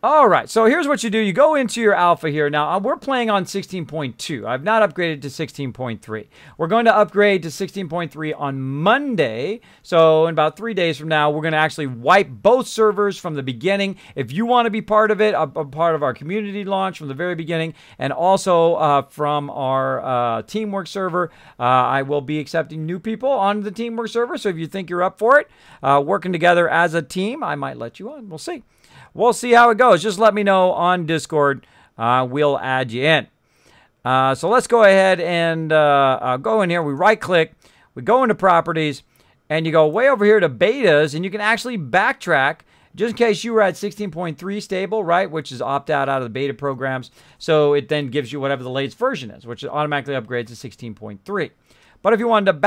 All right, so here's what you do. You go into your alpha here. Now, we're playing on 16.2. I've not upgraded to 16.3. We're going to upgrade to 16.3 on Monday. So in about 3 days from now, we're going to actually wipe both servers from the beginning. If you want to be part of it, a part of our community launch from the very beginning, and also from our teamwork server, I will be accepting new people on the teamwork server. So if you think you're up for it, working together as a team, I might let you on. We'll see. We'll see how it goes. Just let me know on Discord. We'll add you in. So let's go ahead and go in here. We right-click. We go into Properties. And you go way over here to Betas. And you can actually backtrack. Just in case you were at 16.3 stable, right? Which is opt-out of the beta programs. So it then gives you whatever the latest version is. Which automatically upgrades to 16.3. But if you wanted to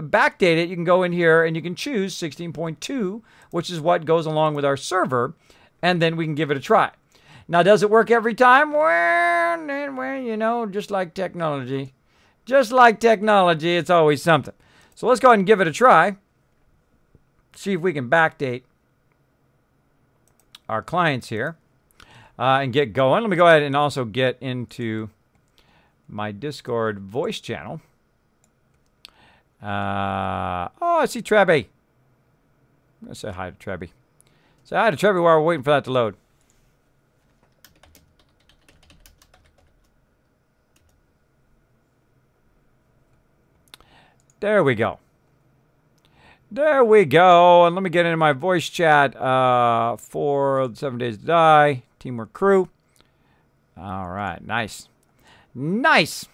backdate it, you can go in here and you can choose 16.2. Which is what goes along with our server. And then we can give it a try. Now, does it work every time? Well, you know, just like technology. Just like technology, it's always something. So let's go ahead and give it a try. See if we can backdate our clients here. And get going. Let me go ahead and also get into my Discord voice channel. Oh, I see Trebby. I'm going to say hi to Trebby. Say hi to Trevor while we're waiting for that to load. There we go. There we go. And let me get into my voice chat for 7 Days to Die. Teamwork crew. All right. Nice. Nice.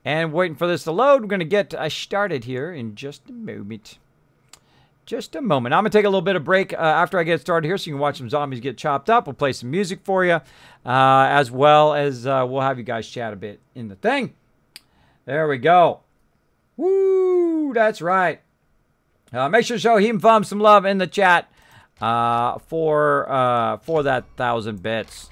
And waiting for this to load. We're going to get started here in just a moment. Just a moment. I'm going to take a little bit of break after I get started here so you can watch some zombies get chopped up. We'll play some music for you as well as we'll have you guys chat a bit in the thing. There we go. Woo! That's right. Make sure to show him some love in the chat for that 1,000 bits.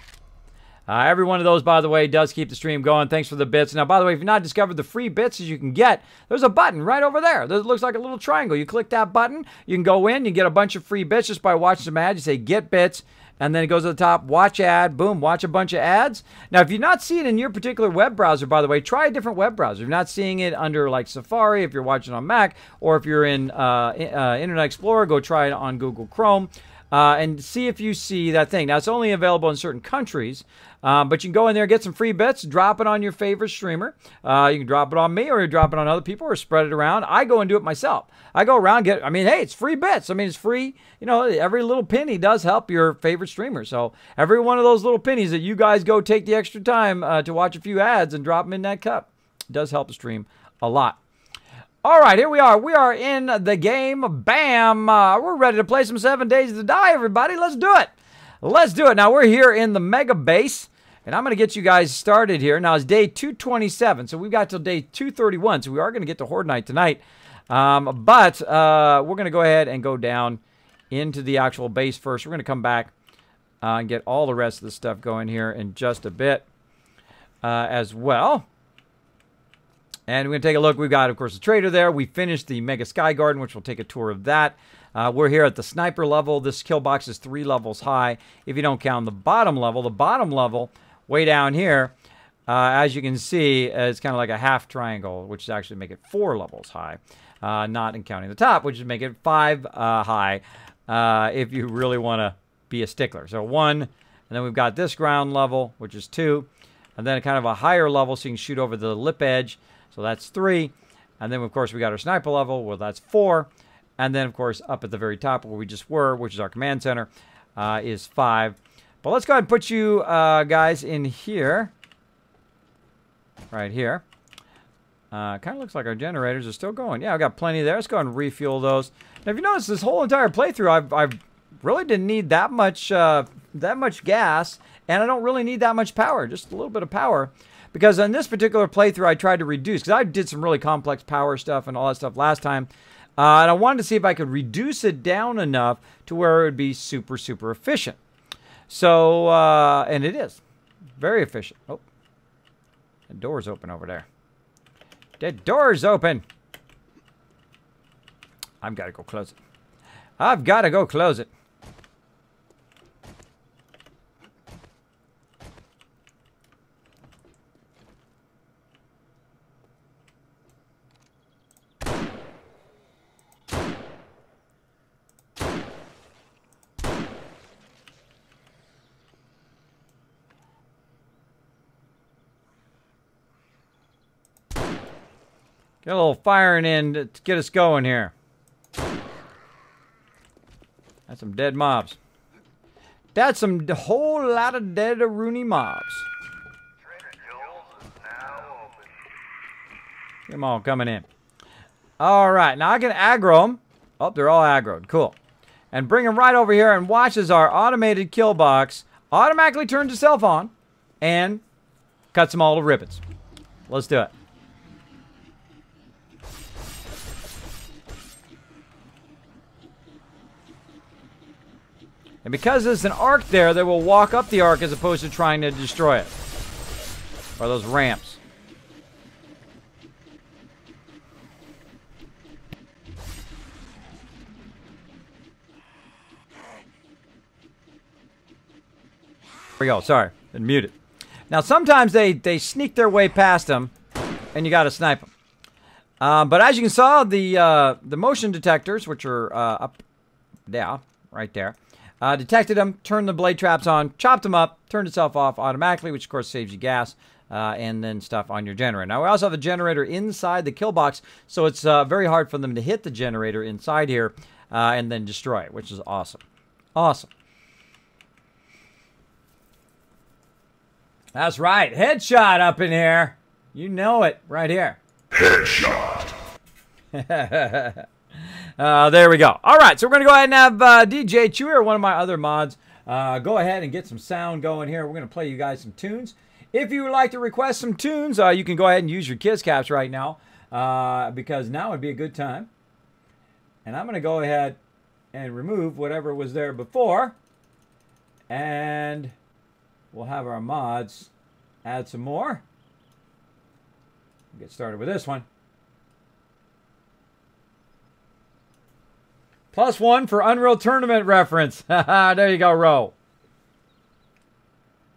Every one of those, by the way, does keep the stream going. Thanks for the bits. Now, by the way, if you've not discovered the free bits as you can get, there's a button right over there. It looks like a little triangle. You click that button, you can go in, you get a bunch of free bits just by watching some ads. You say, get bits, and then it goes to the top, watch ad, boom, watch a bunch of ads. Now, if you're not seeing it in your particular web browser, by the way, try a different web browser. If you're not seeing it under, like, Safari, if you're watching on Mac, or if you're in Internet Explorer, go try it on Google Chrome. And see if you see that thing. Now, it's only available in certain countries, but you can go in there, get some free bits, drop it on your favorite streamer. You can drop it on me, or you drop it on other people, or spread it around. I go and do it myself. I go around, hey, it's free bits. I mean, it's free. You know, every little penny does help your favorite streamer. So every one of those little pennies that you guys go take the extra time to watch a few ads and drop them in that cup does help the stream a lot. All right, here we are. We are in the game. Bam! We're ready to play some 7 Days to Die, everybody. Let's do it. Let's do it. Now, we're here in the Mega Base, and I'm going to get you guys started here. Now, it's day 227, so we've got till day 231, so we are going to get to Horde Night tonight. But we're going to go ahead and go down into the actual base first. We're going to come back and get all the rest of the stuff going here in just a bit as well. And we're going to take a look. We've got, of course, the trader there. We finished the Mega Sky Garden, which we'll take a tour of that. We're here at the sniper level. This kill box is 3 levels high. If you don't count the bottom level, way down here, as you can see, it's kind of like a half triangle, which is actually make it 4 levels high. Not in counting the top, which is make it 5 high if you really want to be a stickler. So 1, and then we've got this ground level, which is 2, and then kind of a higher level so you can shoot over the lip edge. So that's 3. And then, of course, we got our sniper level. Well, that's 4. And then, of course, up at the very top where we just were, which is our command center, is 5. But let's go ahead and put you guys in here. Right here. Kind of looks like our generators are still going. Yeah, I've got plenty there. Let's go ahead and refuel those. Now, if you notice, this whole entire playthrough, I really didn't need that much gas. And I don't really need that much power. Just a little bit of power. Because on this particular playthrough, I tried to reduce, because I did some really complex power stuff and all that stuff last time. And I wanted to see if I could reduce it down enough to where it would be super, super efficient. So, and it is. Very efficient. Oh, the door's open over there. The door's open. I've got to go close it. I've got to go close it. Get a little firing in to get us going here. That's some dead mobs. That's some whole lot of dead Rooney mobs. Get them all coming in. All right, now I can aggro them. Oh, they're all aggroed. Cool. And bring them right over here and watch as our automated kill box automatically turns itself on and cuts them all to ribbons. Let's do it. And because there's an arc there, they will walk up the arc as opposed to trying to destroy it. Or those ramps. There we go. Sorry. Been muted. Now, sometimes they sneak their way past them, and you got to snipe them. But as you can see, the motion detectors, which are up there, right there, detected them, turned the blade traps on, chopped them up, turned itself off automatically, which of course saves you gas and then stuff on your generator. Now we also have a generator inside the kill box, so it's very hard for them to hit the generator inside here and then destroy it, which is awesome. Awesome. That's right, headshot up in here. You know it, right here. Headshot. There we go. All right, so we're going to go ahead and have DJ Chewy, or one of my other mods, go ahead and get some sound going here. We're going to play you guys some tunes. If you would like to request some tunes, you can go ahead and use your Kiss Caps right now, because now would be a good time. And I'm going to go ahead and remove whatever was there before, and we'll have our mods add some more. Get started with this one. +1 for Unreal Tournament reference. There you go, Ro.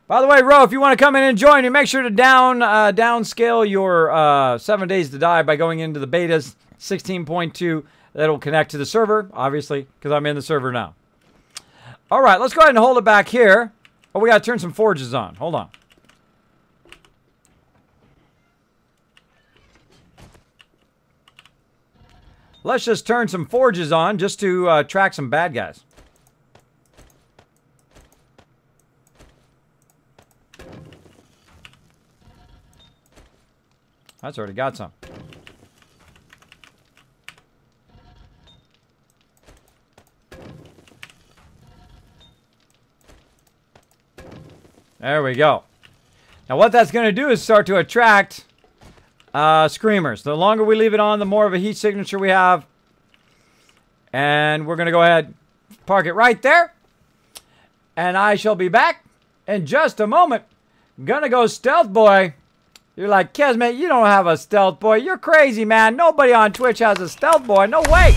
By the way, Ro, if you want to come in and join me, make sure to downscale your 7 Days to Die by going into the betas 16.2. That'll connect to the server, obviously, because I'm in the server now. All right, let's go ahead and hold it back here. Oh, we got to turn some forges on. Hold on. Let's just turn some forges on just to track some bad guys. That's already got some. There we go. Now what that's going to do is start to attract screamers. The longer we leave it on, the more of a heat signature we have. And we're going to go ahead, park it right there. And I shall be back in just a moment. Gonna go stealth boy. You're like, Kismet, you don't have a stealth boy. You're crazy, man. Nobody on Twitch has a stealth boy. No way.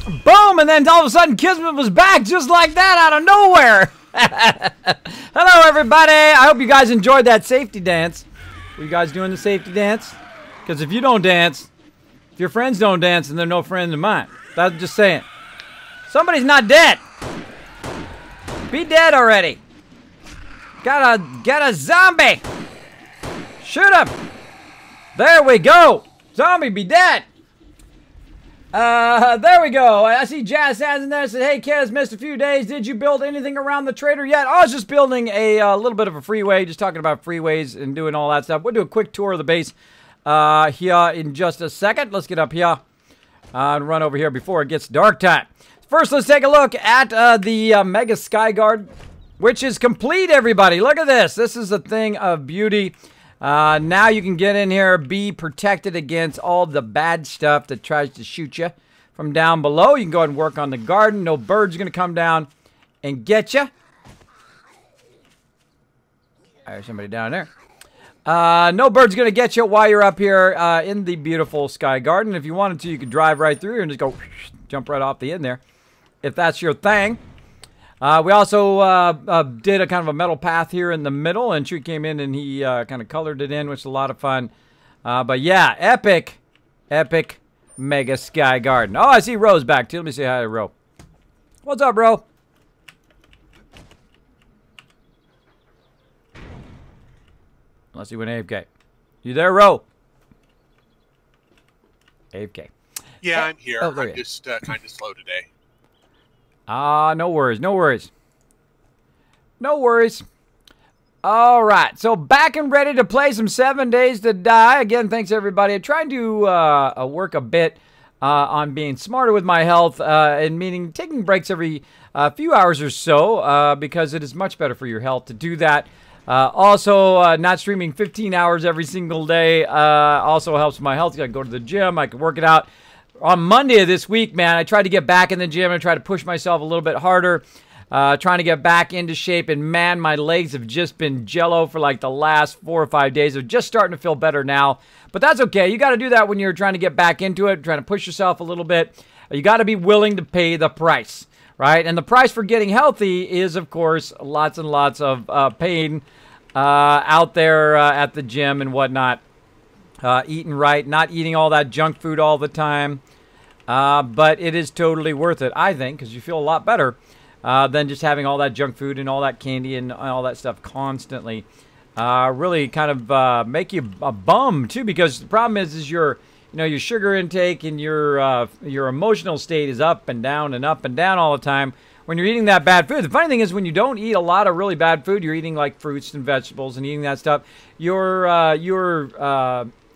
Boom! And then all of a sudden, Kismet was back just like that out of nowhere. Hello, everybody. I hope you guys enjoyed that safety dance. Were you guys doing the safety dance? Because if you don't dance, if your friends don't dance, then they're no friends of mine. That's just saying. Somebody's not dead. Be dead already. Get a zombie. Shoot him. There we go. Zombie, be dead. There we go. I see Jazz Sands in there. Said, hey, Kez, missed a few days. Did you build anything around the trader yet? I was just building a little bit of a freeway, just talking about freeways and doing all that stuff. We'll do a quick tour of the base here in just a second. Let's get up here and run over here before it gets dark time. First, let's take a look at the Mega Skyguard, which is complete, everybody. Look at this. This is a thing of beauty. Now you can get in here, be protected against all the bad stuff that tries to shoot you from down below. You can go ahead and work on the garden. No bird's going to come down and get you. There's somebody down there. No bird's going to get you while you're up here in the beautiful sky garden. If you wanted to, you could drive right through here and just go jump right off the end there, if that's your thing. We also did a kind of a metal path here in the middle, and Chewie came in and he kind of colored it in, which is a lot of fun. But yeah, epic Mega Sky Garden. Oh, I see Ro's back too. Let me say hi to Ro. What's up, Ro? Unless he went AFK. You there, Ro? AFK. Yeah, I'm here. Oh, I'm just kind of slow today. No worries, no worries. No worries. All right, so back and ready to play some 7 Days to Die. Again, thanks, everybody. I'm trying to work a bit on being smarter with my health, and meaning taking breaks every few hours or so, because it is much better for your health to do that. Also, not streaming 15 hours every single day also helps my health. I can go to the gym, I can work it out. On Monday of this week, man, I tried to get back in the gym and try to push myself a little bit harder, trying to get back into shape. And, man, my legs have just been jello for like the last 4 or 5 days. They're just starting to feel better now. But that's okay. You got to do that when you're trying to get back into it, trying to push yourself a little bit. You got to be willing to pay the price, right? And the price for getting healthy is, of course, lots and lots of pain out there at the gym and whatnot. Eating right, not eating all that junk food all the time. But it is totally worth it, I think, because you feel a lot better than just having all that junk food and all that candy and all that stuff constantly. Really kind of make you a bum, too, because the problem is your sugar intake and your emotional state is up and down all the time when you're eating that bad food. The funny thing is when you don't eat a lot of really bad food, you're eating like fruits and vegetables and eating that stuff, your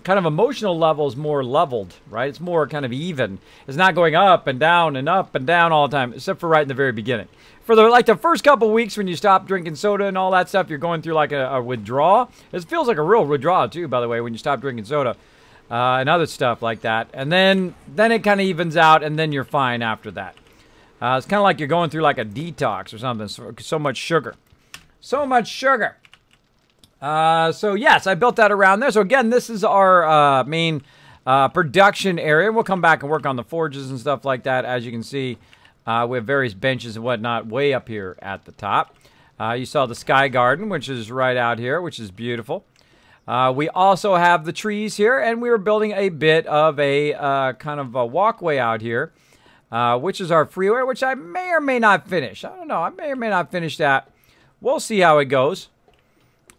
kind of emotional level is more leveled, right? It's more kind of even. It's not going up and down all the time, except for right in the very beginning. For the first couple weeks when you stop drinking soda and all that stuff, you're going through like a withdrawal. It feels like a real withdrawal too, by the way, when you stop drinking soda and other stuff like that. And then it kind of evens out, and then you're fine after that. It's kind of like you're going through like a detox or something. So much sugar. So much sugar. So yes, I built that around there. So again, this is our main production area. We'll come back and work on the forges and stuff like that. As you can see, we have various benches and whatnot way up here at the top. You saw the sky garden, which is right out here, which is beautiful. We also have the trees here, and we were building a bit of a kind of a walkway out here, which is our freeway, which I may or may not finish. I don't know. I may or may not finish that. We'll see how it goes.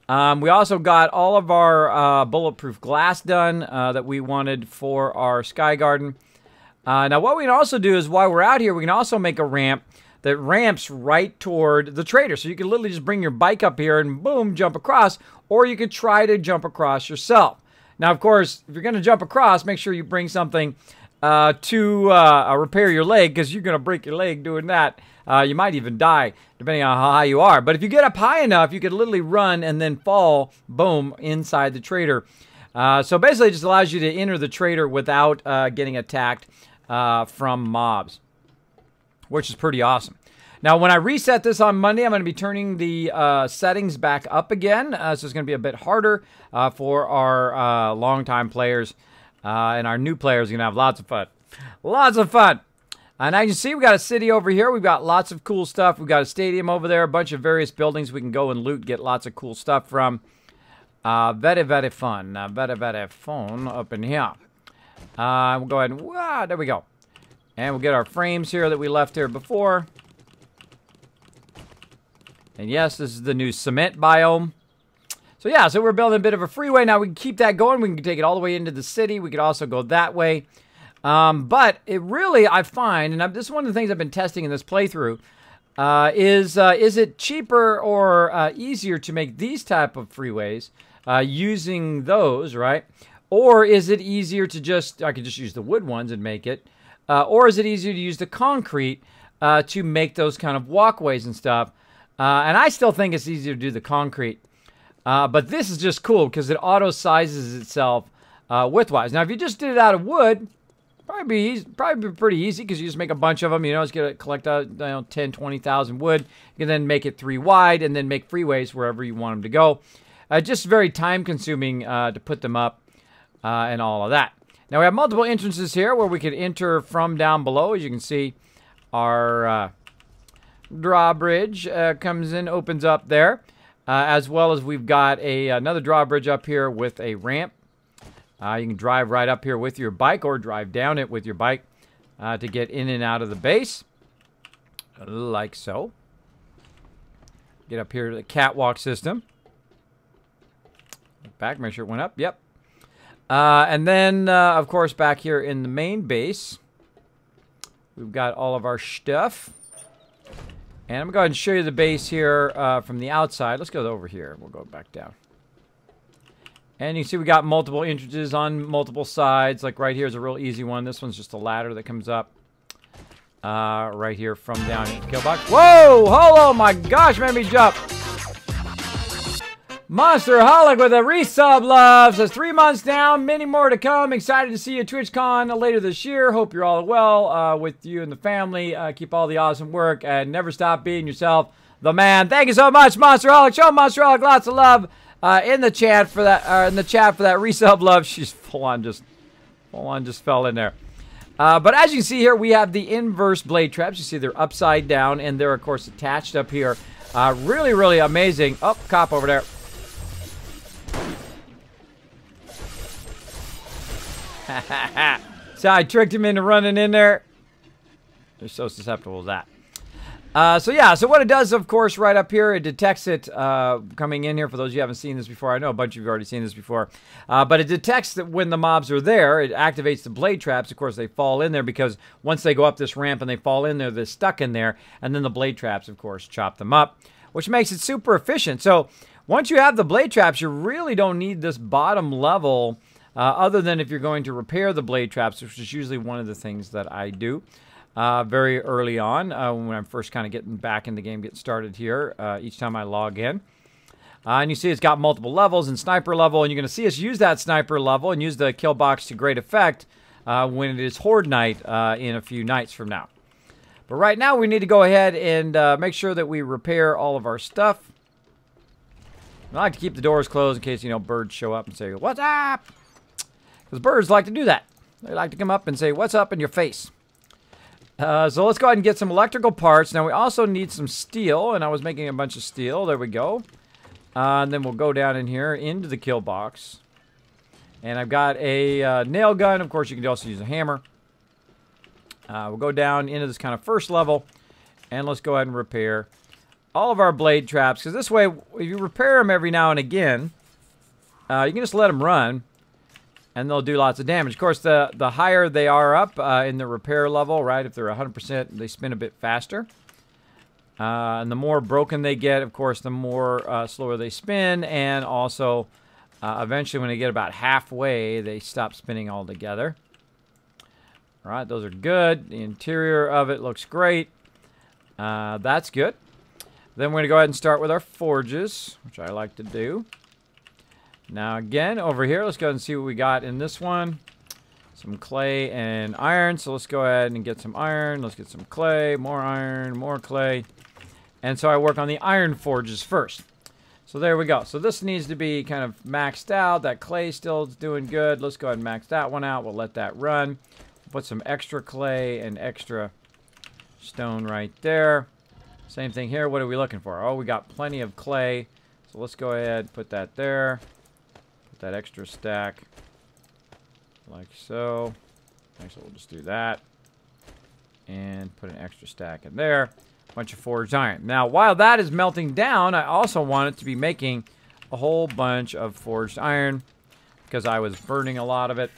We also got all of our bulletproof glass done that we wanted for our sky garden. Now, what we can also do is while we're out here, we can also make a ramp that ramps right toward the trader. So you can literally just bring your bike up here and boom, jump across, or you could try to jump across yourself. Now, of course, if you're going to jump across, make sure you bring something to repair your leg, because you're going to break your leg doing that. You might even die, depending on how high you are. But if you get up high enough, you could literally run and then fall, boom, inside the trader. So basically, it just allows you to enter the trader without getting attacked from mobs, which is pretty awesome. Now, when I reset this on Monday, I'm going to be turning the settings back up again. So it's going to be a bit harder for our longtime players. And our new players are going to have lots of fun. Lots of fun. And as you can see, we got a city over here. We've got lots of cool stuff. We've got a stadium over there, a bunch of various buildings we can go and loot, get lots of cool stuff from. Very, very fun. Very, very fun up in here. We'll go ahead and, there we go. And we'll get our frames here that we left here before. And yes, this is the new cement biome. So yeah, so we're building a bit of a freeway. Now we can keep that going. We can take it all the way into the city. We could also go that way. But it really, I find, and this is one of the things I've been testing in this playthrough, is it cheaper or easier to make these type of freeways using those, right? Or is it easier to just, I could just use the wood ones and make it, or is it easier to use the concrete to make those kind of walkways and stuff? And I still think it's easier to do the concrete. But this is just cool because it auto-sizes itself widthwise. Now, if you just did it out of wood, probably be pretty easy because you just make a bunch of them. You know, just collect 10, 20,000 wood. You can then make it 3 wide and then make freeways wherever you want them to go. Just very time-consuming to put them up and all of that. Now, we have multiple entrances here where we could enter from down below. As you can see, our drawbridge comes in, opens up there. As well as we've got another drawbridge up here with a ramp. You can drive right up here with your bike or drive down it with your bike to get in and out of the base. Like so. Get up here to the catwalk system. Back, make sure it went up. Yep. And then, of course, back here in the main base, we've got all of our stuff. And I'm going to go ahead and show you the base here from the outside. Let's go over here. We'll go back down. And you can see we got multiple entrances on multiple sides. Like right here is a real easy one. This one's just a ladder that comes up right here from down here. Kill box. Whoa! Oh my gosh, made me jump. Monsterholic with a resub love. Says 3 months down, many more to come. Excited to see you at TwitchCon later this year. Hope you're all well with you and the family. Keep all the awesome work and never stop being yourself, the man. Thank you so much, Monsterholic. Show Monsterholic lots of love in the chat for that. Resub love. She's full on just fell in there. But as you can see here, we have the inverse blade traps. You see they're upside down and they're of course attached up here. Really, really amazing. Oh, cop over there. So I tricked him into running in there. They're so susceptible to that. So yeah, so what it does, of course, right up here, it detects it coming in here. For those of you who haven't seen this before, I know a bunch of you have already seen this before. But it detects that when the mobs are there, it activates the blade traps. Of course, they fall in there because once they go up this ramp and they fall in there, they're stuck in there. And then the blade traps, of course, chop them up, which makes it super efficient. So once you have the blade traps, you really don't need this bottom level other than if you're going to repair the blade traps, which is usually one of the things that I do very early on when I'm first kind of getting back in the game, getting started here each time I log in. And you see it's got multiple levels and sniper level, and you're going to see us use that sniper level and use the kill box to great effect when it is Horde Night in a few nights from now. But right now we need to go ahead and make sure that we repair all of our stuff. I like to keep the doors closed in case, you know, birds show up and say, "What's up?" Because birds like to do that. They like to come up and say, "What's up?" in your face. So let's go ahead and get some electrical parts. Now we also need some steel, and I was making a bunch of steel. There we go. And then we'll go down in here into the kill box. And I've got a nail gun. Of course, you can also use a hammer. We'll go down into this kind of first level, and let's go ahead and repair all of our blade traps. Because this way, if you repair them every now and again, you can just let them run. And they'll do lots of damage. Of course, the higher they are up in the repair level, right? If they're 100%, they spin a bit faster. And the more broken they get, of course, the more slower they spin. And also, eventually, when they get about halfway, they stop spinning altogether. All right, those are good. The interior of it looks great. That's good. Then we're going to go ahead and start with our forges, which I like to do. Now again, over here, let's go ahead and see what we got in this one. Some clay and iron. So let's go ahead and get some iron. Let's get some clay, more iron, more clay. And so I work on the iron forges first. So there we go. So this needs to be kind of maxed out. That clay still is doing good. Let's go ahead and max that one out. We'll let that run. Put some extra clay and extra Stone right there. Same thing here. What are we looking for? Oh, we got plenty of clay. So let's go ahead, put that there. Put that extra stack. Like so. Actually, we'll just do that. And put an extra stack in there. Bunch of forged iron. Now, while that is melting down, I also want it to be making a whole bunch of forged iron because I was burning a lot of it.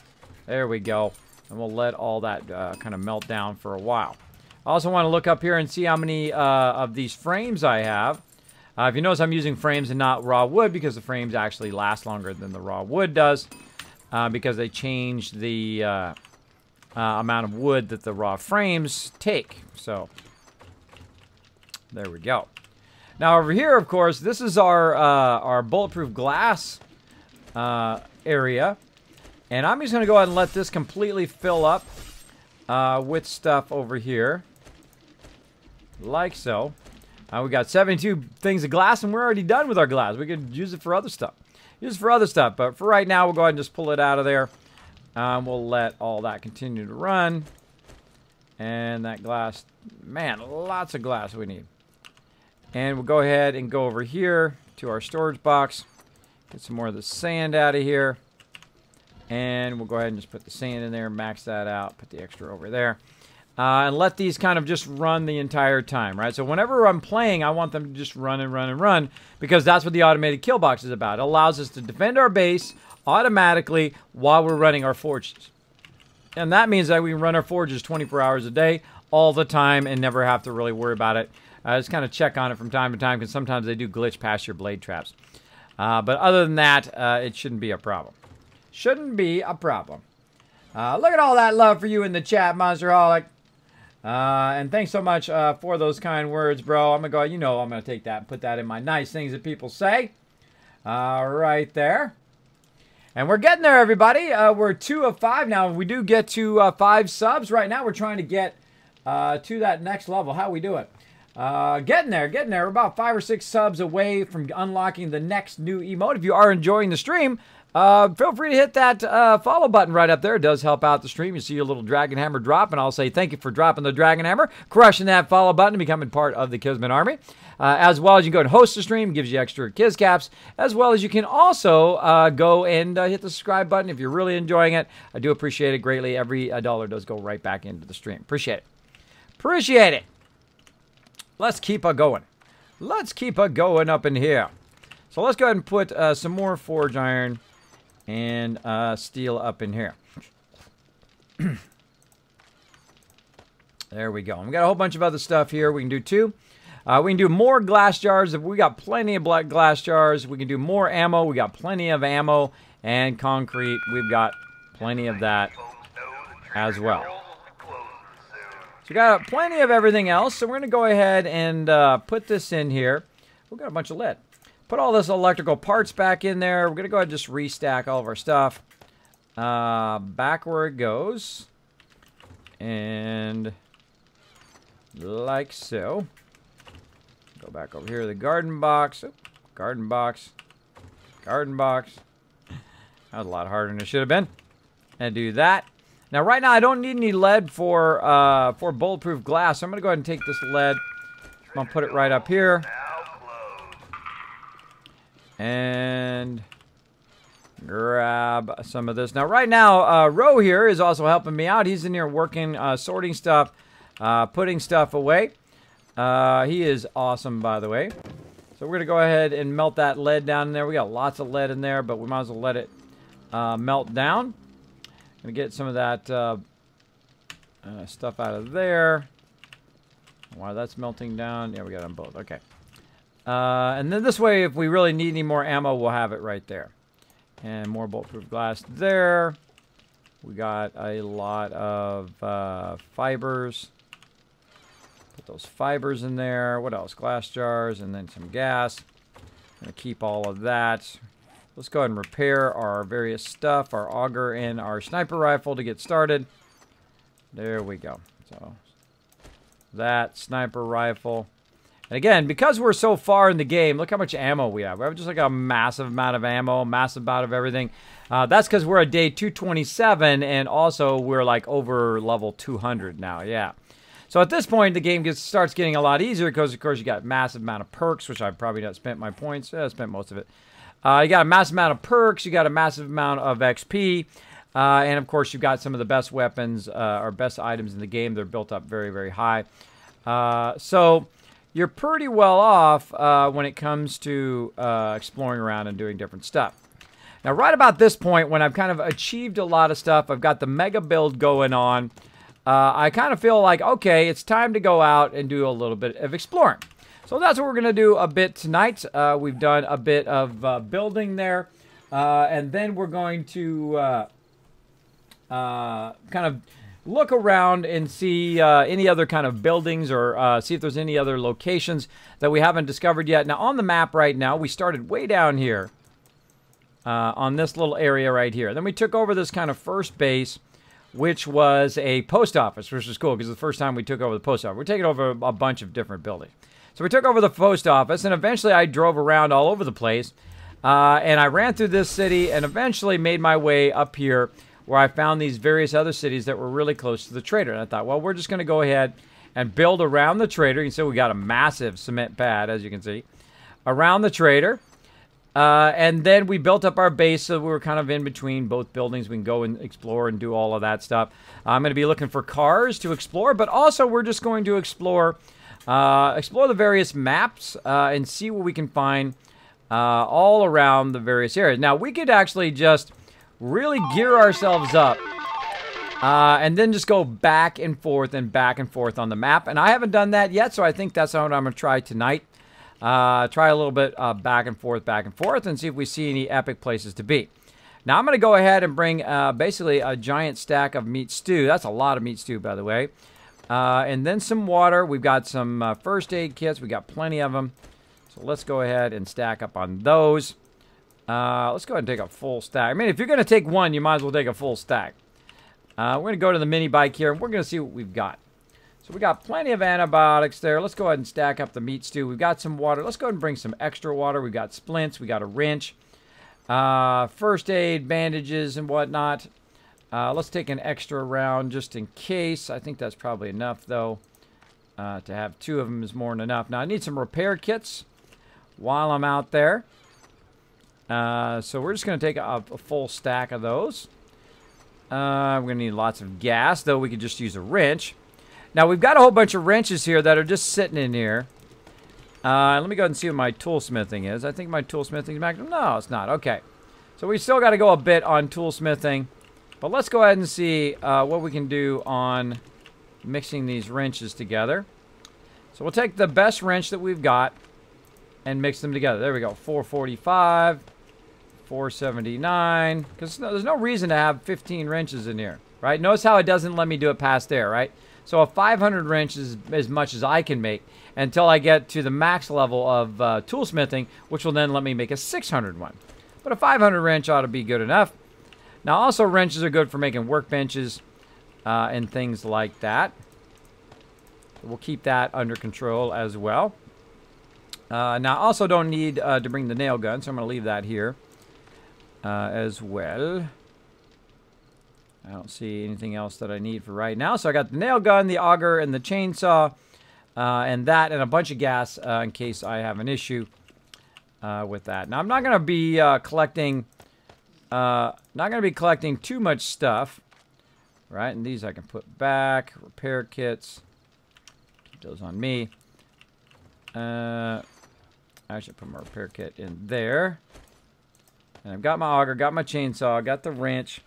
There we go. And we'll let all that kind of melt down for a while. I also want to look up here and see how many of these frames I have. If you notice, I'm using frames and not raw wood because the frames actually last longer than the raw wood does because they changed the amount of wood that the raw frames take. So, there we go. Now, over here, of course, this is our bulletproof glass area. And I'm just going to go ahead and let this completely fill up with stuff over here. Like so. We got 72 things of glass, and we're already done with our glass. We could use it for other stuff. Use it for other stuff, but for right now, we'll go ahead and just pull it out of there. We'll let all that continue to run. And that glass, man, lots of glass we need. And we'll go ahead and go over here to our storage box. Get some more of the sand out of here. And we'll go ahead and just put the sand in there, max that out, put the extra over there. And let these kind of just run the entire time, right? So whenever I'm playing, I want them to just run and run and run because that's what the automated kill box is about. It allows us to defend our base automatically while we're running our forges. And that means that we can run our forges 24 hours a day, all the time, and never have to really worry about it. Just kind of check on it from time to time because sometimes they do glitch past your blade traps. But other than that, it shouldn't be a problem. Shouldn't be a problem. Look at all that love for you in the chat, Monsterholic. And thanks so much for those kind words, bro. I'm going to go, you know, I'm going to take that and put that in my nice things that people say. Right there. And we're getting there, everybody. We're 2 of 5 now. We do get to 5 subs. Right now, we're trying to get to that next level. How we doing? Getting there, getting there. We're about 5 or 6 subs away from unlocking the next new emote. If you are enjoying the stream, feel free to hit that follow button right up there. It does help out the stream. You see your little Dragon Hammer drop, and I'll say thank you for dropping the Dragon Hammer, crushing that follow button, and becoming part of the Kismet Army. As well as you can go and host the stream, gives you extra Kiz caps, as well as you can also go and hit the subscribe button if you're really enjoying it. I do appreciate it greatly. Every dollar does go right back into the stream. Appreciate it. Appreciate it. Let's keep a going. Let's keep a going up in here. So let's go ahead and put some more forge iron and steel up in here. There we go. And we got a whole bunch of other stuff here. We can do too. We can do more glass jars. We got plenty of black glass jars. We can do more ammo. We got plenty of ammo and concrete. We've got plenty of that as well. So we got plenty of everything else. So we're going to go ahead and put this in here. We've got a bunch of lead. Put all this electrical parts back in there. We're going to go ahead and just restack all of our stuff. Back where it goes. And like so. Go back over here to the garden box. Oh, garden box. Garden box. That was a lot harder than it should have been. And do that. Now, right now, I don't need any lead for bulletproof glass. So I'm going to go ahead and take this lead. I'm going to put it right up here. And grab some of this. Now, right now, Ro here is also helping me out. He's in here working, sorting stuff, putting stuff away. He is awesome, by the way. So we're going to go ahead and melt that lead down in there. We got lots of lead in there, but we might as well let it melt down. Going to get some of that stuff out of there. While that's melting down. Yeah, we got them both. Okay. And then this way, if we really need any more ammo, we'll have it right there. And more bulletproof glass there. We got a lot of fibers. Put those fibers in there. What else? Glass jars and then some gas. Gonna keep all of that. Let's go ahead and repair our various stuff, our auger and our sniper rifle to get started. There we go. So that sniper rifle. And again, because we're so far in the game, look how much ammo we have. We have just like a massive amount of ammo, massive amount of everything. That's because we're at day 227, and also we're like over level 200 now, yeah. So at this point, the game starts getting a lot easier because, of course, you got a massive amount of perks, which I've probably not spent my points. I spent most of it. You got a massive amount of perks. You got a massive amount of XP. And, of course, you've got some of the best weapons or best items in the game. They're built up very, very high. So you're pretty well off when it comes to exploring around and doing different stuff. Now, right about this point, when I've kind of achieved a lot of stuff, I've got the mega build going on, I kind of feel like, okay, it's time to go out and do a little bit of exploring. So that's what we're going to do a bit tonight. We've done a bit of building there, and then we're going to kind of look around and see any other kind of buildings or see if there's any other locations that we haven't discovered yet. Now, on the map right now, we started way down here. On this little area right here. Then we took over this kind of first base, which was a post office, which was cool because the first time we took over the post office. We're taking over a bunch of different buildings. So we took over the post office, and eventually I drove around all over the place, and I ran through this city and eventually made my way up here where I found these various other cities that were really close to the trader. And I thought, well, we're just going to go ahead and build around the trader. You can see we got a massive cement pad, as you can see, around the trader. And then we built up our base so we were kind of in between both buildings. We can go and explore and do all of that stuff. I'm going to be looking for cars to explore, but also we're just going to explore the various maps and see what we can find all around the various areas. Now, we could actually just really gear ourselves up and then just go back and forth on the map. And I haven't done that yet, so I think that's what I'm going to try tonight. Try a little bit back and forth, and see if we see any epic places to be. Now, I'm going to go ahead and bring basically a giant stack of meat stew. That's a lot of meat stew, by the way. And then some water. We've got some first aid kits. We got plenty of them. So let's go ahead and stack up on those. Let's go ahead and take a full stack. I mean, if you're going to take one, you might as well take a full stack. We're going to go to the mini bike here, and we're going to see what we've got. So we got plenty of antibiotics there. Let's go ahead and stack up the meat stew. We've got some water. Let's go ahead and bring some extra water. We've got splints. We got a wrench. First aid, bandages, and whatnot. Let's take an extra round just in case. I think that's probably enough, though. To have 2 of them is more than enough. Now, I need some repair kits while I'm out there. So we're just going to take a full stack of those. We're going to need lots of gas, though we could just use a wrench. Now, we've got a whole bunch of wrenches here that are just sitting in here. Let me go ahead and see what my toolsmithing is. I think my toolsmithing is maximum. No, it's not. Okay. So we still got to go a bit on toolsmithing. But let's go ahead and see what we can do on mixing these wrenches together. So we'll take the best wrench that we've got and mix them together. There we go. 445, 479. Because there's no reason to have 15 wrenches in here, right? Notice how it doesn't let me do it past there, right? So a 500 wrench is as much as I can make until I get to the max level of toolsmithing, which will then let me make a 600 one. But a 500 wrench ought to be good enough. Now, also wrenches are good for making workbenches and things like that. We'll keep that under control as well. Now, I also don't need to bring the nail gun, so I'm going to leave that here as well. I don't see anything else that I need for right now. So I got the nail gun, the auger, and the chainsaw, and that, and a bunch of gas in case I have an issue with that. Now, I'm not going to be collecting too much stuff, right? And these I can put back. Repair kits. Keep those on me. I should put my repair kit in there. And I've got my auger, got my chainsaw, got the wrench.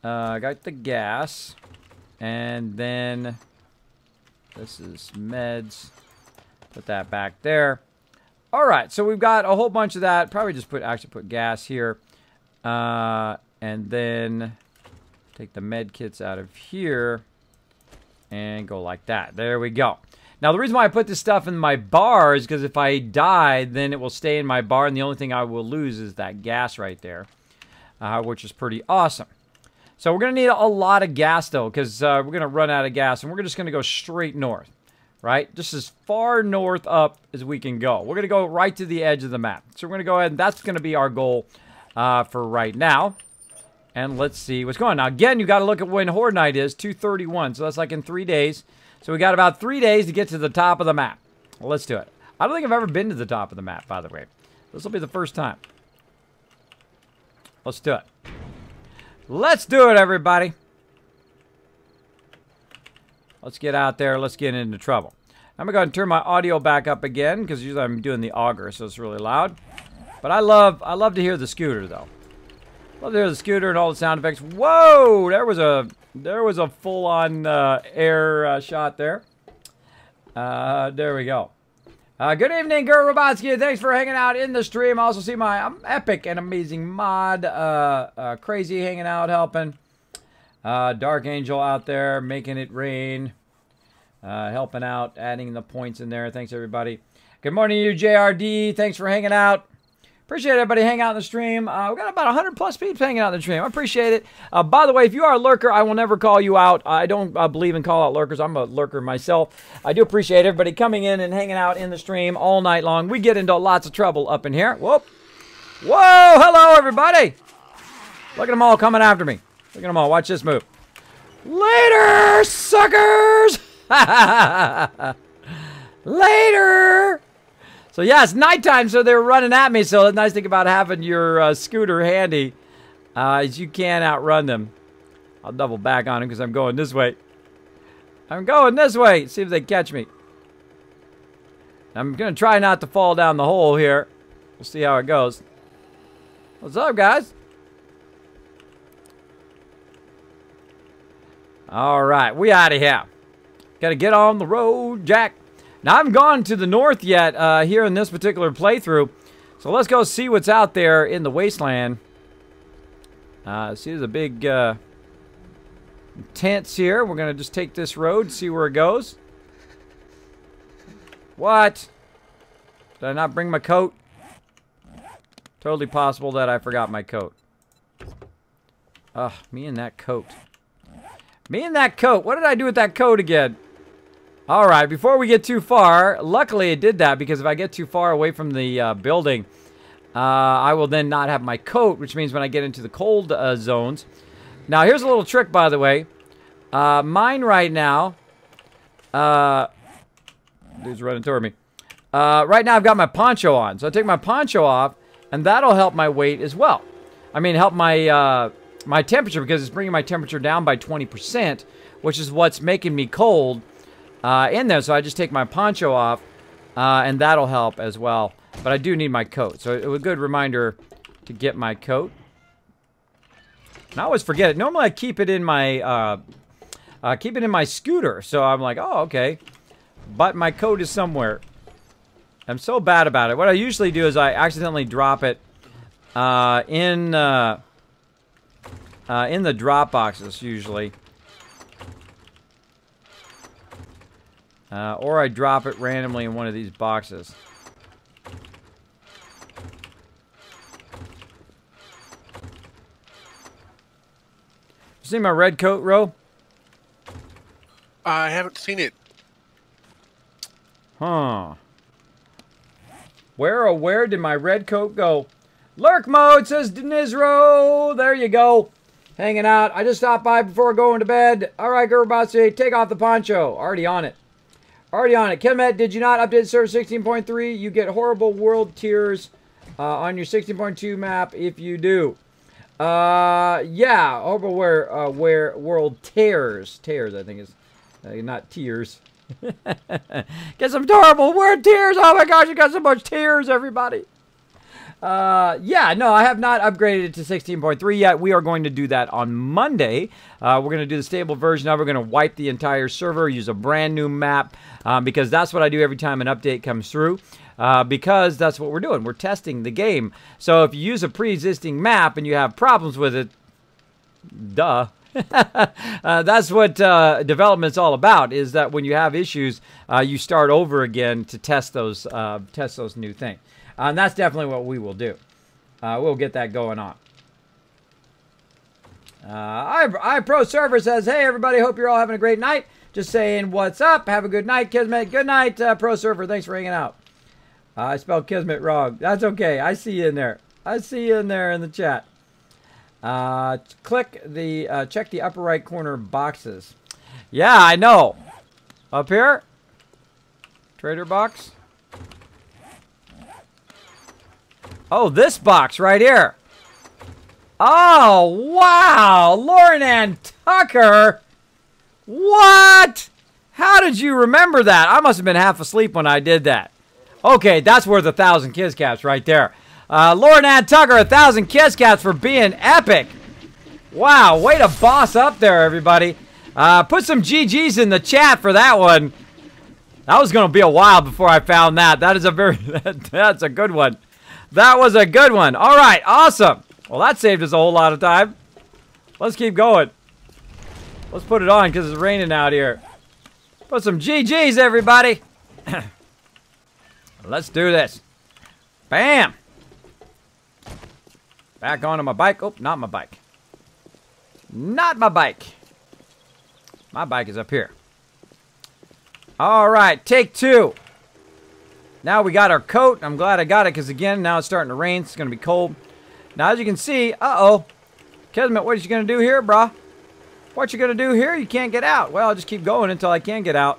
Got the gas, and then this is meds. Put that back there. All right, so we've got a whole bunch of that. Probably just actually put gas here, and then take the med kits out of here and go like that. There we go. Now, the reason why I put this stuff in my bar is because if I die, then it will stay in my bar, and the only thing I will lose is that gas right there, which is pretty awesome. So we're going to need a lot of gas, though, because we're going to run out of gas, and we're just going to go straight north, right? Just as far north up as we can go. We're going to go right to the edge of the map. So we're going to go ahead, and that's going to be our goal for right now. And let's see what's going on. Now, again, you got to look at when Horde Night is, 2/31. So that's like in 3 days. So we got about 3 days to get to the top of the map. Well, let's do it. I don't think I've ever been to the top of the map, by the way. This will be the first time. Let's do it. Let's do it, everybody. Let's get out there. Let's get into trouble. I'm going to go ahead and turn my audio back up again because usually I'm doing the auger, so it's really loud. But I love to hear the scooter, though. Love to hear the scooter and all the sound effects. Whoa! There was a full-on air shot there. There we go. Good evening, Guru Robotsky. Thanks for hanging out in the stream. I also see my epic and amazing mod, Crazy, hanging out, helping. Dark Angel out there, making it rain. Helping out, adding the points in there. Thanks, everybody. Good morning to you, JRD. Thanks for hanging out. Appreciate everybody hanging out in the stream. We've got about 100 plus peeps hanging out in the stream. I appreciate it. By the way, if you are a lurker, I will never call you out. I don't believe in call out lurkers. I'm a lurker myself. I do appreciate everybody coming in and hanging out in the stream all night long. We get into lots of trouble up in here. Whoop. Whoa, hello, everybody. Look at them all coming after me. Look at them all. Watch this move. Later, suckers. Later. So yeah, it's nighttime, so they're running at me. So the nice thing about having your scooter handy is you can outrun them. I'll double back on them because I'm going this way. I'm going this way. See if they catch me. I'm going to try not to fall down the hole here. We'll see how it goes. What's up, guys? All right, we out of here. Got to get on the road, Jack. Now, I haven't gone to the north yet here in this particular playthrough. So let's go see what's out there in the wasteland. See, there's a big tents here. We're going to just take this road, see where it goes. What? Did I not bring my coat? Totally possible that I forgot my coat. Ugh, me and that coat. Me and that coat. What did I do with that coat again? All right, before we get too far, luckily it did that because if I get too far away from the building, I will then not have my coat, which means when I get into the cold zones. Now, here's a little trick, by the way. Mine right now, dude's running toward me. Right now, I've got my poncho on, so I take my poncho off, and that'll help my weight as well. I mean, help my my temperature because it's bringing my temperature down by 20%, which is what's making me cold. In there, so I just take my poncho off, and that'll help as well. But I do need my coat, so it was a good reminder to get my coat. And I always forget it. Normally, I keep it in my scooter, so I'm like, oh, okay. But my coat is somewhere. I'm so bad about it. What I usually do is I accidentally drop it in the drop boxes usually. Or I drop it randomly in one of these boxes. See my red coat, Ro? I haven't seen it. Huh. Where did my red coat go? Lurk mode, says Denizro. There you go. Hanging out. I just stopped by before going to bed. All right, Gurbatsi, take off the poncho. Already on it. Already on it. Kismet, did you not update server 16.3? You get horrible world tiers on your 16.2 map if you do. Yeah, horrible where world tears. Tears, I think is not tears. Get some horrible word tears. Oh my gosh, you got so much tears, everybody. Yeah, no, I have not upgraded to 16.3 yet. We are going to do that on Monday. We're going to do the stable version of it. We're going to wipe the entire server, use a brand new map, because that's what I do every time an update comes through, because that's what we're doing. We're testing the game. So if you use a pre-existing map and you have problems with it, duh. That's what development's all about, is that when you have issues, you start over again to test those new things. And that's definitely what we will do. We'll get that going on. iPro Server says, hey, everybody, hope you're all having a great night. Just saying what's up. Have a good night, Kismet. Good night, Pro Server. Thanks for hanging out. I spelled Kismet wrong. That's okay. I see you in there. I see you in there in the chat. Check the upper right corner boxes. Yeah, I know. Up here? Trader box? Oh, this box right here. Oh, wow. Lauren Ann Tucker. What? How did you remember that? I must have been half asleep when I did that. Okay, that's worth 1,000 Kiss Caps right there. Lauren Ann Tucker, 1,000 Kiss Caps for being epic. Wow, way to boss up there, everybody. Put some GGs in the chat for that one. That was going to be a while before I found that. That is a very, that's a good one. That was a good one. All right, awesome. Well, that saved us a whole lot of time. Let's keep going. Let's put it on because it's raining out here. Put some GGs, everybody. Let's do this. Bam. Back onto my bike. Oh, not my bike. Not my bike. My bike is up here. All right, take 2. Now we got our coat. I'm glad I got it because, again, now it's starting to rain. It's going to be cold. Now, as you can see, uh-oh. Kismet, what are you going to do here, brah? What you going to do here? You can't get out. Well, I'll just keep going until I can get out.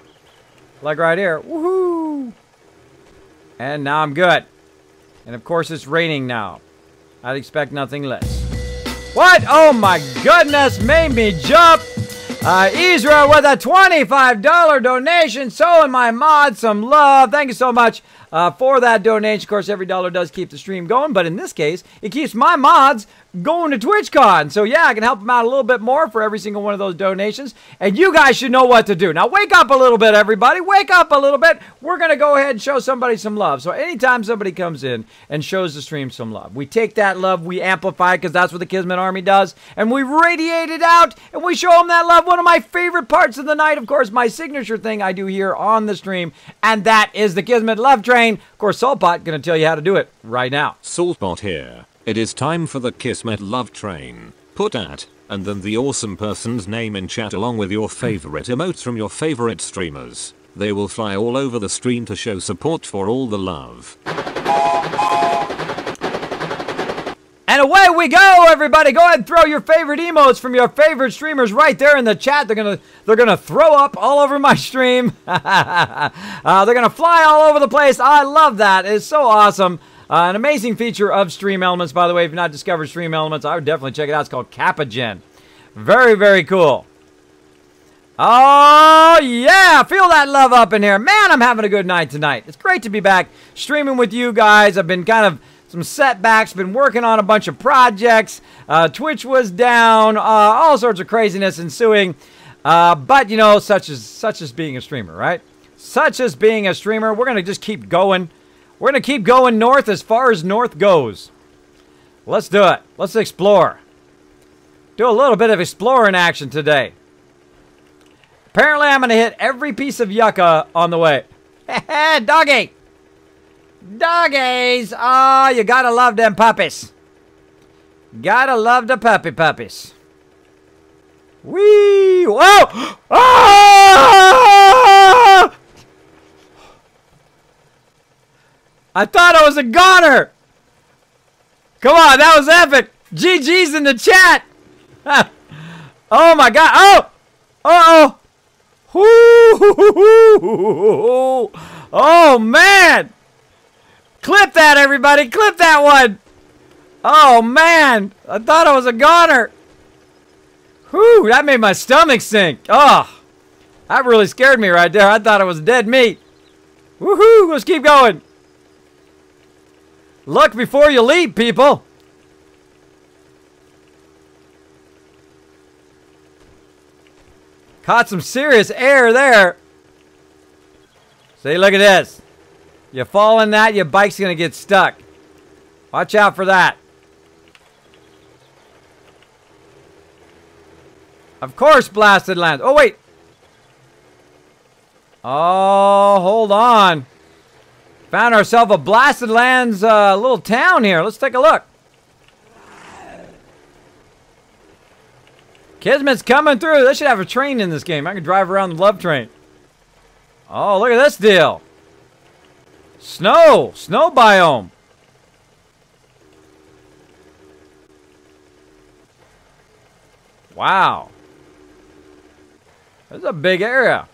Like right here. Woohoo! And now I'm good. And, of course, it's raining now. I'd expect nothing less. What? Oh, my goodness. Made me jump. Israel with a $25 donation. Showing my mod some love. Thank you so much for that donation. Of course, every dollar does keep the stream going, but in this case, it keeps my mods going to TwitchCon. So yeah, I can help them out a little bit more for every single one of those donations. And you guys should know what to do. Now, wake up a little bit, everybody. Wake up a little bit. We're going to go ahead and show somebody some love. So anytime somebody comes in and shows the stream some love, we take that love, we amplify it, because that's what the Kismet Army does, and we radiate it out, and we show them that love. One of my favorite parts of the night, of course, my signature thing I do here on the stream, and that is the Kismet Love Train. Of course, Saltbot going to tell you how to do it right now. Saltbot here. It is time for the Kismet Love Train. Put at, and then the awesome person's name in chat along with your favorite emotes from your favorite streamers. They will fly all over the stream to show support for all the love. And away we go, everybody. Go ahead and throw your favorite emotes from your favorite streamers right there in the chat. They're gonna throw up all over my stream. They're gonna fly all over the place. I love that. It's so awesome. An amazing feature of Stream Elements, by the way. If you've not discovered Stream Elements, I would definitely check it out. It's called Capagen. Very, very cool. Oh, yeah. Feel that love up in here. Man, I'm having a good night tonight. It's great to be back streaming with you guys. I've been kind of some setbacks. Been working on a bunch of projects. Twitch was down. All sorts of craziness ensuing. But, you know, such as being a streamer, right? Such as being a streamer. We're going to just keep going. We're going to keep going north as far as north goes. Let's do it. Let's explore. Do a little bit of exploring action today. Apparently, I'm going to hit every piece of yucca on the way. Doggy! Doggies! Oh, you gotta love them puppies. Gotta love the puppies. Whee! Whoa! Ah! I thought I was a goner! Come on, that was epic! GG's in the chat! Oh my god! Oh! Uh-oh! Oh man! Clip that, everybody! Clip that one! Oh man! I thought I was a goner! Whew! That made my stomach sink! Oh! That really scared me right there. I thought it was dead meat. Woohoo! Let's keep going! Look before you leap, people! Caught some serious air there. See, look at this. You fall in that, your bike's gonna get stuck. Watch out for that. Of course, blasted lands. Oh, wait. Oh, hold on. Found ourselves a blasted lands little town here. Let's take a look. Kismet's coming through. They should have a train in this game. I can drive around the love train. Oh, look at this deal. Snow. Snow biome. Wow. This is a big area.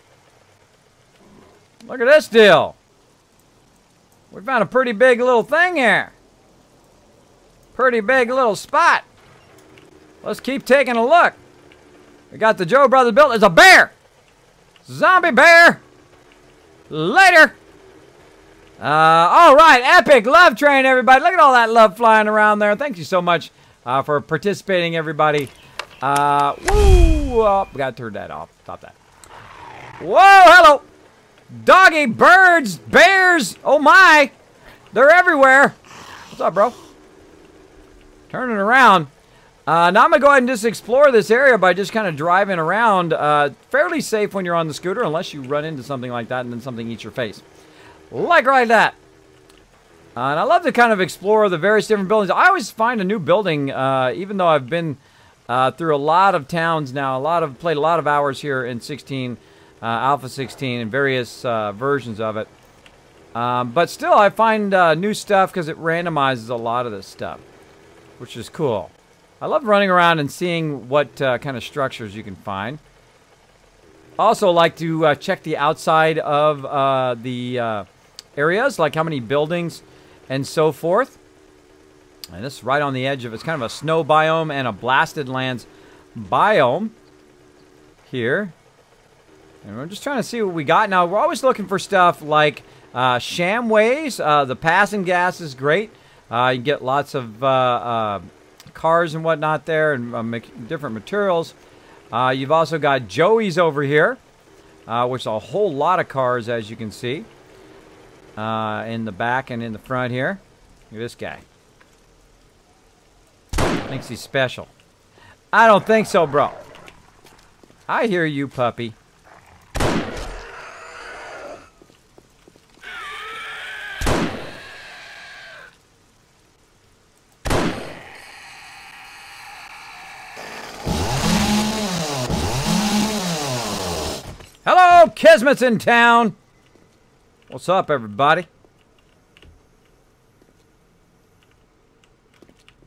Look at this deal. We found a pretty big little thing here. Pretty big little spot. Let's keep taking a look. We got the Joe Brothers built. There's a bear. Zombie bear. Later. All right. Epic love train, everybody. Look at all that love flying around there. Thank you so much for participating, everybody. Woo. Oh, we got to turn that off. Stop that. Whoa. Hello. Doggy, birds, bears. Oh, my. They're everywhere. What's up, bro? Turning around. Now I'm going to go ahead and just explore this area by just kind of driving around. Fairly safe when you're on the scooter, unless you run into something like that and then something eats your face. Like right that. And I love to kind of explore the various different buildings. I always find a new building, even though I've been through a lot of towns now. Played a lot of hours here in 16, Alpha 16, and various versions of it. But still, I find new stuff because it randomizes a lot of this stuff, which is cool. I love running around and seeing what kind of structures you can find. Also like to check the outside of the areas, like how many buildings and so forth. And this is right on the edge of it's kind of a snow biome and a blasted lands biome here. And we're just trying to see what we got. Now, we're always looking for stuff like shamways. The passing gas is great. You can get lots of cars and whatnot there, and different materials. You've also got Joey's over here, which is a whole lot of cars, as you can see, in the back and in the front here. Look at this guy. Thinks he's special. I don't think so, bro. I hear you, puppy. Hello, Kismet's in town. What's up, everybody?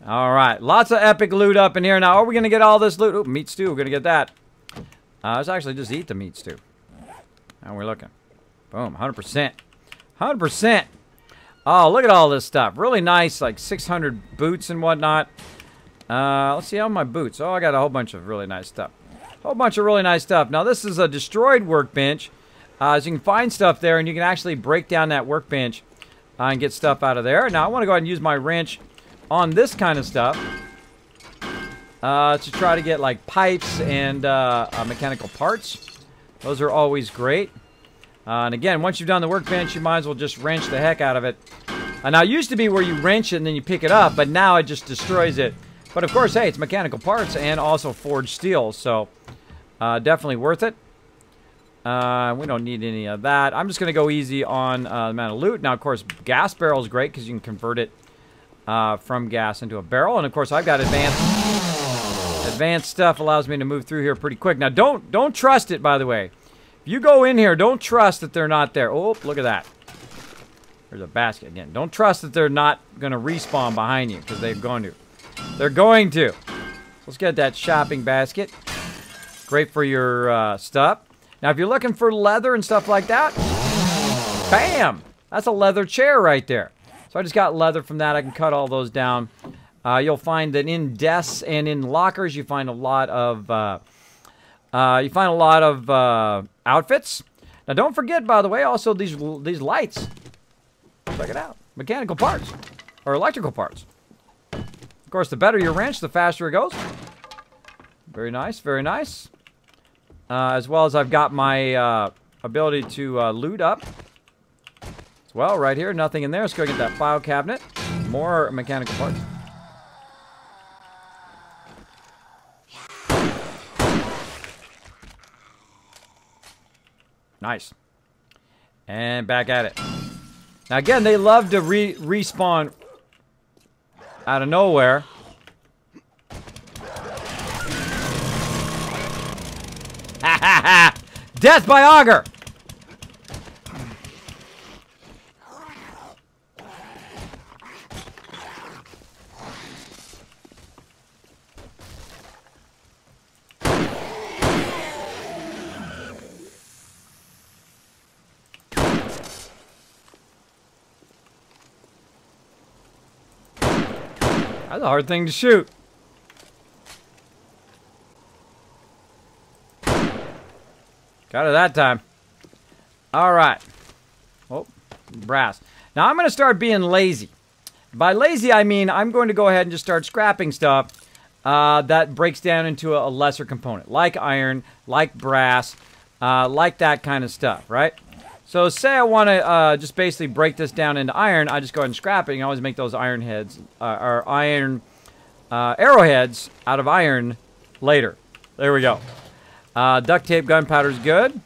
All right, lots of epic loot up in here. Now, are we going to get all this loot? Oh, meat stew, we're going to get that. Let's actually just eat the meat stew. How are we looking? Boom, 100%. 100%. Oh, look at all this stuff. Really nice, like 600 boots and whatnot. Let's see how my boots. Oh, I got a whole bunch of really nice stuff. Whole bunch of really nice stuff. Now, this is a destroyed workbench. So you can find stuff there, and you can actually break down that workbench and get stuff out of there. Now, I want to go ahead and use my wrench on this kind of stuff to try to get, like, pipes and mechanical parts. Those are always great. And again, once you've done the workbench, you might as well just wrench the heck out of it. Now, it used to be where you wrench it and then you pick it up, but now it just destroys it. But, of course, hey, it's mechanical parts and also forged steel, so definitely worth it. We don't need any of that. I'm just going to go easy on the amount of loot. Now, of course, gas barrel is great because you can convert it from gas into a barrel. And, of course, I've got advanced stuff allows me to move through here pretty quick. Now, don't trust it, by the way. If you go in here, don't trust that they're not there. Oh, look at that. There's a basket again. Don't trust that they're not going to respawn behind you because they're going to. They're going to. Let's get that shopping basket. Great for your stuff. Now, if you're looking for leather and stuff like that, bam! That's a leather chair right there. So I just got leather from that. I can cut all those down. You'll find that in desks and in lockers, you find a lot of outfits. Now, don't forget, by the way, also these lights. Check it out. Mechanical parts or electrical parts. Of course, the better your wrench, the faster it goes. Very nice, very nice. As well as I've got my ability to loot up. As well, right here, nothing in there. Let's go get that file cabinet. More mechanical parts. Nice. And back at it. Now, again, they love to respawn out of nowhere. Ha ha ha! Death by auger! That's a hard thing to shoot. Got it that time. All right. Oh, brass. Now I'm going to start being lazy. By lazy, I mean I'm going to go ahead and just start scrapping stuff that breaks down into a lesser component, like iron, like brass, like that kind of stuff, right? So say I want to just basically break this down into iron, I just go ahead and scrap it. You can always make those iron heads, or iron arrowheads out of iron later. There we go. Duct tape, gunpowder is good.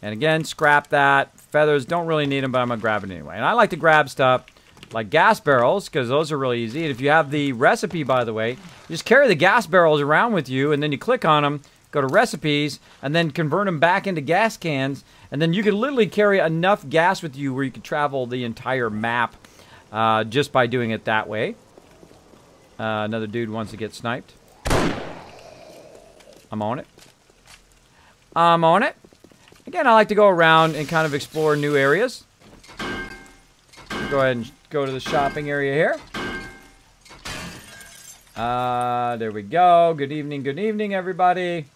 And again, scrap that. Feathers, don't really need them, but I'm going to grab it anyway. And I like to grab stuff like gas barrels, because those are really easy. And if you have the recipe, by the way, you just carry the gas barrels around with you, and then you click on them, go to recipes, and then convert them back into gas cans. And then you can literally carry enough gas with you where you can travel the entire map just by doing it that way. Another dude wants to get sniped. I'm on it. I'm on it. Again, I like to go around and kind of explore new areas. Go ahead and go to the shopping area here. There we go. Good evening, everybody.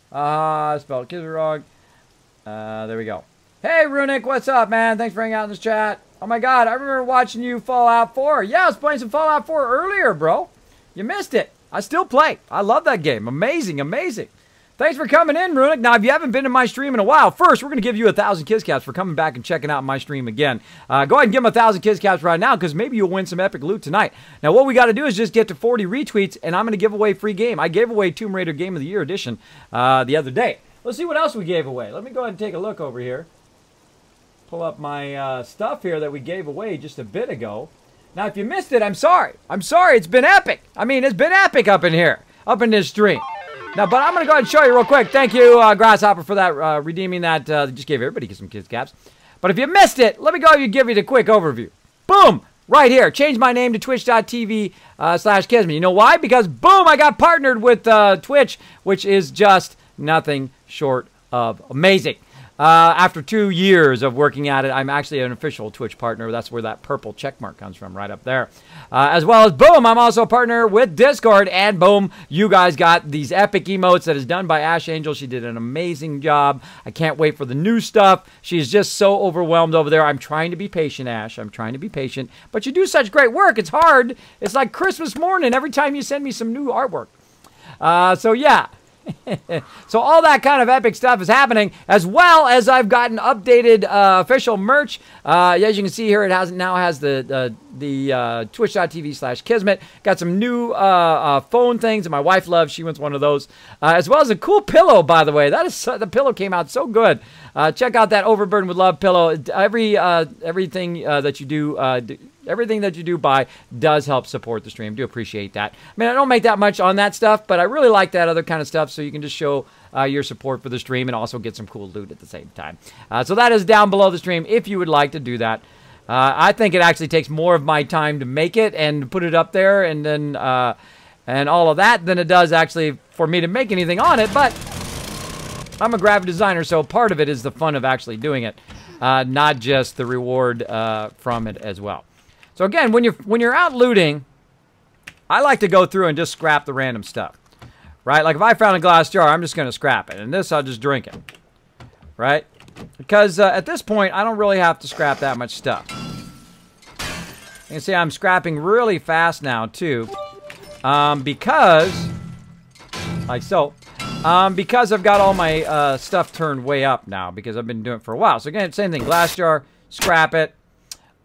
Spelled Kismet wrong. There we go. Hey, Runic, what's up, man? Thanks for hanging out in this chat. Oh my God, I remember watching you Fallout 4. Yeah, I was playing some Fallout 4 earlier, bro. You missed it. I still play. I love that game. Amazing, amazing. Thanks for coming in, Runic. Now, if you haven't been to my stream in a while, first, we're going to give you 1,000 Kiss Caps for coming back and checking out my stream again. Go ahead and give them 1,000 Kiss Caps right now, because maybe you'll win some epic loot tonight. Now, what we got to do is just get to 40 retweets, and I'm going to give away free game. I gave away Tomb Raider Game of the Year edition the other day. Let's see what else we gave away. Let me go ahead and take a look over here. Pull up my stuff here that we gave away just a bit ago. Now, if you missed it, I'm sorry. I'm sorry. It's been epic. I mean, it's been epic up in here, up in this stream. Now, but I'm going to go ahead and show you real quick. Thank you, Grasshopper, for that, redeeming that. Just gave everybody some Kiss Caps. But if you missed it, let me go ahead and give you the quick overview. Boom! Right here. Change my name to twitch.tv /Kismet. You know why? Because, boom, I got partnered with Twitch, which is just nothing short of amazing. After 2 years of working at it, I'm actually an official Twitch partner. That's where that purple check mark comes from, right up there. As well as, boom, I'm also a partner with Discord. And, boom, you guys got these epic emotes that is done by Ash Angel. She did an amazing job. I can't wait for the new stuff. She's just so overwhelmed over there. I'm trying to be patient, Ash. I'm trying to be patient. But you do such great work. It's hard. It's like Christmas morning every time you send me some new artwork. So, yeah. So all that kind of epic stuff is happening, as well as I've gotten updated official merch. As you can see here, it now has the twitch.tv /Kismet. Got some new phone things that my wife loves. She wants one of those, as well as a cool pillow, by the way. That is the pillow came out so good. Check out that Overburdened with Love pillow. Everything that you do. Everything that you do buy does help support the stream. Do appreciate that. I mean, I don't make that much on that stuff, but I really like that other kind of stuff, so you can just show your support for the stream and also get some cool loot at the same time. So that is down below the stream if you would like to do that. I think it actually takes more of my time to make it and put it up there and then and all of that than it does actually for me to make anything on it, but I'm a graphic designer, so part of it is the fun of actually doing it, not just the reward from it as well. So again, when you're out looting, I like to go through and just scrap the random stuff, right? Like if I found a glass jar, I'm just going to scrap it, and this I'll just drink it, right? Because at this point, I don't really have to scrap that much stuff. You can see I'm scrapping really fast now too, because like so. Because I've got all my stuff turned way up now because I've been doing it for a while. So again, same thing, glass jar, scrap it.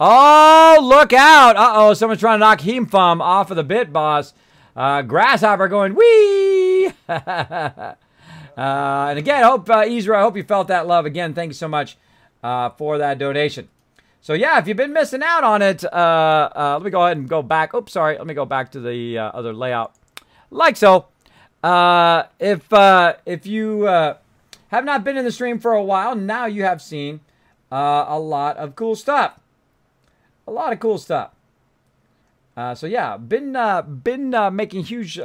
Oh, look out! Uh-oh, someone's trying to knock Heemfum off of the bit boss. Grasshopper going, whee! And again, Ezra, I hope you felt that love. Again, thank you so much for that donation. So yeah, if you've been missing out on it, let me go ahead and go back. Oops, sorry. Let me go back to the other layout. Like so. If you have not been in the stream for a while, now you have seen a lot of cool stuff. A lot of cool stuff. So yeah, been making huge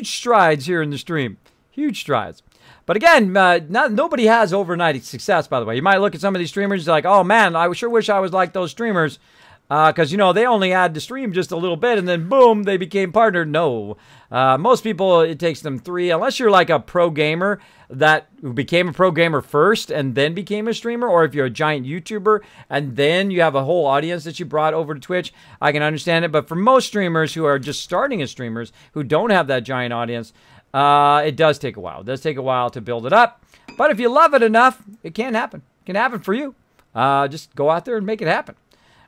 strides here in the stream. Huge strides. But again, nobody has overnight success, by the way. You might look at some of these streamers like, oh man, I sure wish I was like those streamers. Because, you know, they only had to stream just a little bit and then boom, they became partnered. No. Most people, it takes them 3, unless you're like a pro gamer that became a pro gamer first and then became a streamer, or if you're a giant YouTuber and then you have a whole audience that you brought over to Twitch, I can understand it. But for most streamers who are just starting as streamers, who don't have that giant audience, it does take a while. It does take a while to build it up. But if you love it enough, it can happen. It can happen for you. Just go out there and make it happen.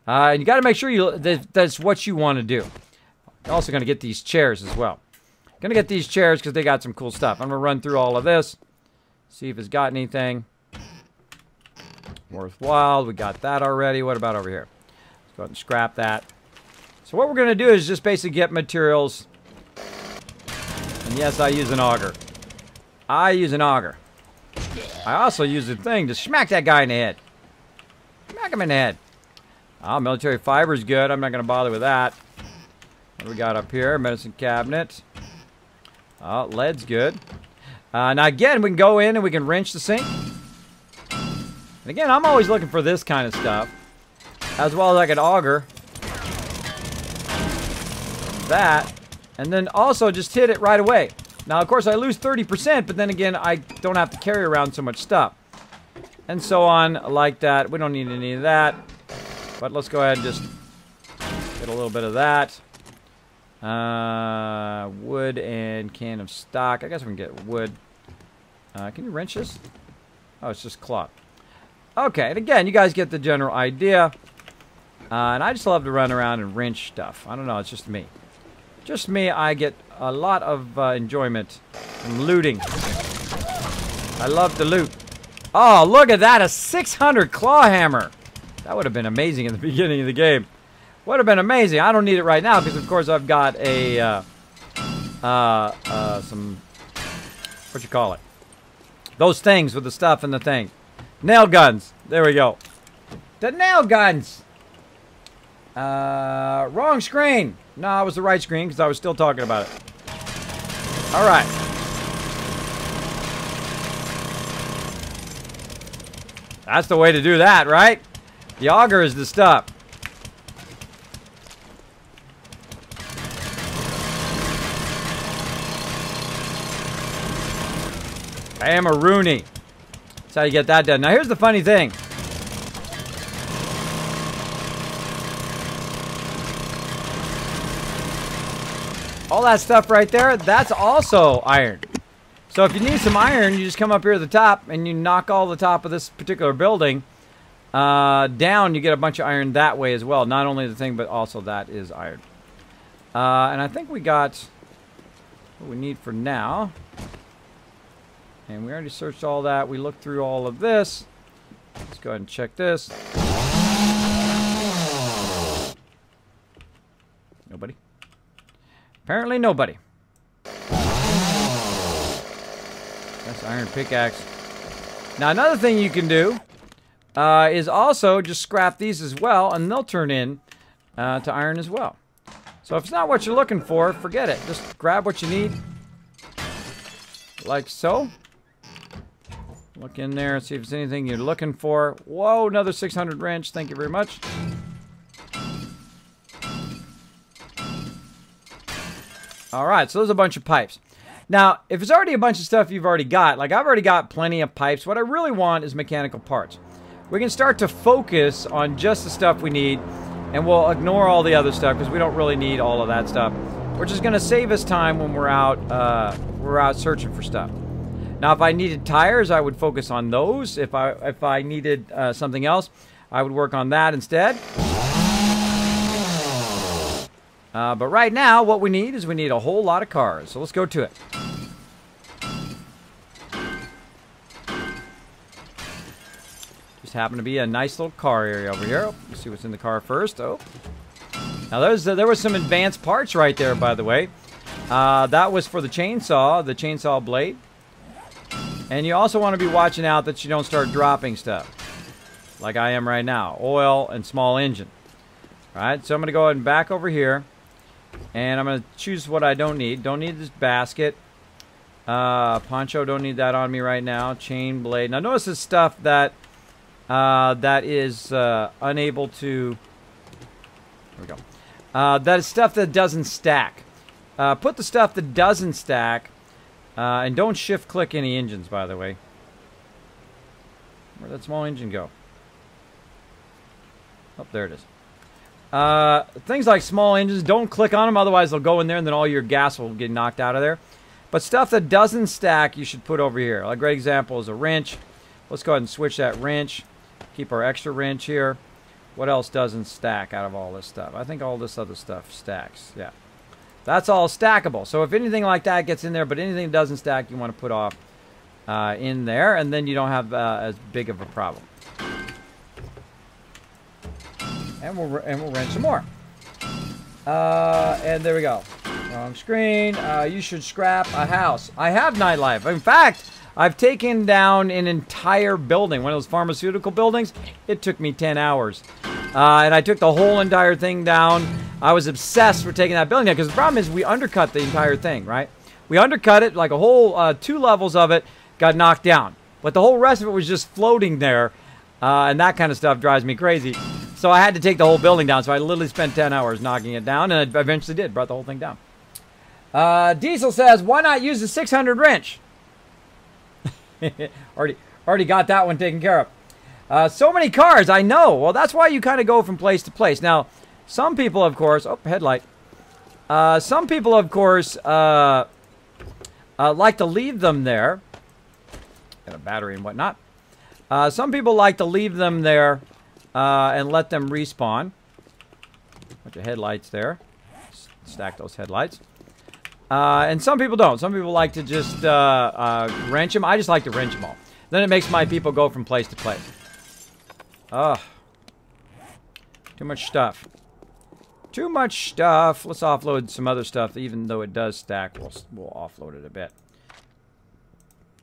And you got to make sure that's what you want to do. You're also going to get these chairs as well. Going to get these chairs because they got some cool stuff. I'm going to run through all of this. See if it's got anything worthwhile. We got that already. What about over here? Let's go ahead and scrap that. So what we're going to do is just basically get materials. And yes, I use an auger. I use an auger. I also use a thing to smack that guy in the head. Smack him in the head. Oh, military fiber is good. I'm not going to bother with that. What do we got up here? Medicine cabinet. Oh, lead's good. Now, again, we can go in and we can wrench the sink. And again, I'm always looking for this kind of stuff. As well as like an auger. That. And then also just hit it right away. Now, of course, I lose 30%, but then again, I don't have to carry around so much stuff. And so on, like that. We don't need any of that. But let's go ahead and just get a little bit of that. Wood and can of stock. I guess we can get wood. Can you wrench this? Oh, it's just cloth. Okay, and again, you guys get the general idea. And I just love to run around and wrench stuff. I don't know, it's just me. Just me, I get a lot of enjoyment from looting. I love to loot. Oh, look at that, a 600 claw hammer. That would have been amazing in the beginning of the game. Would have been amazing. I don't need it right now because, of course, I've got a, some, what you call it? Those things with the stuff and the thing. Nail guns. There we go. The nail guns. Wrong screen. No, it was the right screen because I was still talking about it. All right. That's the way to do that, right? The auger is the stuff. I am a Rooney. That's how you get that done. Now here's the funny thing. All that stuff right there, that's also iron. So if you need some iron, you just come up here at the top and you knock all the top of this particular building down. You get a bunch of iron that way as well. Not only the thing, but also that is iron. And I think we got what we need for now. And we already searched all that. We looked through all of this. Let's go ahead and check this. Nobody. Apparently nobody. That's iron pickaxe. Now another thing you can do is also just scrap these as well, and they'll turn in to iron as well. So if it's not what you're looking for, forget it. Just grab what you need. Like so. Look in there and see if there's anything you're looking for. Whoa, another 600 wrench. Thank you very much. Alright, so there's a bunch of pipes. Now, if it's already a bunch of stuff you've already got, like I've already got plenty of pipes, what I really want is mechanical parts. We can start to focus on just the stuff we need, and we'll ignore all the other stuff because we don't really need all of that stuff. We're just going to save us time when we're out searching for stuff. Now, if I needed tires, I would focus on those. If I needed something else, I would work on that instead. But right now, what we need is we need a whole lot of cars. So let's go to it. Just happened to be a nice little car area over here. Let's see what's in the car first. Oh, now there was some advanced parts right there, by the way. That was for the chainsaw blade. And you also want to be watching out that you don't start dropping stuff. Like I am right now. Oil and small engine. Alright, so I'm going to go ahead and back over here. And I'm going to choose what I don't need. Don't need this basket. Poncho, don't need that on me right now. Chain blade. Now notice this stuff that that is unable to There we go. That is stuff that doesn't stack. Put the stuff that doesn't stack, and don't shift-click any engines, by the way. Where'd that small engine go? Oh, there it is. Things like small engines, don't click on them, otherwise they'll go in there and then all your gas will get knocked out of there. But stuff that doesn't stack, you should put over here. A great example is a wrench. Let's go ahead and switch that wrench. Keep our extra wrench here. What else doesn't stack out of all this stuff? I think all this other stuff stacks. Yeah. That's all stackable. So if anything like that gets in there, but anything that doesn't stack, you want to put off in there, and then you don't have as big of a problem. And we'll wrench some more. And there we go. Wrong screen. You should scrap a house. I have nightlife. In fact, I've taken down an entire building. One of those pharmaceutical buildings. It took me 10 hours. And I took the whole entire thing down. I was obsessed with taking that building down because the problem is we undercut the entire thing, right? We undercut it, like a whole 2 levels of it got knocked down. But the whole rest of it was just floating there. And that kind of stuff drives me crazy. So I had to take the whole building down. So I literally spent 10 hours knocking it down. And I eventually did. Brought the whole thing down. Diesel says, why not use the 600 wrench? already got that one taken care of. So many cars, I know. Well, that's why you kind of go from place to place. Now, some people, of course... Oh, headlight. Some people, of course, like to leave them there. Got a battery and whatnot. Some people like to leave them there and let them respawn. Bunch of headlights there. Stack those headlights. And some people don't. Some people like to just wrench them. I just like to wrench them all. Then it makes my people go from place to place. Ugh. Too much stuff. Too much stuff. Let's offload some other stuff. Even though it does stack, we'll offload it a bit.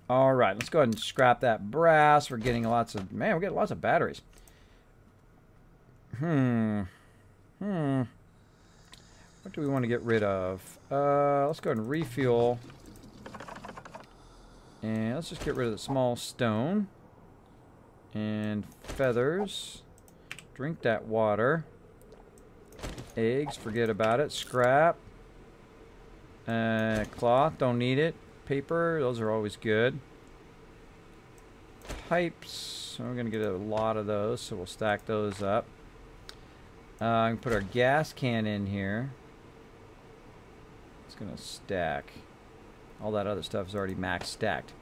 Alright, let's go ahead and scrap that brass. We're getting lots of... Man, we're getting lots of batteries. What do we want to get rid of? Let's go ahead and refuel. And let's just get rid of the small stone. And feathers. Drink that water. Eggs, forget about it. Scrap. Cloth, don't need it. Paper, those are always good. Pipes, we're going to get a lot of those, so we'll stack those up. I can put our gas can in here. It's going to stack. All that other stuff is already max stacked.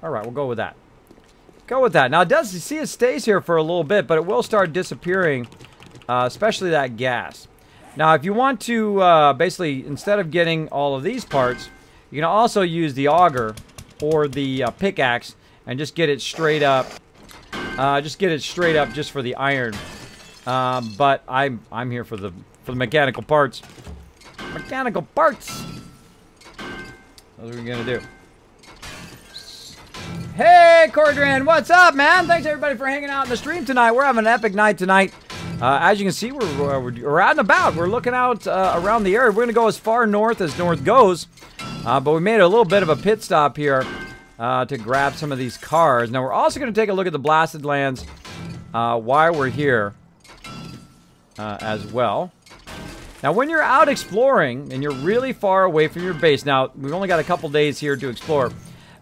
Alright, we'll go with that. Go with that. Now, it does, you see, it stays here for a little bit, but it will start disappearing, especially that gas. Now, if you want to, basically, instead of getting all of these parts, you can also use the auger or the pickaxe and just get it straight up. Just get it straight up just for the iron. But I'm here for the mechanical parts. Mechanical parts. That's what we're gonna do. Hey, Cordran, what's up, man? Thanks everybody for hanging out in the stream tonight. We're having an epic night tonight. As you can see, we're out and about. We're looking out around the area. We're going to go as far north as north goes. But we made a little bit of a pit stop here to grab some of these cars. Now, we're also going to take a look at the Blasted Lands while we're here as well. Now, when you're out exploring and you're really far away from your base, now, we've only got a couple days here to explore.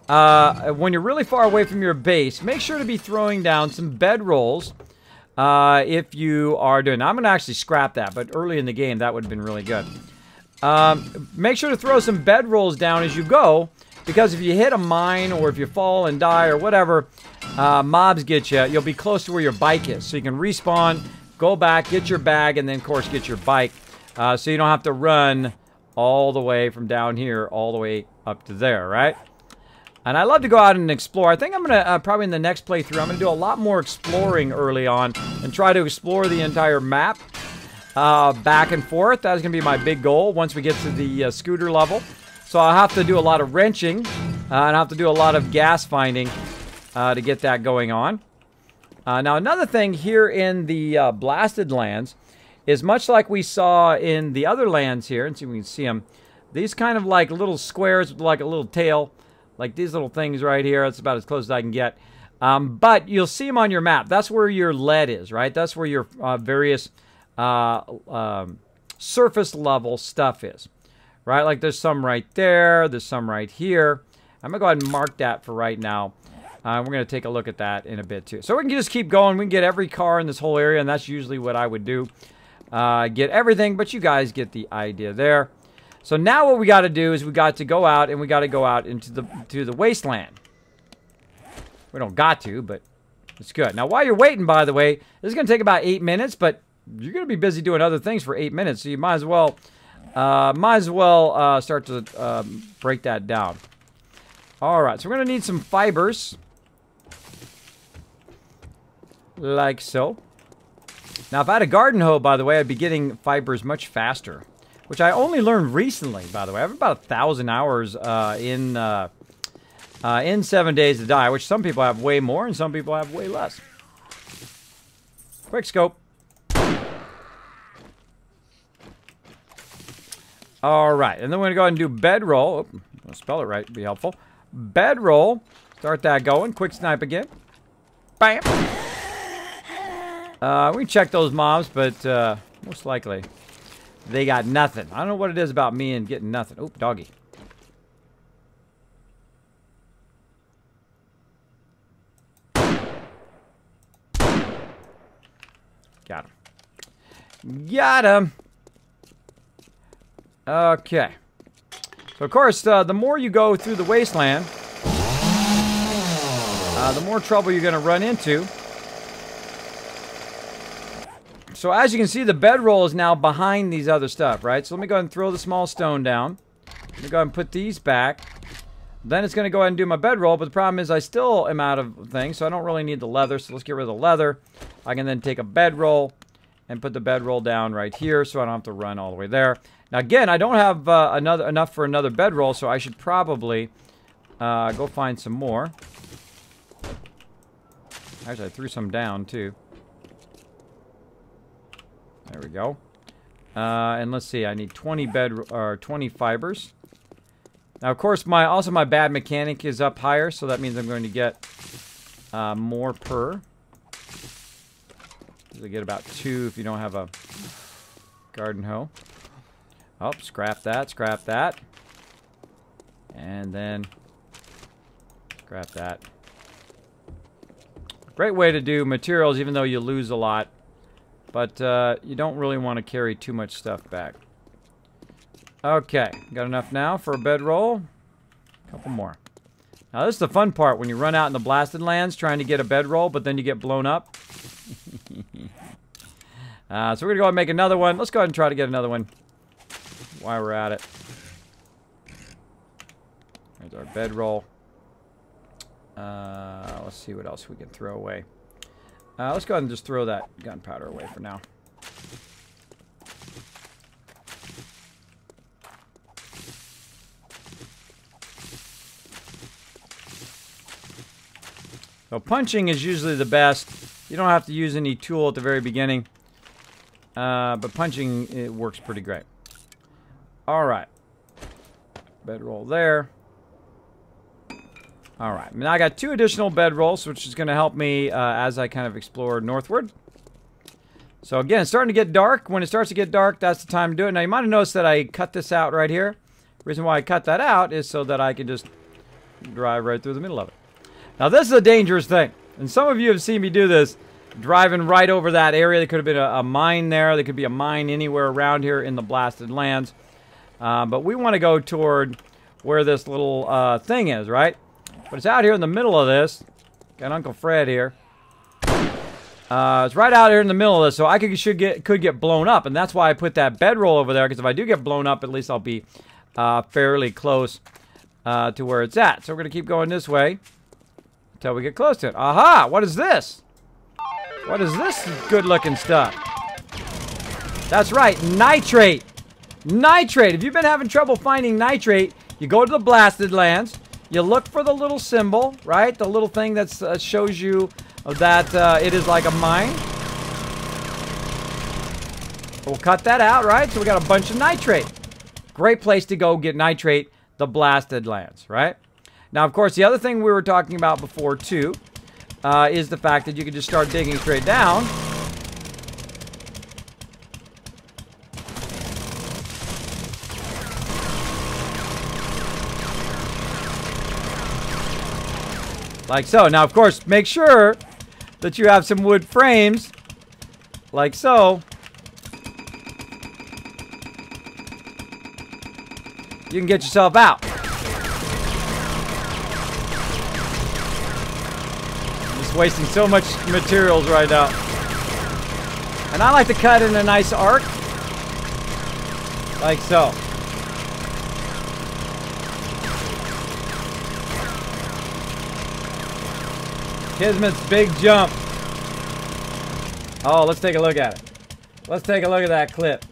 When you're really far away from your base, make sure to be throwing down some bedrolls. If you are doing... I'm going to actually scrap that, but early in the game, that would have been really good. Make sure to throw some bedrolls down as you go, because if you hit a mine, or if you fall and die, or whatever, mobs get you, you'll be close to where your bike is. So you can respawn, go back, get your bag, and then, of course, get your bike. So you don't have to run all the way from down here, all the way up to there, right? And I love to go out and explore. I think I'm going to, probably in the next playthrough, I'm going to do a lot more exploring early on and try to explore the entire map back and forth. That's going to be my big goal once we get to the scooter level. So I'll have to do a lot of wrenching and I'll have to do a lot of gas finding to get that going on. Now, another thing here in the Blasted Lands is much like we saw in the other lands here, and see if we can see them, these kind of like little squares with like a little tail. Like these little things right here. That's about as close as I can get. But you'll see them on your map. That's where your lead is, right? That's where your various surface level stuff is. Right, like there's some right there, there's some right here. I'm going to go ahead and mark that for right now. We're going to take a look at that in a bit too. So we can just keep going. We can get every car in this whole area, and that's usually what I would do. Get everything, but you guys get the idea there. So now what we got to do is we got to go out, and we got to go out into the wasteland. We don't got to, but it's good. Now while you're waiting, by the way, this is going to take about 8 minutes, but you're going to be busy doing other things for 8 minutes, so you might as well start to break that down. All right, so we're going to need some fibers. Like so. Now, if I had a garden hoe, by the way, I'd be getting fibers much faster. Which I only learned recently, by the way. I have about 1,000 hours in 7 Days to Die, which some people have way more and some people have way less. Quick scope. All right, and then we're going to go ahead and do bedroll. Oh, I'll spell it right, be helpful. Bedroll. Start that going. Quick snipe again. Bam. We can check those mobs, but most likely they got nothing. I don't know what it is about me and getting nothing. Oop, doggy. Got him. Got him. Okay. So, of course, the more you go through the wasteland, the more trouble you're going to run into. So, as you can see, the bedroll is now behind these other stuff, right? So, let me go ahead and throw the small stone down. Let me go ahead and put these back. Then it's going to go ahead and do my bedroll, but the problem is I still am out of things, so I don't really need the leather. So, let's get rid of the leather. I can then take a bedroll and put the bedroll down right here so I don't have to run all the way there. Now, again, I don't have enough for another bedroll, so I should probably go find some more. Actually, I threw some down, too. There we go. And let's see, I need 20 fibers. Now, of course, my bad mechanic is up higher, so that means I'm going to get more per. You'll get about 2 if you don't have a garden hoe. Oh, scrap that, scrap that. And then scrap that. Great way to do materials, even though you lose a lot. But you don't really want to carry too much stuff back. Okay, got enough now for a bedroll. A couple more. Now this is the fun part when you run out in the blasted lands trying to get a bedroll, but then you get blown up. So we're going to go ahead and make another one. Let's go ahead and try to get another one while we're at it. There's our bedroll. Let's see what else we can throw away. Let's go ahead and just throw that gunpowder away for now. So punching is usually the best. You don't have to use any tool at the very beginning. But punching, it works pretty great. Alright. Bedroll there. Alright. Now I got 2 additional bedrolls, which is going to help me as I kind of explore northward. So again, it's starting to get dark. When it starts to get dark, that's the time to do it. Now you might have noticed that I cut this out right here. The reason why I cut that out is so that I can just drive right through the middle of it. Now this is a dangerous thing. And some of you have seen me do this. Driving right over that area. There could have been a mine there. There could be a mine anywhere around here in the blasted lands. But we want to go toward where this little thing is, right? But it's out here in the middle of this. Got Uncle Fred here. It's right out here in the middle of this, so I could get blown up. And that's why I put that bedroll over there, because if I do get blown up, at least I'll be fairly close to where it's at. So we're going to keep going this way until we get close to it. Aha! What is this? What is this good-looking stuff? That's right, nitrate. Nitrate. If you've been having trouble finding nitrate, you go to the blasted lands. You look for the little symbol, right? The little thing that shows you that it is like a mine. We'll cut that out, right? So we got a bunch of nitrate. Great place to go get nitrate, the blasted lands, right? Now, of course, the other thing we were talking about before, too, is the fact that you can just start digging straight down. Like so. Now, of course, make sure that you have some wood frames. Like so. You can get yourself out. I'm just wasting so much materials right now. And I like to cut in a nice arc. Like so. Kismet's big jump. Oh, let's take a look at it. Let's take a look at that clip.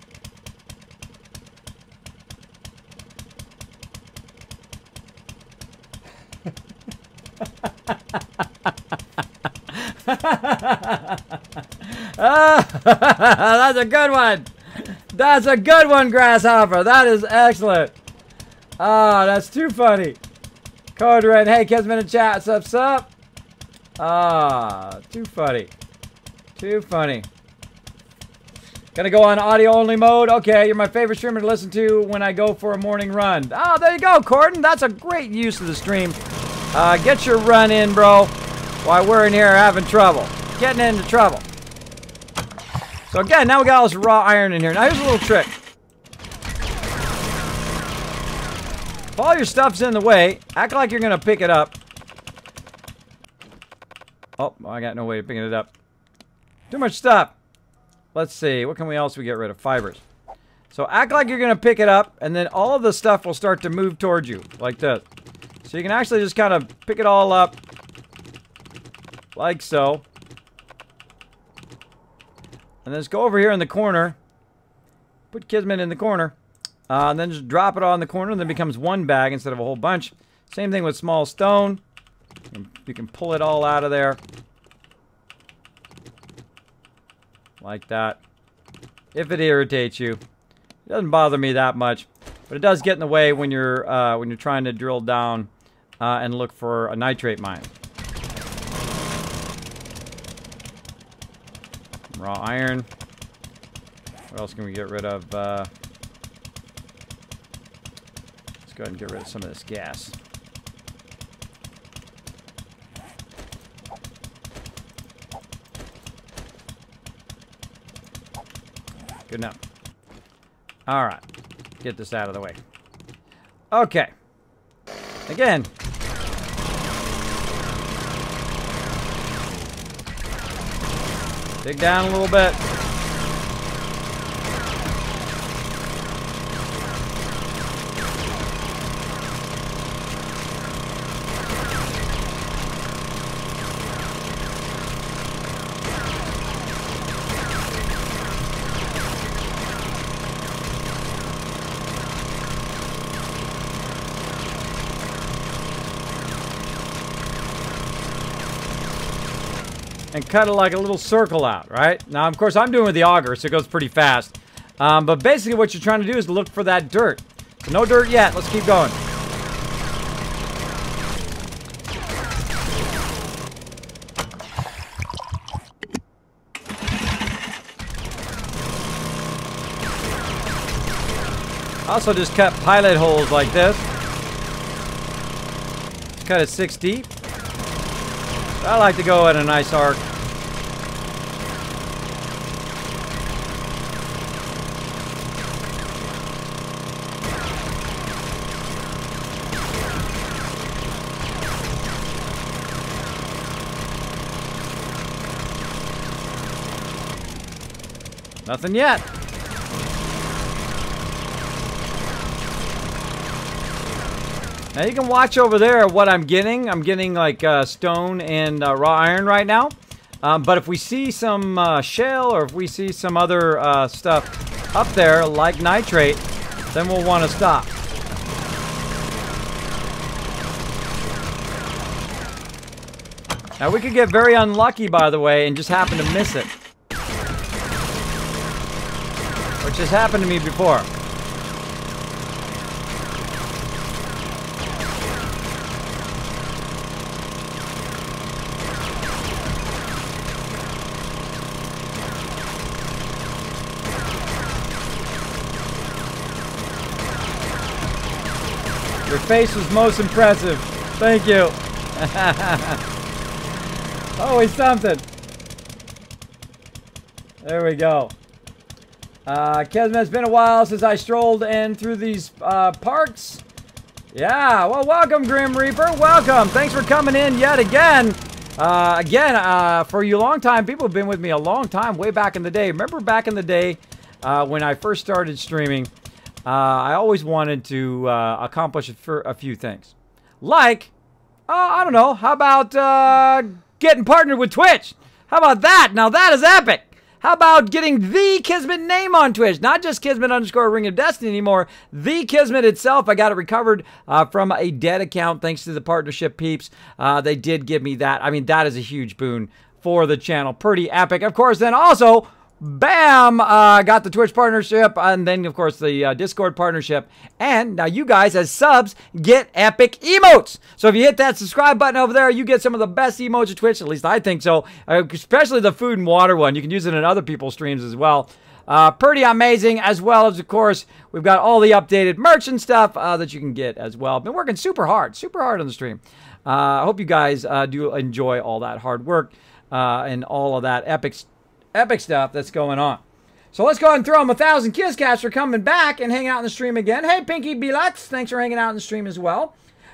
That's a good one. That's a good one, Grasshopper. That is excellent. Ah, that's too funny. Code Red. Hey, Kismet in chat. What's up? Ah, too funny. Too funny. Gonna go on audio only mode. Okay, you're my favorite streamer to listen to when I go for a morning run. Oh, there you go, Corden. That's a great use of the stream. Get your run in, bro, while we're in here having trouble. Getting into trouble. So again, now we got all this raw iron in here. Now here's a little trick. If all your stuff's in the way, act like you're gonna pick it up. Oh, I got no way of picking it up. Too much stuff. Let's see, what can we else get rid of? Fibers. So act like you're gonna pick it up, and then all of the stuff will start to move towards you, like this. So you can actually just kind of pick it all up, like so. And then just go over here in the corner. Put Kismet in the corner. And then just drop it all in the corner, and then it becomes one bag instead of a whole bunch. Same thing with small stone. You can pull it all out of there. Like that. If it irritates you. It doesn't bother me that much. But it does get in the way when you're trying to drill down and look for a nitrate mine. Raw iron. What else can we get rid of? Let's go ahead and get rid of some of this gas. Good enough. All right. Get this out of the way. Okay. Again. Dig down a little bit. And cut it like a little circle out, right? Now, of course, I'm doing with the auger, so it goes pretty fast. But basically what you're trying to do is look for that dirt. So no dirt yet. Let's keep going. Also just cut pilot holes like this. Just cut it 6 deep. I like to go at a nice arc. Nothing yet. Now you can watch over there what I'm getting. I'm getting like stone and raw iron right now. But if we see some shale or if we see some other stuff up there like nitrate, then we'll want to stop. Now we could get very unlucky, by the way, and just happen to miss it. Which has happened to me before. Your face was most impressive. Thank you. Always something. There we go. Kismet, it's been a while since I strolled in through these parks. Yeah, well, welcome, Grim Reaper. Welcome. Thanks for coming in yet again. For you long-time people who've been with me a long time, way back in the day. Remember back in the day when I first started streaming, I always wanted to accomplish a few things. Like, I don't know, how about getting partnered with Twitch? How about that? Now that is epic. How about getting the Kismet name on Twitch? Not just Kismet_Ring of Destiny anymore. The Kismet itself. I got it recovered from a dead account thanks to the partnership peeps. They did give me that. I mean, that is a huge boon for the channel. Pretty epic. Of course, then also, bam, got the Twitch partnership, and then, of course, the Discord partnership. And now you guys, as subs, get epic emotes. So if you hit that subscribe button over there, you get some of the best emotes of Twitch. At least I think so. Especially the food and water one. You can use it in other people's streams as well. Pretty amazing, as well as, of course, we've got all the updated merch and stuff that you can get as well. Been working super hard on the stream. I hope you guys do enjoy all that hard work and all of that epic stuff that's going on. So let's go ahead and throw them 1,000 Kiss Cats for coming back and hanging out in the stream again. Hey, Pinky Belutz, thanks for hanging out in the stream as well.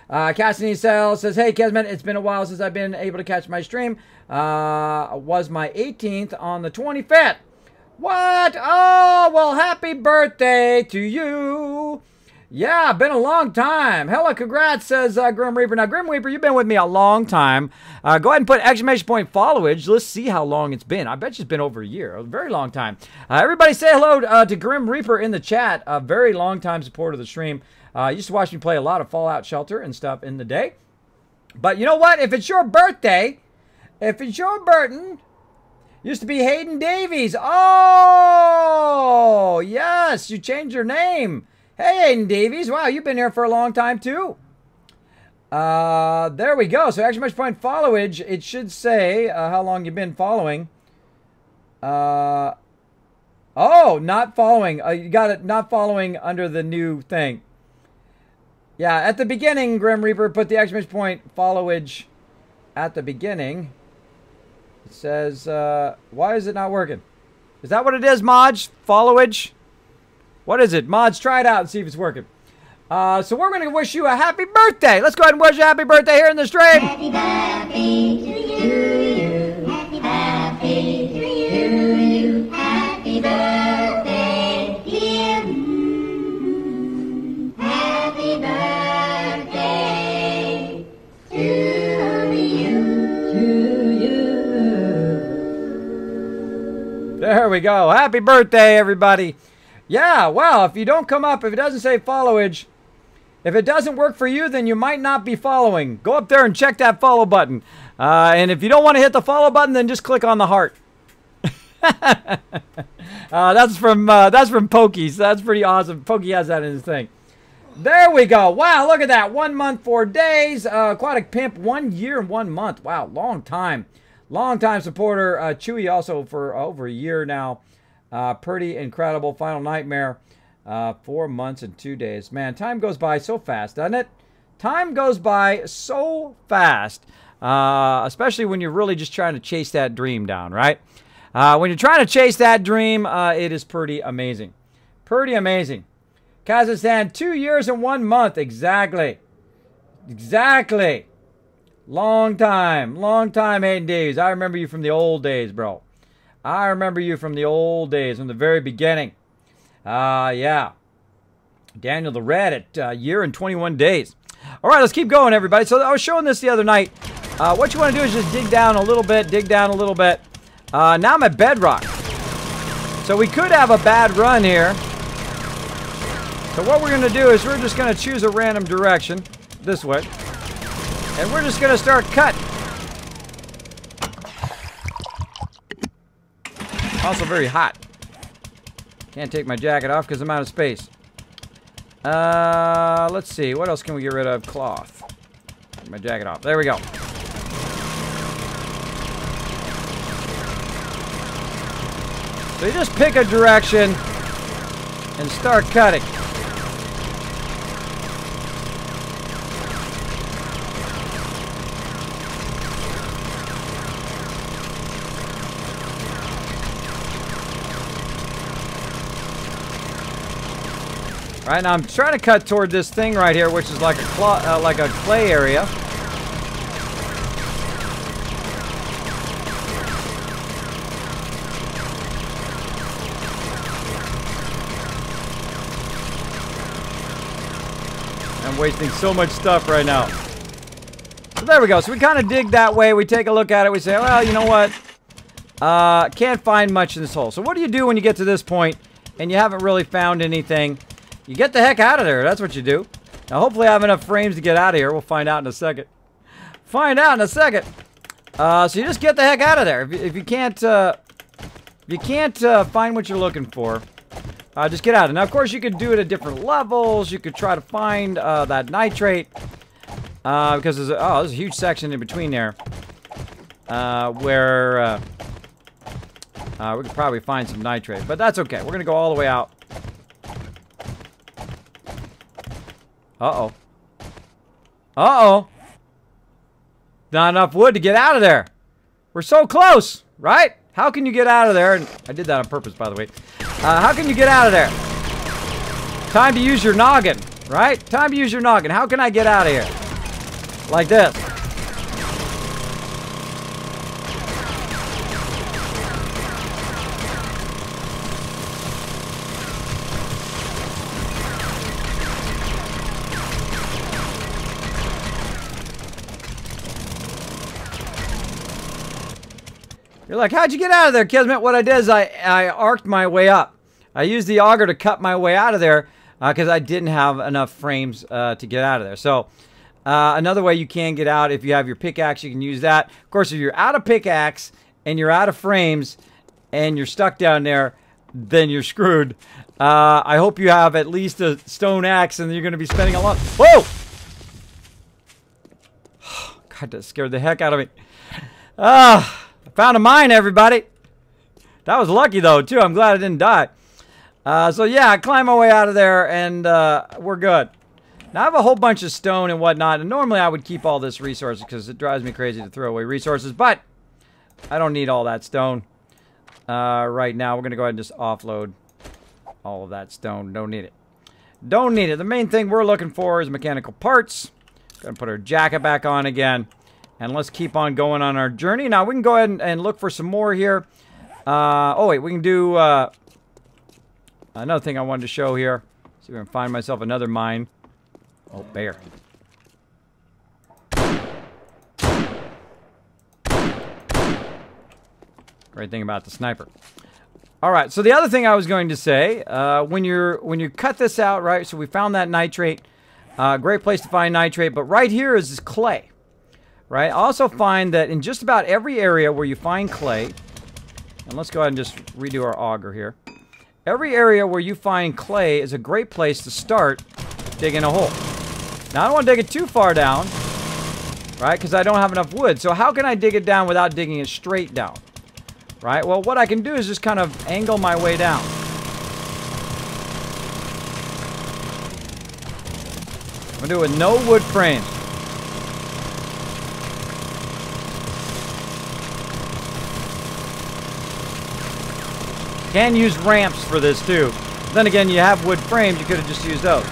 Cassidy Sell says, hey, Kismet, it's been a while since I've been able to catch my stream. Was my 18th on the 25th. What? Oh, well, happy birthday to you. Yeah, been a long time. Hella congrats, says Grim Reaper. Now, Grim Reaper, you've been with me a long time. Go ahead and put exclamation point followage. Let's see how long it's been. I bet you it's been over a year. A very long time. Everybody say hello to Grim Reaper in the chat. A very long time supporter of the stream. Used to watch me play a lot of Fallout Shelter and stuff in the day. But you know what? If it's your birthday, used to be Hayden Davies. Oh, yes, you changed your name. Hey, Hayden Davies. Wow, you've been here for a long time, too. There we go. So, exclamation point followage. It should say how long you've been following. Oh, not following. You got it. Not following under the new thing. Yeah, at the beginning, Grim Reaper, put the exclamation point followage at the beginning. It says, why is it not working? Is that what it is, Modge? Followage? What is it? Mods, try it out and see if it's working. So we're going to wish you a happy birthday. Let's go ahead and wish you a happy birthday here in the stream. Happy birthday to you. Happy birthday to you. Happy birthday, dear. Happy birthday to you. There we go. Happy birthday, everybody. Yeah, well, if you don't come up, if it doesn't say followage, if it doesn't work for you, then you might not be following. Go up there and check that follow button. And if you don't want to hit the follow button, then just click on the heart. That's from Pokey, so that's pretty awesome. Pokey has that in his thing. There we go. Wow, look at that. 1 month, 4 days. Aquatic Pimp, 1 year and 1 month. Wow, long time. Long time supporter. Chewy also for over a year now. Pretty incredible. Final Nightmare, 4 months and 2 days. Man, time goes by so fast, doesn't it? Time goes by so fast, especially when you're really just trying to chase that dream down, right? When you're trying to chase that dream, it is pretty amazing. Pretty amazing. Kazakhstan, 2 years and 1 month. Exactly. Exactly. Long time. Long time, Hayden Days. I remember you from the old days, bro. I remember you from the old days, from the very beginning. Yeah. Daniel the Red at year and 21 days. All right, let's keep going, everybody. So I was showing this the other night. What you want to do is just dig down a little bit, dig down a little bit. Now I'm at bedrock. So we could have a bad run here. So what we're going to do is we're just going to choose a random direction, this way. And we're just going to start cutting. Also very hot. Can't take my jacket off because I'm out of space. Let's see. What else can we get rid of? Cloth. Take my jacket off. There we go. So you just pick a direction and start cutting. Right now, I'm trying to cut toward this thing right here, which is like a clay area. I'm wasting so much stuff right now. So there we go. So we kind of dig that way. We take a look at it. We say, well, you know what? Can't find much in this hole. So what do you do when you get to this point and you haven't really found anything? You get the heck out of there. That's what you do. Now, hopefully I have enough frames to get out of here. We'll find out in a second. Find out in a second. So you just get the heck out of there. If you can't find what you're looking for, just get out of it. Now, of course, you could do it at different levels. You could try to find that nitrate. Because there's a huge section in between there. Where we could probably find some nitrate. But that's okay. We're going to go all the way out. Uh-oh. Uh-oh. Not enough wood to get out of there. We're so close, right? How can you get out of there? And I did that on purpose, by the way. How can you get out of there? Time to use your noggin, right? Time to use your noggin. How can I get out of here? Like this. You're like, how'd you get out of there, Kismet? What I did is I arced my way up. I used the auger to cut my way out of there because I didn't have enough frames to get out of there. So another way you can get out, if you have your pickaxe, you can use that. Of course, if you're out of pickaxe and you're out of frames and you're stuck down there, then you're screwed. I hope you have at least a stone axe and you're going to be spending a lot. Whoa! God, that scared the heck out of me. I found a mine, everybody. That was lucky, though, too. I'm glad I didn't die. So, yeah, I climbed my way out of there, and we're good. Now, I have a whole bunch of stone and whatnot, and normally I would keep all this resources because it drives me crazy to throw away resources, but I don't need all that stone right now. We're going to go ahead and just offload all of that stone. Don't need it. Don't need it. The main thing we're looking for is mechanical parts. Going to put our jacket back on again. And let's keep on going on our journey. Now, we can go ahead and look for some more here. Oh, wait. We can do another thing I wanted to show here. See if I can find myself another mine. Oh, bear. Great thing about the sniper. All right. So the other thing I was going to say, when you cut this out, right? So we found that nitrate. Great place to find nitrate. But right here is this clay. Right? I also find that in just about every area where you find clay, and let's go ahead and just redo our auger here. Every area where you find clay is a great place to start digging a hole. Now, I don't want to dig it too far down, right? Because I don't have enough wood. So how can I dig it down without digging it straight down? Right? Well, what I can do is just kind of angle my way down. I'm going to do it with no wood frames. Can use ramps for this too. Then again, you have wood frames, you could have just used those.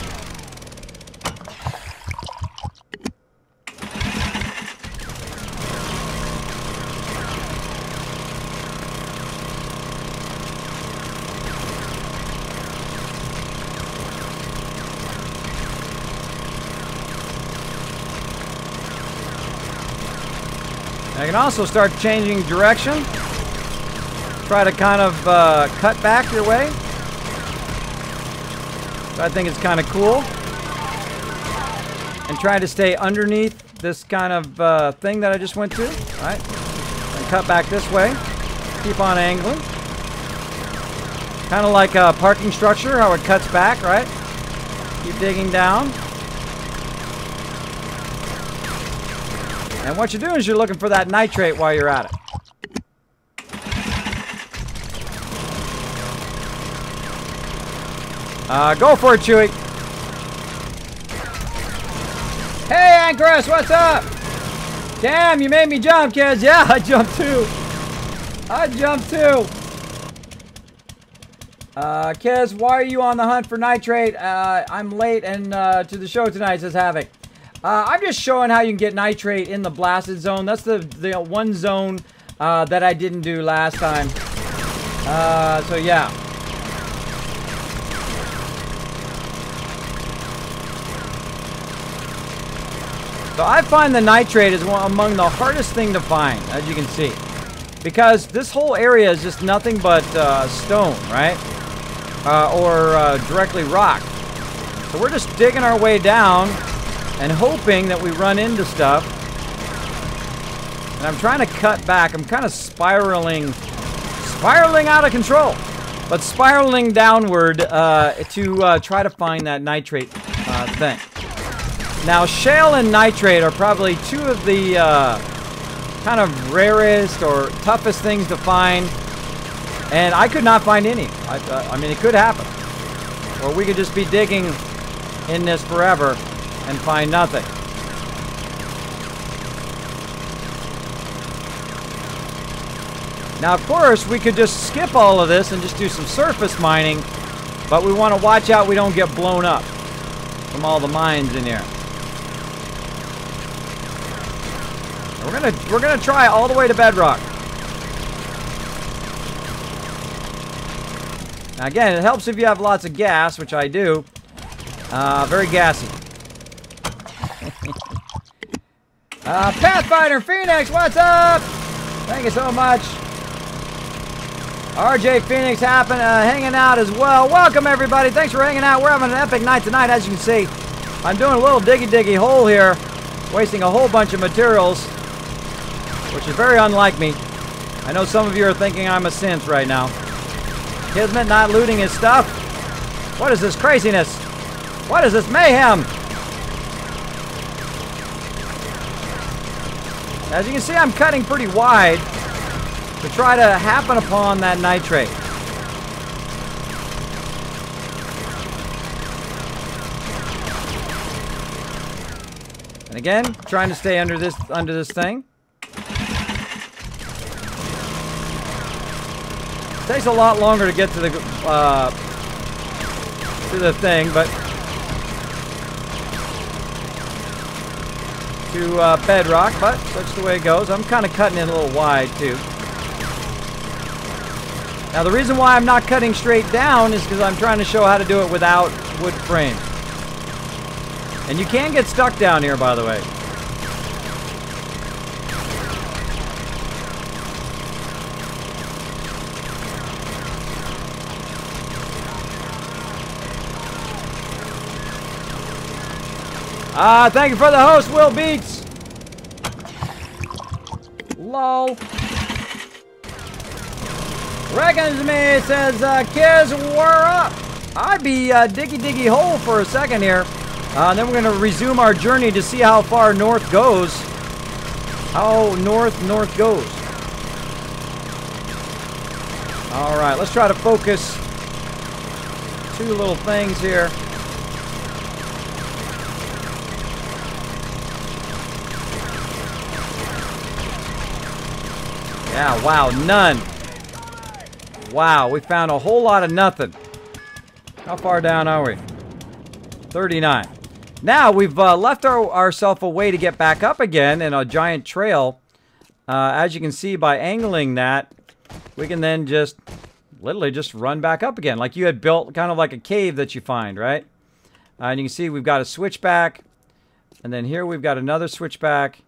I can also start changing direction. Try to kind of cut back your way. So I think it's kind of cool. And try to stay underneath this kind of thing that I just went to. Right? And cut back this way. Keep on angling. Kind of like a parking structure, how it cuts back, right? Keep digging down. And what you're doing is you're looking for that nitrate while you're at it. Go for it, Chewy. Hey, Anchoress, what's up? Damn, you made me jump, kids. Yeah, I jumped too. I jumped too. Kiz, why are you on the hunt for nitrate? I'm late and to the show tonight, says Havoc. I'm just showing how you can get nitrate in the blasted zone. That's the one zone that I didn't do last time. So yeah. So I find the nitrate is among the hardest thing to find, as you can see. Because this whole area is just nothing but stone, right? Or directly rock. So we're just digging our way down and hoping that we run into stuff. And I'm trying to cut back. I'm kind of spiraling out of control. But spiraling downward to try to find that nitrate thing. Now, shale and nitrate are probably two of the kind of rarest or toughest things to find. And I could not find any. I mean, it could happen. Or we could just be digging in this forever and find nothing. Now, of course, we could just skip all of this and just do some surface mining. But we want to watch out we don't get blown up from all the mines in here. We're gonna try all the way to bedrock. Now again, it helps if you have lots of gas, which I do. Very gassy. Pathfinder Phoenix, what's up? Thank you so much. RJ Phoenix hanging out as well. Welcome everybody. Thanks for hanging out. We're having an epic night tonight, as you can see. I'm doing a little diggy hole here, wasting a whole bunch of materials, which is very unlike me. I know some of you are thinking I'm a synth right now. Kismet not looting his stuff. What is this craziness? What is this mayhem? As you can see, I'm cutting pretty wide to try to happen upon that nitrate. And again, trying to stay under this thing. Takes a lot longer to get to the thing, but to bedrock. But that's the way it goes. I'm kind of cutting it a little wide too. Now the reason why I'm not cutting straight down is because I'm trying to show how to do it without wood frame. And you can get stuck down here, by the way. Thank you for the host, Will Beats. Lol. Reckons me, says, kids, we're up. I'd be diggy hole for a second here. And then we're going to resume our journey to see how far north goes. How north goes. Alright, let's try to focus. Two little things here. Yeah, wow, none. Wow, we found a whole lot of nothing. How far down are we? 39. Now, we've left ourselves a way to get back up again in a giant trail. As you can see, by angling that, we can then just, literally just run back up again. Like you had built kind of like a cave that you find, right? And you can see we've got a switchback. And then here we've got another switchback.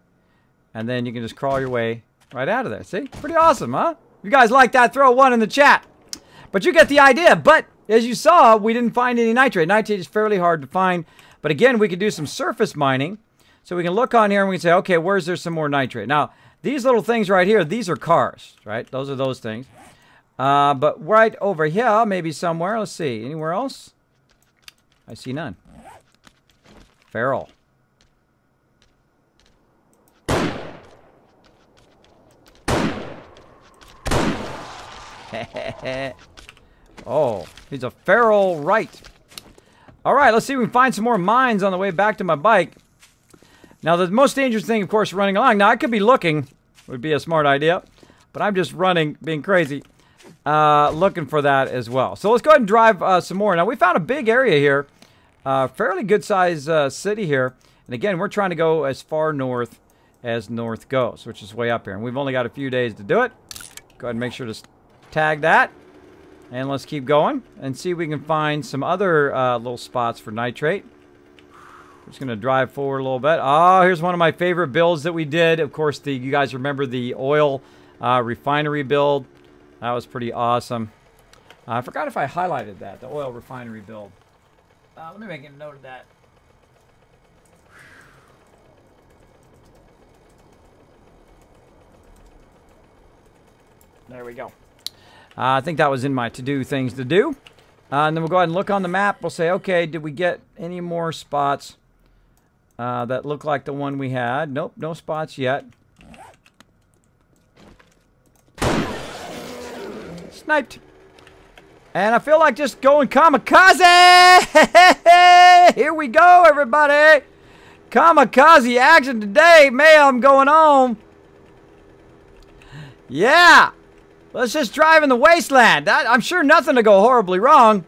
And then you can just crawl your way right out of there. See? Pretty awesome, huh? If you guys like that, throw a 1 in the chat. But you get the idea. But as you saw, we didn't find any nitrate. Nitrate is fairly hard to find. But again, we could do some surface mining. So we can look on here and we can say, okay, where's there some more nitrate? Now, these little things right here, these are cars, right? Those are those things. But right over here, maybe somewhere. Let's see. Anywhere else? I see none. Feral. Oh, he's a feral right. All right, let's see if we can find some more mines on the way back to my bike. Now, the most dangerous thing, of course, running along. Now, I could be looking. Would be a smart idea. But I'm just running, being crazy. looking for that as well. So let's go ahead and drive some more. Now, we found a big area here. Fairly good-sized city here. And again, we're trying to go as far north as north goes, which is way up here. And we've only got a few days to do it. Go ahead and make sure to tag that. And let's keep going and see if we can find some other little spots for nitrate. We're just going to drive forward a little bit. Oh, here's one of my favorite builds that we did. Of course, you guys remember the oil refinery build. That was pretty awesome. I forgot if I highlighted that, the oil refinery build. Let me make a note of that. There we go. I think that was in my to-do things to do. And then we'll go ahead and look on the map. We'll say, okay, did we get any more spots that look like the one we had? Nope, no spots yet. Sniped. And I feel like just going kamikaze! Here we go, everybody! Kamikaze action today. Mayhem going on. Yeah! Let's just drive in the wasteland. I'm sure nothing will go horribly wrong.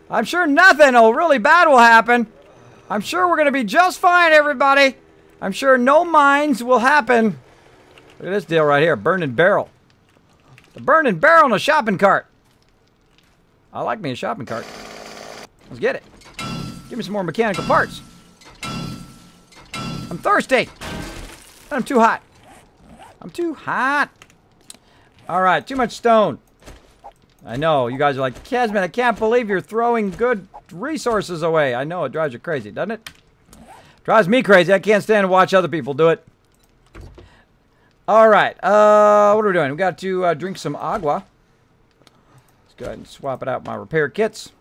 I'm sure nothing really bad will happen. I'm sure we're going to be just fine, everybody. I'm sure no mines will happen. Look at this deal right here. Burning barrel. The burning barrel in a shopping cart. I like me a shopping cart. Let's get it. Give me some more mechanical parts. I'm thirsty. I'm too hot. I'm too hot. Alright, too much stone. I know, you guys are like, Kismet, I can't believe you're throwing good resources away. I know, it drives you crazy, doesn't it? Drives me crazy. I can't stand to watch other people do it. Alright, what are we doing? We got to drink some agua. Let's go ahead and swap it out my repair kits.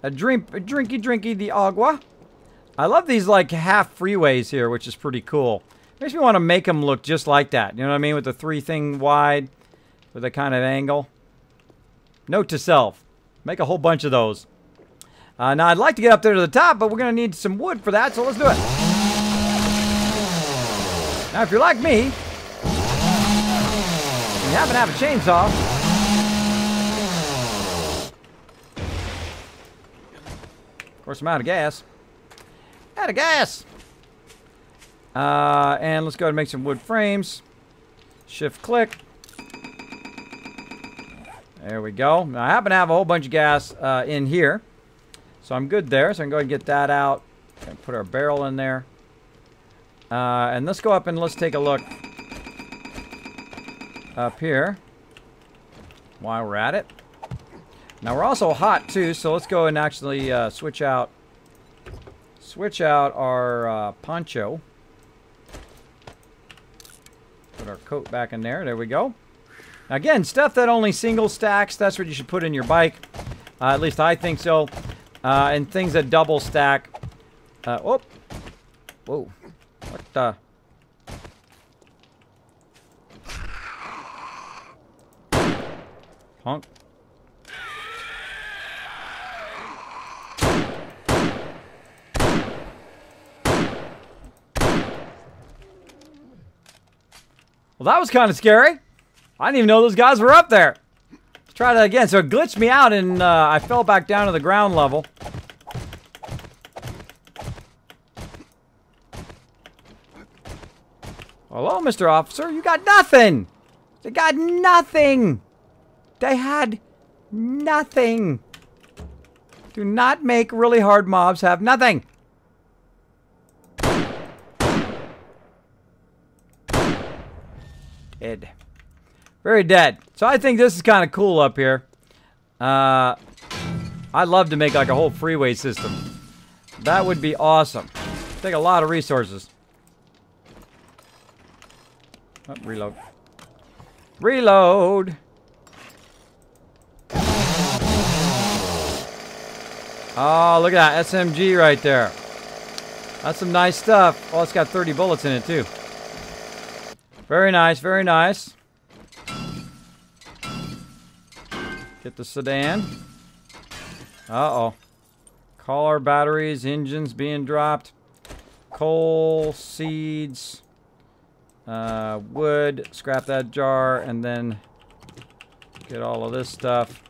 A drinky the agua. I love these like half freeways here, which is pretty cool. Makes me want to make them look just like that. You know what I mean? With the 3-thing wide, with a kind of angle. Note to self. Make a whole bunch of those. Now, I'd like to get up there to the top, but we're going to need some wood for that, so let's do it. Now, if you're like me, and you happen to have a chainsaw, of course, I'm out of gas. Out of gas! And let's go ahead and make some wood frames. Shift click. There we go. Now, I happen to have a whole bunch of gas in here. So I'm good there. So I can go ahead and get that out. And put our barrel in there. And let's go up and let's take a look up here while we're at it. Now we're also hot too, so let's go and actually switch out our poncho. Put our coat back in there. There we go. Now again, stuff that only single stacks, that's what you should put in your bike. At least I think so. And things that double stack. Whoa. What the? Punk. Well, that was kind of scary. I didn't even know those guys were up there. Let's try that again. So it glitched me out and I fell back down to the ground level. Hello, Mr. Officer. You got nothing. They got nothing. They had nothing. Do not make really hard mobs have nothing. Dead. Very dead. So I think this is kind of cool up here. I'd love to make like a whole freeway system. That would be awesome. Take a lot of resources. Oh, reload. Reload! Oh, look at that SMG right there. That's some nice stuff. Oh, it's got 30 bullets in it too. Very nice, very nice. Get the sedan. Uh-oh. Car batteries, engines being dropped. Coal, seeds. Wood, scrap that jar, and then get all of this stuff.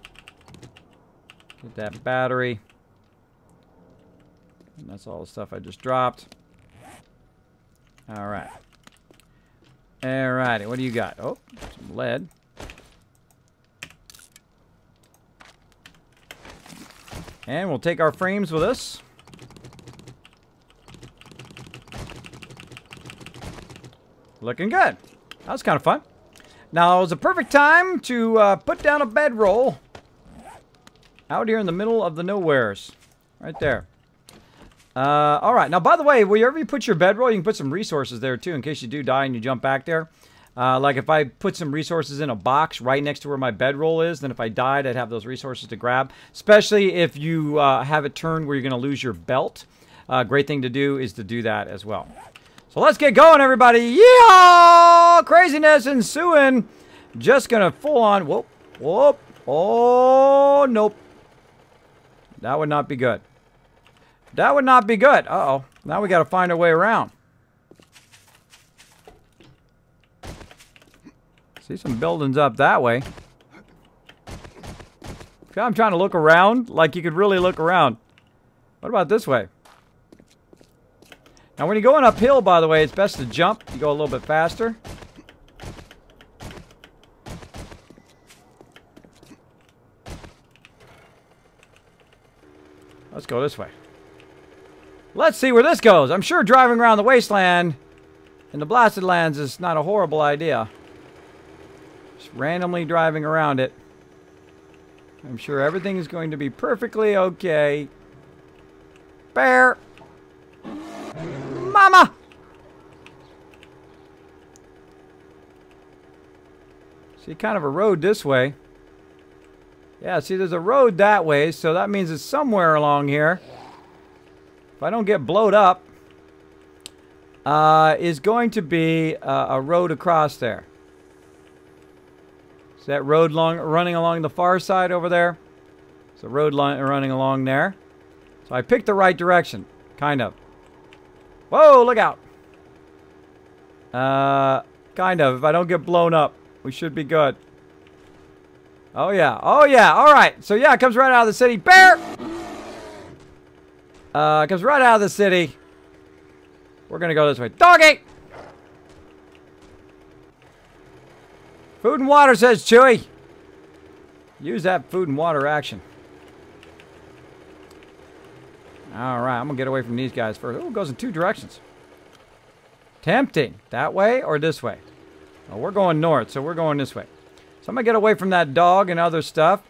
Get that battery. And that's all the stuff I just dropped. Alright. Alrighty, what do you got? Oh, some lead. And we'll take our frames with us. Looking good. That was kind of fun. Now, it was a perfect time to put down a bedroll out here in the middle of the nowheres. Right there. Alright, now by the way, wherever you put your bedroll, you can put some resources there too in case you do die and you jump back there. Like if I put some resources in a box right next to where my bedroll is, then if I died, I'd have those resources to grab. Especially if you have it turned where you're going to lose your belt. Great thing to do is to do that as well. So let's get going, everybody. Yeehaw! Craziness ensuing. Just going to full on. Whoop, whoop. Oh, nope. That would not be good. That would not be good. Uh-oh. Now we got to find our way around. See some buildings up that way. Okay, I'm trying to look around like you could really look around. What about this way? Now, when you're going uphill, by the way, it's best to jump. You go a little bit faster. Let's go this way. Let's see where this goes. I'm sure driving around the wasteland in the blasted lands is not a horrible idea. Just randomly driving around it. I'm sure everything is going to be perfectly okay. Bear! Mama! See, kind of a road this way. Yeah, see, there's a road that way, so that means it's somewhere along here. If I don't get blowed up, is going to be a road across there. Is that road running along the far side over there? It's a road running along there. So I picked the right direction, kind of. Whoa, look out. Kind of. If I don't get blown up, we should be good. Oh, yeah. Oh, yeah. All right. So, yeah, it comes right out of the city. Bear! It comes right out of the city. We're going to go this way. Doggy! Food and water, says Chewy. Use that food and water action. All right. I'm going to get away from these guys first. Oh, it goes in two directions. Tempting. That way or this way? Oh, we're going north, so we're going this way. So I'm going to get away from that dog and other stuff.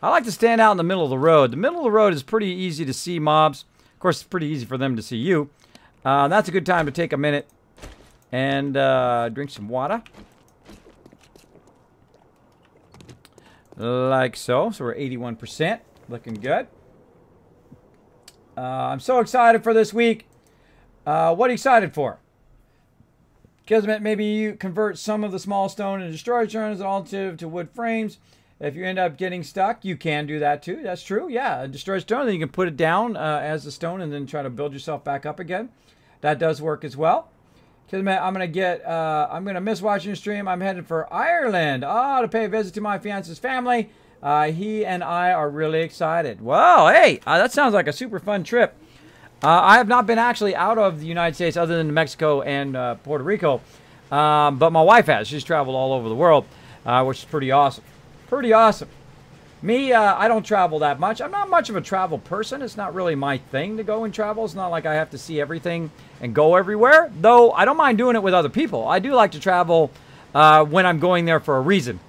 I like to stand out in the middle of the road. The middle of the road is pretty easy to see mobs. Of course, it's pretty easy for them to see you. That's a good time to take a minute and drink some water. Like so. So we're 81%. Looking good. I'm so excited for this week. What are you excited for? Kismet, maybe you convert some of the small stone into destroy stone as an alternative to wood frames. If you end up getting stuck, you can do that too. That's true. Yeah, destroy stone, then you can put it down as a stone and then try to build yourself back up again. That does work as well. Kismet, I'm gonna miss watching your stream. I'm headed for Ireland. To pay a visit to my fiance's family. He and I are really excited. Wow, hey, that sounds like a super fun trip. I have not been actually out of the United States other than Mexico and Puerto Rico. But my wife has. She's traveled all over the world, which is pretty awesome. Pretty awesome. Me, I don't travel that much. I'm not much of a travel person. It's not really my thing to go and travel. It's not like I have to see everything and go everywhere. Though, I don't mind doing it with other people. I do like to travel when I'm going there for a reason.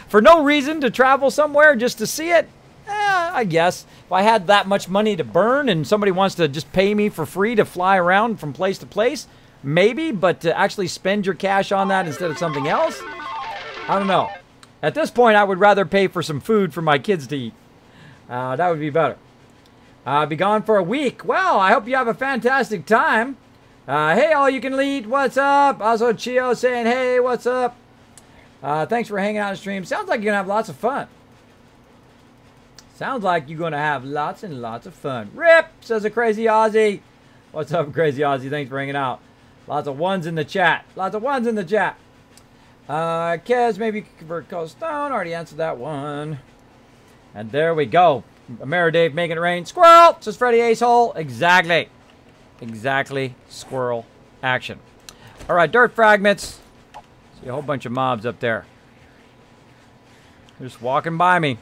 For no reason to travel somewhere just to see it, I guess. If I had that much money to burn and somebody wants to just pay me for free to fly around from place to place, maybe. But to actually spend your cash on that instead of something else, I don't know. At this point, I would rather pay for some food for my kids to eat. That would be better. I'll be gone for a week. Well, I hope you have a fantastic time. Hey, all you can eat, what's up? Also, Chio saying, hey, what's up? Thanks for hanging out on the stream. Sounds like you're going to have lots of fun. Sounds like you're going to have lots and lots of fun. Rip, says a Crazy Aussie. What's up, Crazy Aussie? Thanks for hanging out. Lots of ones in the chat. Lots of ones in the chat. Kez, maybe you can convert coal stone. Already answered that one. And there we go. Dave making it rain. Squirrel! Says Freddy Acehole. Exactly. Exactly. Squirrel action. Alright, dirt fragments. See a whole bunch of mobs up there. They're just walking by me.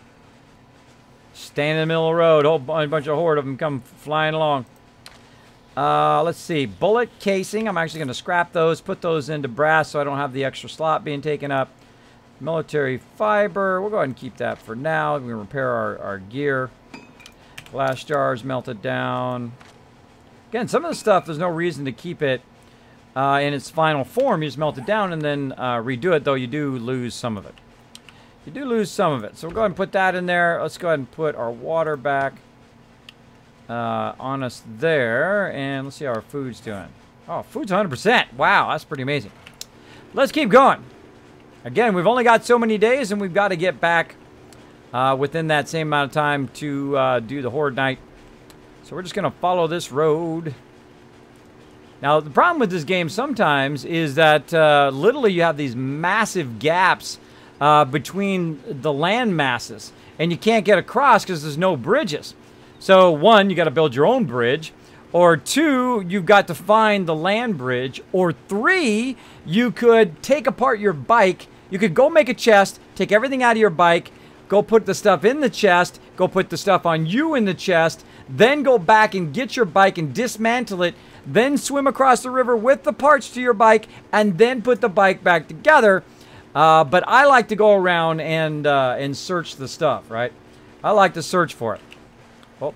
Standing in the middle of the road. A bunch of horde of them come flying along. Let's see. Bullet casing. I'm actually going to scrap those. Put those into brass so I don't have the extra slot being taken up. Military fiber. We'll go ahead and keep that for now. We can repair our gear. Glass jars melted down. Again, some of the stuff, there's no reason to keep it in its final form. You just melt it down and then redo it, though you do lose some of it. You do lose some of it. So we'll go ahead and put that in there. Let's go ahead and put our water back on us there. And let's see how our food's doing. Oh, food's 100%. Wow, that's pretty amazing. Let's keep going. Again, we've only got so many days, and we've got to get back within that same amount of time to do the Horde Night. So we're just going to follow this road. Now, the problem with this game sometimes is that literally you have these massive gaps between the land masses, and you can't get across because there's no bridges. So, one, you got to build your own bridge. Or two, you've got to find the land bridge. Or three, you could take apart your bike. You could go make a chest, take everything out of your bike, go put the stuff in the chest, go put the stuff on you in the chest, then go back and get your bike and dismantle it, then swim across the river with the parts to your bike, and then put the bike back together. But I like to go around and search the stuff, right? I like to search for it. Oh,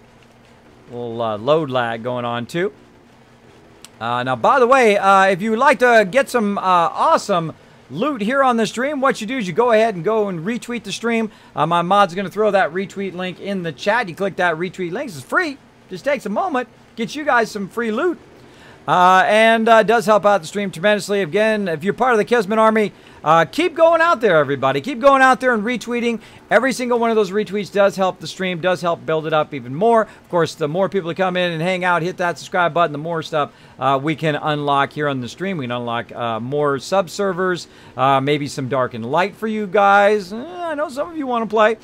a little load lag going on too. Now, by the way, if you would like to get some awesome loot here on the stream, what you do is you go ahead and retweet the stream. My mod's going to throw that retweet link in the chat. You click that retweet link. It's free. Just takes a moment. Gets you guys some free loot. And does help out the stream tremendously. Again, if you're part of the Kismet Army, keep going out there, everybody. Keep going out there and retweeting. Every single one of those retweets does help the stream, does help build it up even more. Of course, the more people that come in and hang out, hit that subscribe button, the more stuff we can unlock here on the stream. We can unlock more sub-servers, maybe some dark and light for you guys. I know some of you want to play.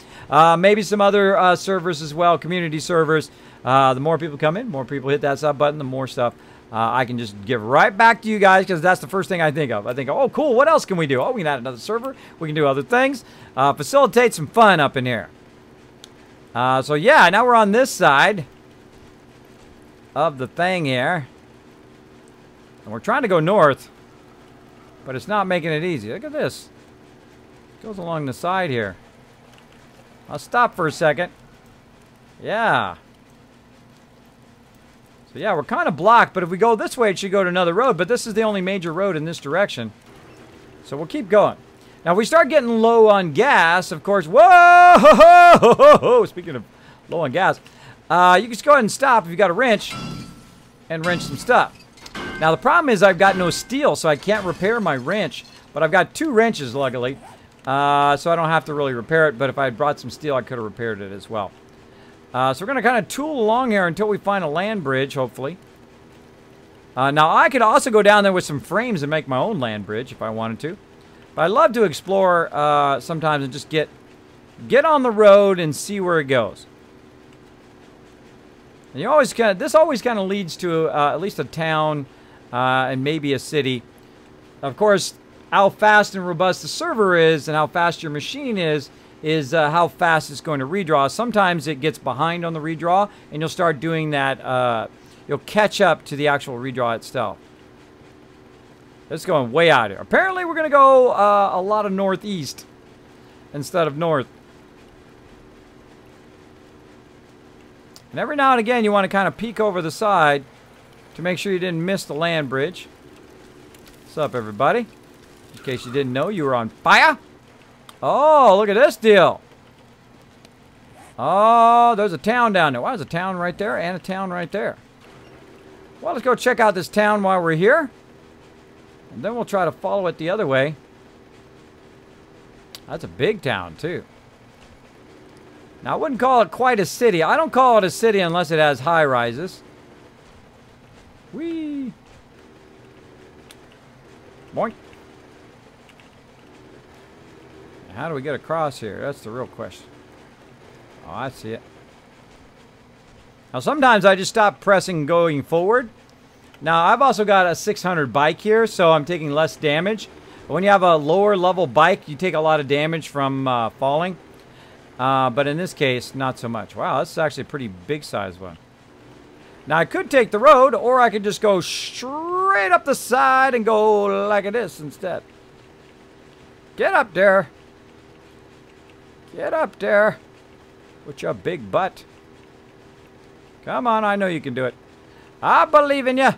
Maybe some other servers as well, community servers. The more people come in, more people hit that sub button, the more stuff I can just give right back to you guys, because that's the first thing I think of. I think, oh, cool, what else can we do? Oh, we can add another server. We can do other things. Facilitate some fun up in here. So, yeah, now we're on this side of the thing here. And we're trying to go north, but it's not making it easy. Look at this. It goes along the side here. I'll stop for a second. Yeah. So yeah, we're kind of blocked, but if we go this way, it should go to another road, but this is the only major road in this direction. So we'll keep going. Now, if we start getting low on gas, of course, whoa! Speaking of low on gas, you can just go ahead and stop if you got a wrench and wrench some stuff. Now, the problem is I've got no steel, so I can't repair my wrench, but I've got 2 wrenches, luckily, so I don't have to really repair it, but if I had brought some steel, I could have repaired it as well. So we're going to kind of tool along here until we find a land bridge, hopefully. Now, I could also go down there with some frames and make my own land bridge if I wanted to. But I love to explore sometimes and just get on the road and see where it goes. And you always this always kind of leads to at least a town and maybe a city. Of course, how fast and robust the server is and how fast your machine is how fast it's going to redraw. Sometimes it gets behind on the redraw, and you'll start doing that. You'll catch up to the actual redraw itself. It's going way out here. Apparently, we're going to go a lot of northeast instead of north. And every now and again, you want to kind of peek over the side to make sure you didn't miss the land bridge. What's up, everybody? In case you didn't know, you were on fire. Oh, look at this deal. Oh, there's a town down there. Wow, there's a town right there and a town right there. Well, let's go check out this town while we're here. And then we'll try to follow it the other way. That's a big town, too. Now, I wouldn't call it quite a city. I don't call it a city unless it has high-rises. Whee! Boink. How do we get across here? That's the real question. Oh, I see it. Now, sometimes I just stop pressing going forward. Now, I've also got a 600 bike here, so I'm taking less damage. But when you have a lower level bike, you take a lot of damage from falling. But in this case, not so much. Wow, this is actually a pretty big size one. Now, I could take the road, or I could just go straight up the side and go like this instead. Get up there. Get up there with your big butt. Come on, I know you can do it. I believe in you.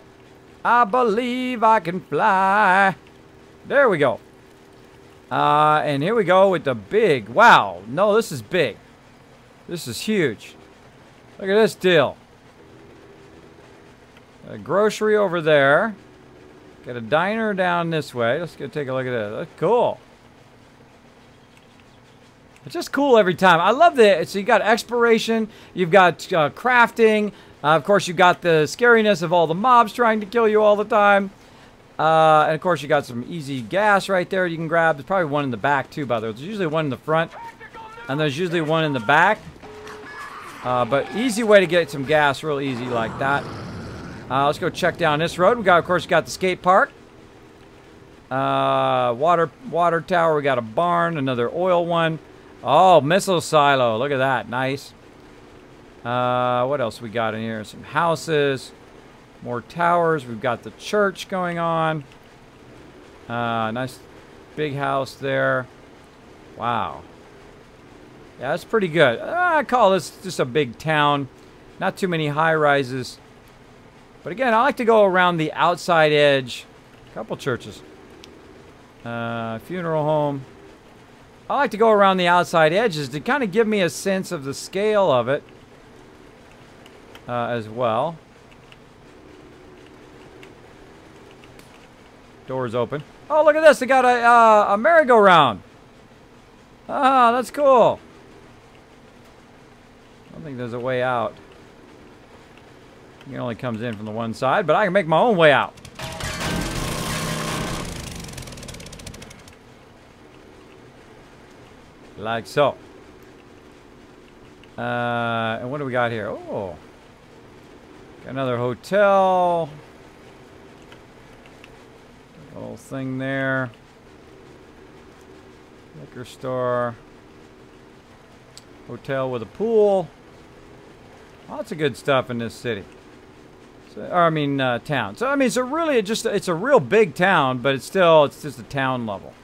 I believe I can fly. There we go. And here we go with the big. Wow. No, this is big. This is huge. Look at this deal. A grocery over there. Got a diner down this way. Let's go take a look at it. That's cool. It's just cool every time. I love that. So you got exploration, you've got crafting. Of course, you've got the scariness of all the mobs trying to kill you all the time. And of course, you got some easy gas right there you can grab. There's probably one in the back too, by the way. There's usually one in the front, and there's usually one in the back. But easy way to get some gas, real easy like that. Let's go check down this road. We got, of course, got the skate park. Water tower. We got a barn, another oil one. Oh, missile silo. Look at that. Nice. What else we got in here? Some houses. More towers. We've got the church going on. Nice big house there. Wow. Yeah, that's pretty good. I call this just a big town. Not too many high-rises. But again, I like to go around the outside edge. A couple churches. Funeral home. I like to go around the outside edges to kind of give me a sense of the scale of it as well. Doors open. Oh, look at this. They got a merry-go-round. Ah, that's cool. I don't think there's a way out. It only comes in from the one side, but I can make my own way out. Like so. And what do we got here? Oh. Got another hotel. Whole thing there. Liquor store. Hotel with a pool. Lots of good stuff in this city. So, or I mean, town. So I mean, it's a really it's a real big town, but it's just a town level.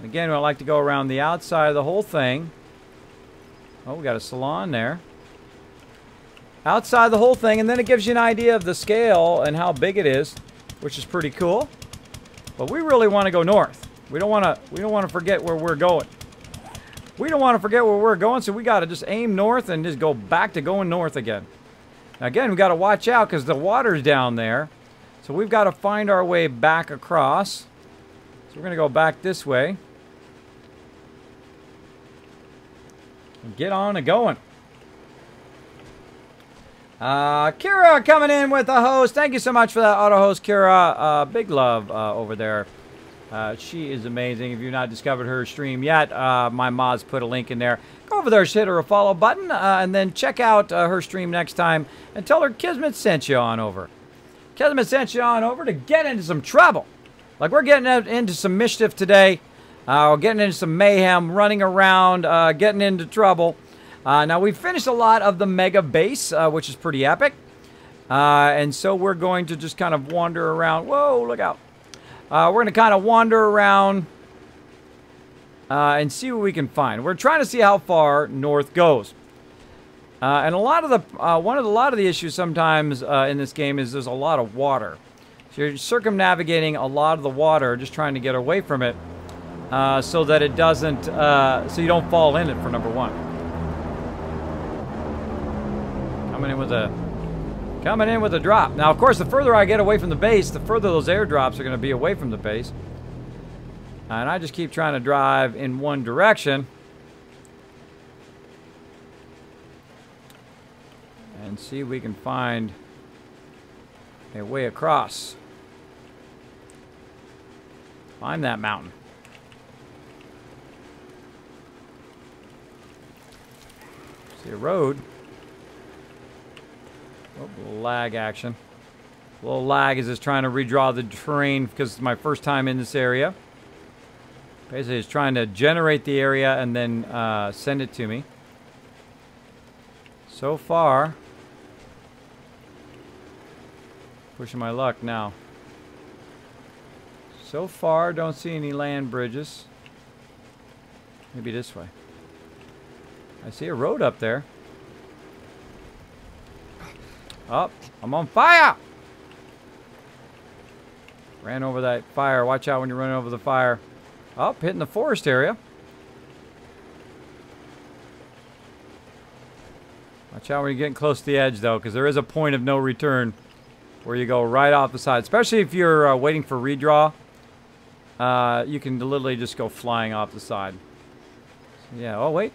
Again, I like to go around the outside of the whole thing. Oh, we got a salon there. Outside the whole thing, and then it gives you an idea of the scale and how big it is, which is pretty cool. But we really want to go north. We don't want to forget where we're going. We don't want to forget where we're going, so we got to just aim north and just go back to going north again. Now, again, we got to watch out because the water's down there. So we've got to find our way back across. So we're going to go back this way. And get on and going. Kira coming in with the host. Thank you so much for that auto host, Kira. Big love over there. She is amazing. If you've not discovered her stream yet, my mods put a link in there. Go over there, hit her a follow button, and then check out her stream next time and tell her Kismet sent you on over. Kismet sent you on over to get into some trouble. Like we're getting into some mischief today. We're getting into some mayhem, running around, getting into trouble. Now, we've finished a lot of the mega base, which is pretty epic. And so we're going to just kind of wander around. Whoa, look out. We're going to kind of wander around and see what we can find. We're trying to see how far north goes. And a lot of the issues sometimes in this game is there's a lot of water. So you're circumnavigating a lot of the water, just trying to get away from it, so that it doesn't, so you don't fall in it, for number one. Coming in with a drop. Now, of course, the further I get away from the base, the further those airdrops are going to be away from the base. And I just keep trying to drive in one direction. And see if we can find a way across. Climb that mountain. See a road. Oh, a little lag action. A little lag is just trying to redraw the terrain because it's my first time in this area. Basically, it's trying to generate the area and then send it to me. So far, pushing my luck now. So far, don't see any land bridges. Maybe this way. I see a road up there. Oh, I'm on fire! Ran over that fire. Watch out when you're running over the fire. Oh, hitting the forest area. Watch out when you're getting close to the edge, though, because there is a point of no return where you go right off the side. Especially if you're waiting for redraw. You can literally just go flying off the side. So, yeah, oh, wait.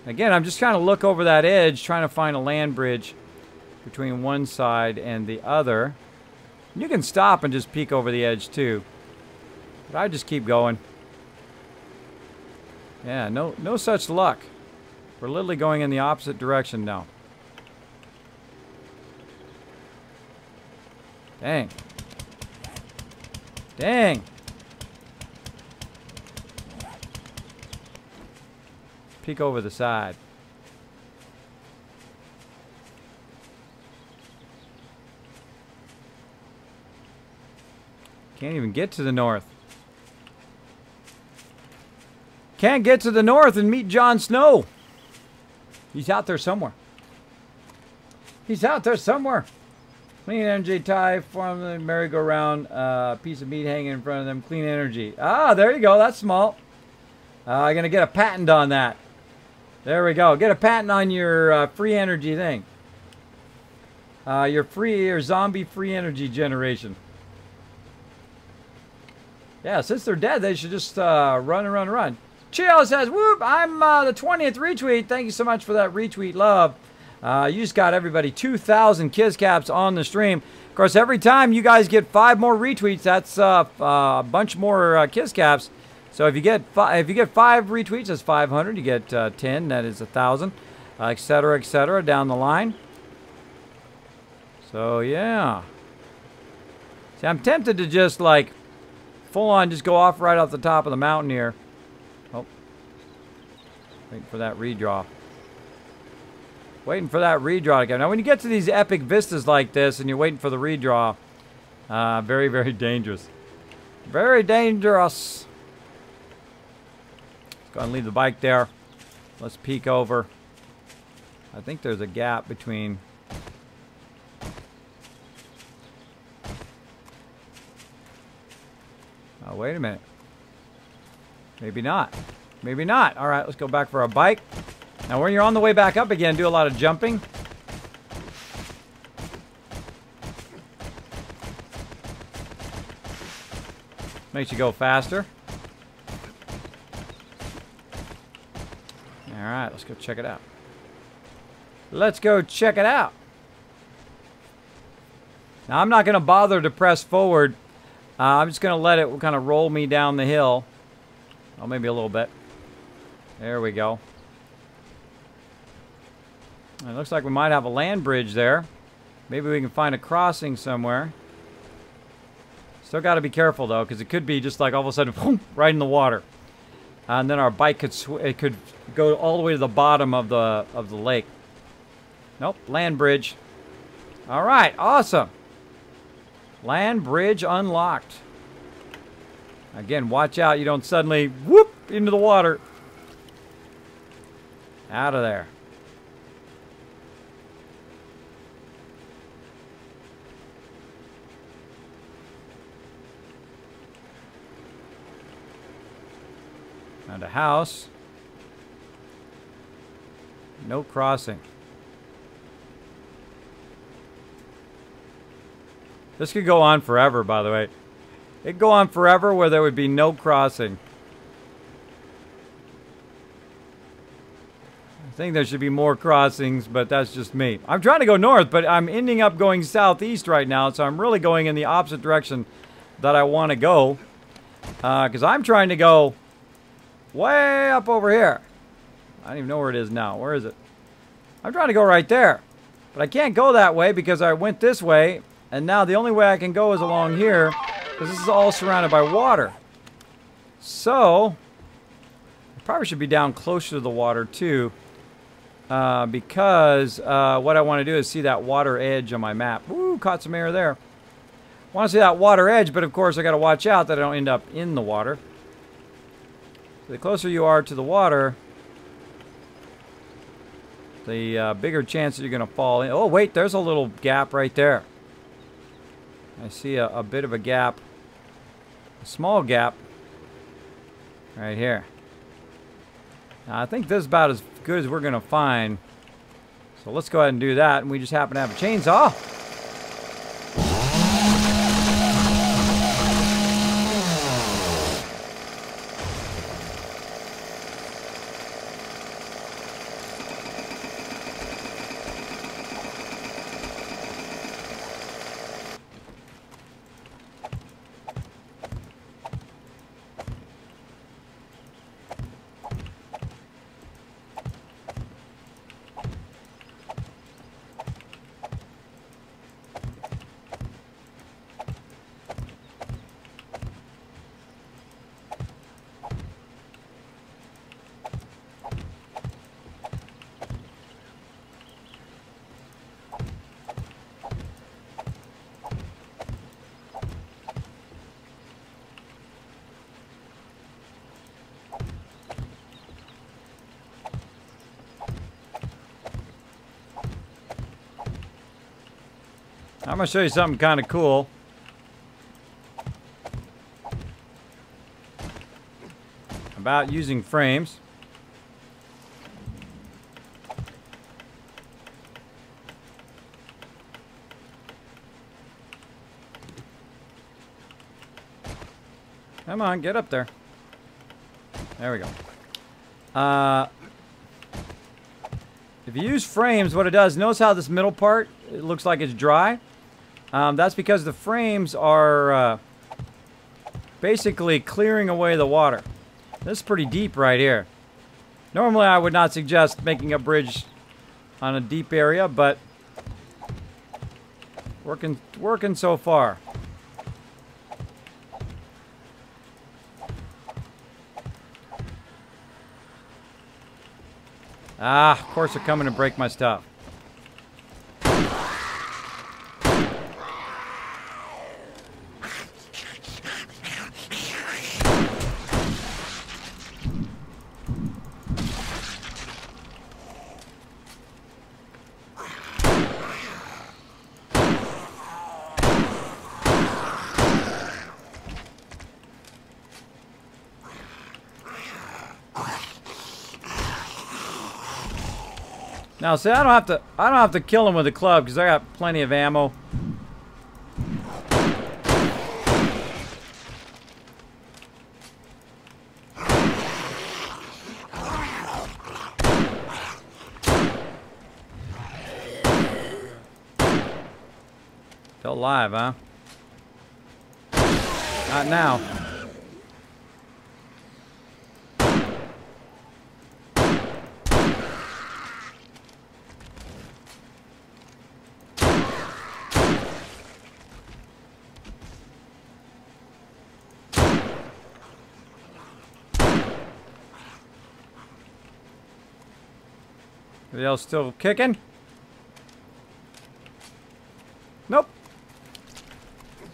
Again, I'm just trying to look over that edge, trying to find a land bridge between one side and the other. You can stop and just peek over the edge, too. But I just keep going. Yeah, no such luck. We're literally going in the opposite direction now. Dang. Dang. Peek over the side. Can't even get to the north. Can't get to the north and meet Jon Snow. He's out there somewhere. He's out there somewhere. Clean energy tie from the merry-go-round. Piece of meat hanging in front of them. Clean energy. Ah, there you go. That's small. I'm going to get a patent on that. There we go. Get a patent on your free energy thing. Your zombie free energy generation. Yeah, since they're dead, they should just run and run and run. Chill says, whoop, I'm the 20th retweet. Thank you so much for that retweet love. You just got everybody 2,000 Kiss Caps on the stream. Of course, every time you guys get 5 more retweets, that's a bunch more Kiss Caps. So if you get 5 retweets, that's 500. You get 10, that is 1,000, etc., down the line. So yeah. See, I'm tempted to just like full on just go off right off the top of the mountain here. Oh, waiting for that redraw. Waiting for that redraw again. Now, when you get to these epic vistas like this and you're waiting for the redraw, very, very dangerous. Very dangerous. Let's go and leave the bike there. Let's peek over. I think there's a gap between. Oh, wait a minute. Maybe not. Maybe not. All right, let's go back for a bike. Now, when you're on the way back up again, do a lot of jumping. Makes you go faster. All right, let's go check it out. Let's go check it out. Now, I'm not going to bother to press forward. I'm just going to let it kind of roll me down the hill. Oh, maybe a little bit. There we go. It looks like we might have a land bridge there. Maybe we can find a crossing somewhere. Still got to be careful, though, because it could be just like all of a sudden, boom, right in the water. And then our bike could go all the way to the bottom of the lake. Nope, land bridge. All right, awesome. Land bridge unlocked. Again, watch out you don't suddenly whoop into the water. Out of there. Found a house. No crossing. This could go on forever, by the way. It could go on forever where there would be no crossing. I think there should be more crossings, but that's just me. I'm trying to go north, but I'm ending up going southeast right now, so I'm really going in the opposite direction that I want to go. Because I'm trying to go way up over here. I don't even know where it is now. Where is it? I'm trying to go right there. But I can't go that way because I went this way. And now the only way I can go is along here. Because this is all surrounded by water. So, I probably should be down closer to the water too. Because what I want to do is see that water edge on my map. Woo, caught some air there. I want to see that water edge, but of course I got to watch out that I don't end up in the water. So the closer you are to the water, the bigger chance that you're going to fall in. Oh, wait, there's a little gap right there. I see a bit of a gap. A small gap. Right here. Now, I think this is about as good as we're going to find. So let's go ahead and do that. And we just happen to have a chainsaw. I'm going to show you something kind of cool. About using frames. Come on, get up there. There we go. If you use frames, what it does, notice how this middle part, it looks like it's dry. That's because the frames are basically clearing away the water. This is pretty deep right here. Normally I would not suggest making a bridge on a deep area, but working so far. Ah, of course they're coming to break my stuff. Now, see, I don't have to kill him with a club because I got plenty of ammo. Still alive, huh? Not now. Everybody else still kicking? Nope.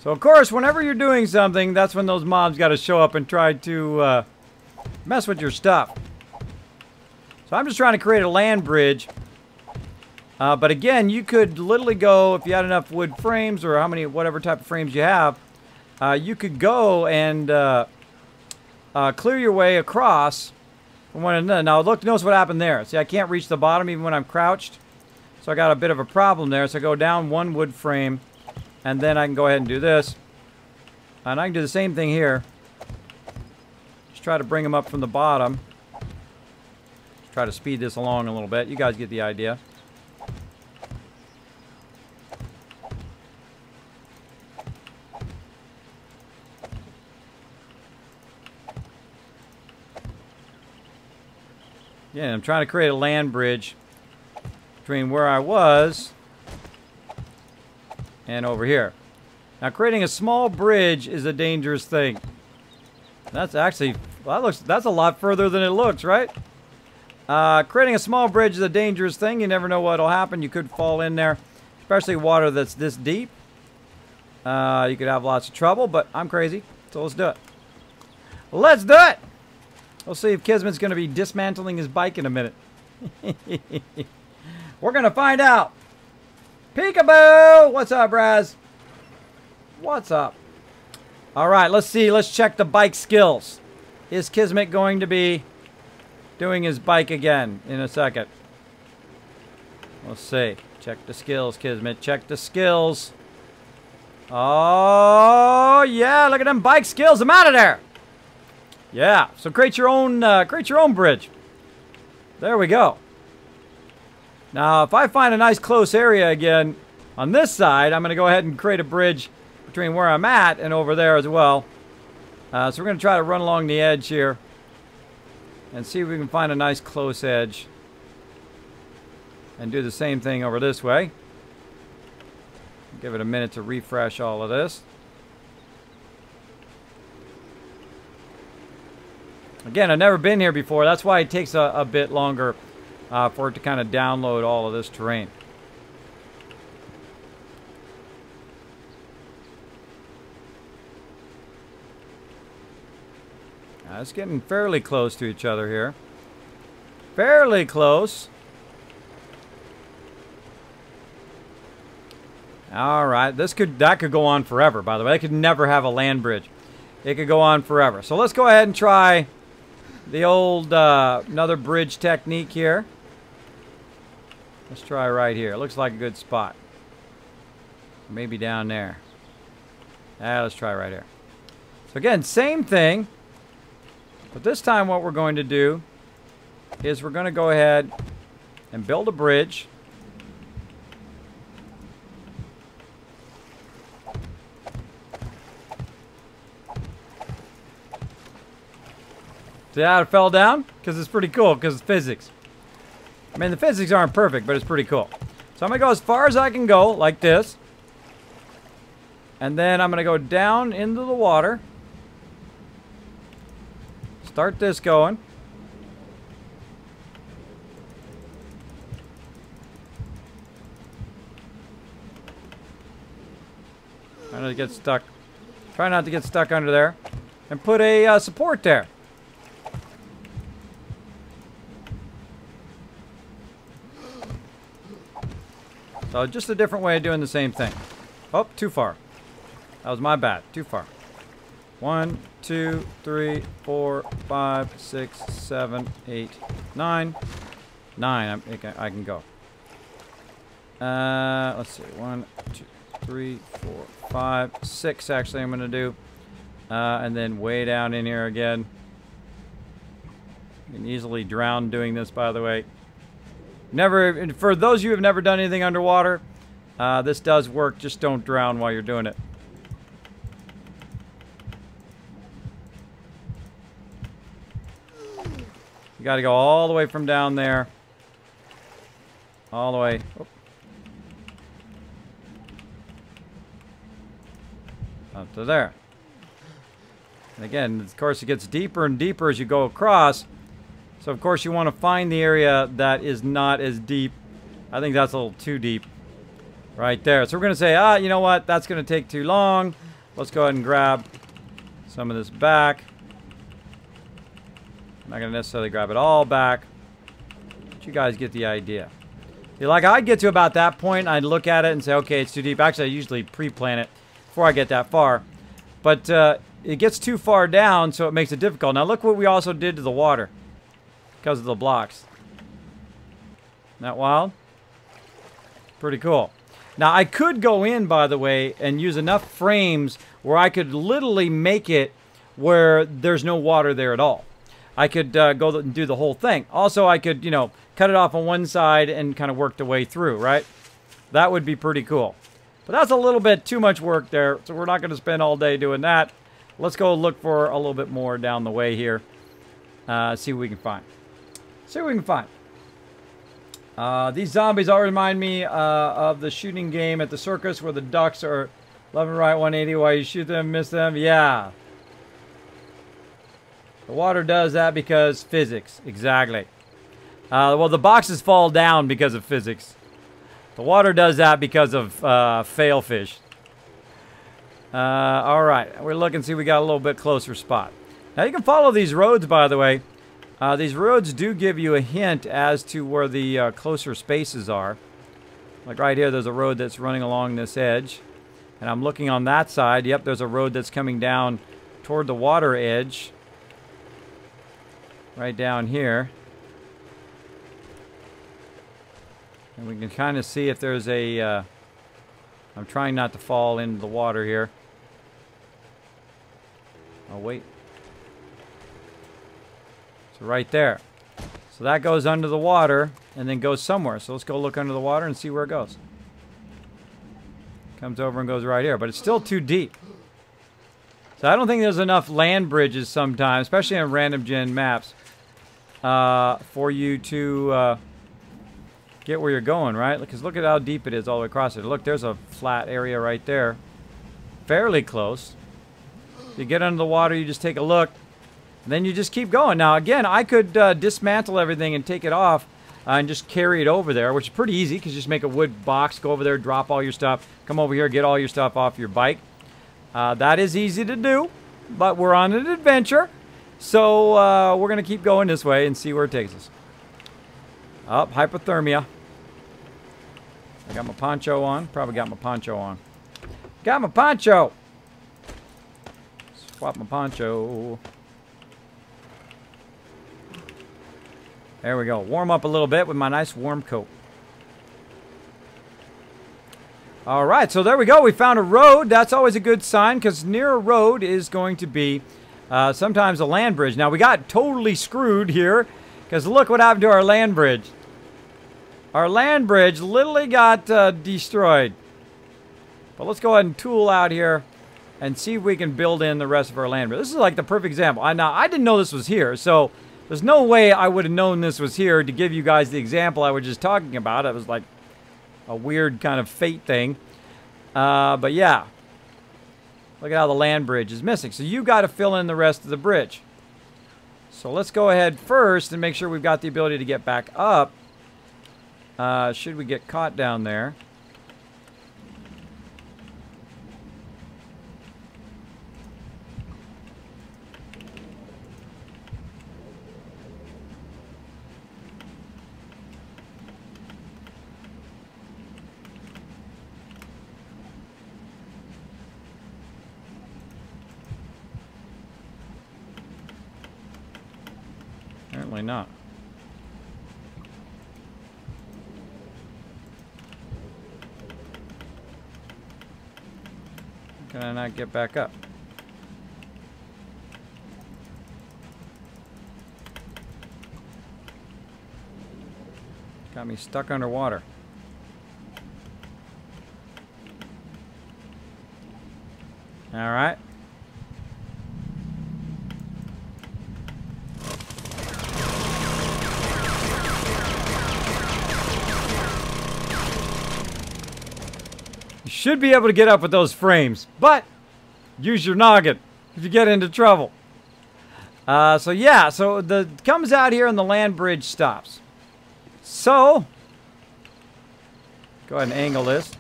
So of course, whenever you're doing something, that's when those mobs got to show up and try to mess with your stuff. So I'm just trying to create a land bridge. But again, you could literally go, if you had enough wood frames or whatever type of frames you have, you could go and clear your way across. Now look, notice what happened there. See, I can't reach the bottom even when I'm crouched. So I got a bit of a problem there. So I go down one wood frame, and then I can go ahead and do this. And I can do the same thing here. Just try to bring them up from the bottom. Try to speed this along a little bit. You guys get the idea. Again, I'm trying to create a land bridge between where I was and over here. Now, creating a small bridge is a dangerous thing. That's actually, well, that's a lot further than it looks, right? Creating a small bridge is a dangerous thing. You never know what will happen. You could fall in there, especially water that's this deep. You could have lots of trouble, but I'm crazy, so let's do it. Let's do it! We'll see if Kismet's going to be dismantling his bike in a minute. We're going to find out. Peekaboo! What's up, Raz? What's up? All right, let's see. Let's check the bike skills. Is Kismet going to be doing his bike again in a second? Let's see. Check the skills, Kismet. Check the skills. Oh, yeah. Look at them bike skills. I'm out of there. Yeah, so create your own bridge. There we go. Now, if I find a nice close area again on this side, I'm going to go ahead and create a bridge between where I'm at and over there as well. So we're going to try to run along the edge here and see if we can find a nice close edge and do the same thing over this way. Give it a minute to refresh all of this. Again, I've never been here before. That's why it takes a bit longer for it to kind of download all of this terrain. Now, it's getting fairly close to each other here. Fairly close. All right, that could go on forever. By the way, I could never have a land bridge. It could go on forever. So let's go ahead and try the old another bridge technique here. Let's try right here. It looks like a good spot. Maybe down there. Let's try right here. So again, same thing. But this time what we're going to do is we're going to go ahead and build a bridge. See how it fell down? Because it's pretty cool, because it's physics. I mean, the physics aren't perfect, but it's pretty cool. So I'm going to go as far as I can go, like this. And then I'm going to go down into the water. Start this going. Try not to get stuck. Try not to get stuck under there. And put a support there. So just a different way of doing the same thing. Oh, too far. That was my bad. Too far. 1, 2, 3, 4, 5, 6, 7, 8, 9. 9. I can go. Let's see. 1, 2, 3, 4, 5, 6 actually I'm going to do. And then way down in here again. You can easily drown doing this, by the way. Never, for those of you who have never done anything underwater, this does work. Just don't drown while you're doing it. You got to go all the way from down there. All the way. Oh. Up to there. And again, of course, it gets deeper and deeper as you go across. So, of course, you want to find the area that is not as deep. I think that's a little too deep right there. So we're going to say, you know what? That's going to take too long. Let's go ahead and grab some of this back. I'm not going to necessarily grab it all back. But you guys get the idea. Like, I'd get to about that point. I'd look at it and say, okay, it's too deep. Actually, I usually pre-plan it before I get that far. But it gets too far down, so it makes it difficult. Now, look what we also did to the water. Because of the blocks. Isn't that wild? Pretty cool. Now, I could go in, by the way, and use enough frames where I could literally make it where there's no water there at all. I could go and do the whole thing. Also, I could, you know, cut it off on one side and kind of work the way through, right? That would be pretty cool. But that's a little bit too much work there, so we're not going to spend all day doing that. Let's go look for a little bit more down the way here. See what we can find. See what we can find. These zombies all remind me of the shooting game at the circus where the ducks are left and right 180 while you shoot them, miss them. Yeah. The water does that because physics. Exactly. Well, the boxes fall down because of physics. The water does that because of fail fish. All right. We're looking, see we got a little bit closer spot. Now you can follow these roads, by the way. These roads do give you a hint as to where the closer spaces are. Like right here, there's a road that's running along this edge. And I'm looking on that side. Yep, there's a road that's coming down toward the water edge. Right down here. And we can kind of see if there's a... I'm trying not to fall into the water here. Oh, wait. So right there. So that goes under the water and then goes somewhere. So let's go look under the water and see where it goes. Comes over and goes right here. But it's still too deep. So I don't think there's enough land bridges sometimes, especially on random gen maps, for you to get where you're going, right? Because look at how deep it is all the way across it. Look, there's a flat area right there. Fairly close. You get under the water, you just take a look. And then you just keep going. Now, again, I could dismantle everything and take it off and just carry it over there, which is pretty easy because you just make a wood box, go over there, drop all your stuff, come over here, get all your stuff off your bike. That is easy to do, but we're on an adventure. So we're going to keep going this way and see where it takes us. Up, hypothermia. I got my poncho on. Probably got my poncho on. Got my poncho! Swap my poncho. There we go. Warm up a little bit with my nice warm coat. Alright, so there we go. We found a road. That's always a good sign because near a road is going to be sometimes a land bridge. Now, we got totally screwed here because look what happened to our land bridge. Our land bridge literally got destroyed. But let's go ahead and tool out here and see if we can build in the rest of our land bridge. This is like the perfect example. Now, I didn't know this was here, so... There's no way I would have known this was here to give you guys the example I was just talking about. It was like a weird kind of fate thing. But yeah. Look at how the land bridge is missing. So you got to fill in the rest of the bridge. So let's go ahead first and make sure we've got the ability to get back up. Should we get caught down there? Apparently not. Can I not get back up? Got me stuck underwater. All right. Should be able to get up with those frames, but use your noggin if you get into trouble. So yeah, so the comes out here and the land bridge stops. So go ahead and angle this.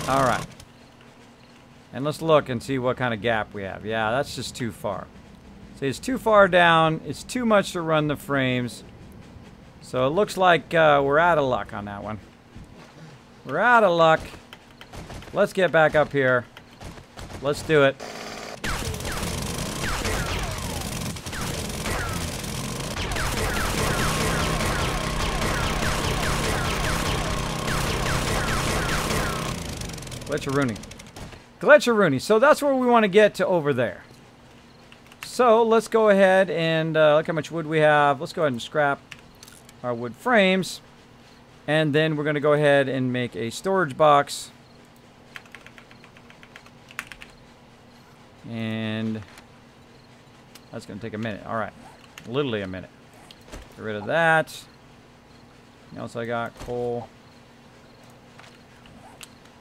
All right, and let's look and see what kind of gap we have. Yeah, that's just too far. See, it's too far down. It's too much to run the frames. So it looks like we're out of luck on that one. We're out of luck. Let's get back up here. Let's do it. Glitcheroony. Glitcheroony. So that's where we want to get to over there. So let's go ahead and look how much wood we have. Let's go ahead and scrap our wood frames. And then we're going to go ahead and make a storage box. And that's going to take a minute. All right. Literally a minute. Get rid of that. What else I got? Coal.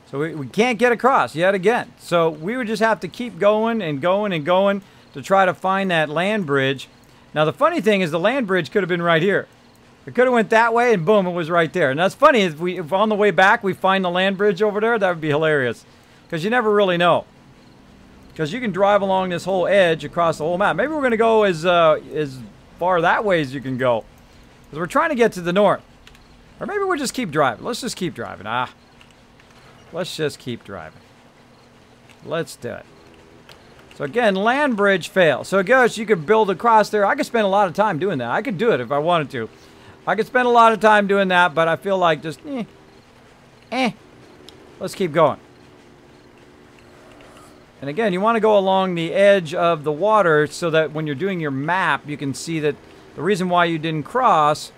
So we can't get across yet again. So we would just have to keep going and going and going to try to find that land bridge. Now the funny thing is the land bridge could have been right here. It could have went that way and boom, it was right there. And that's funny, if on the way back we find the land bridge over there, that would be hilarious. Because you never really know. Because you can drive along this whole edge across the whole map. Maybe we're going to go as far that way as you can go. Because we're trying to get to the north. Or maybe we'll just keep driving. Let's just keep driving. Let's just keep driving. Let's do it. So again, land bridge fail. So it goes, you could build across there. I could spend a lot of time doing that. I could do it if I wanted to. I could spend a lot of time doing that, but I feel like just, let's keep going. And again, you want to go along the edge of the water so that when you're doing your map, you can see that the reason why you didn't cross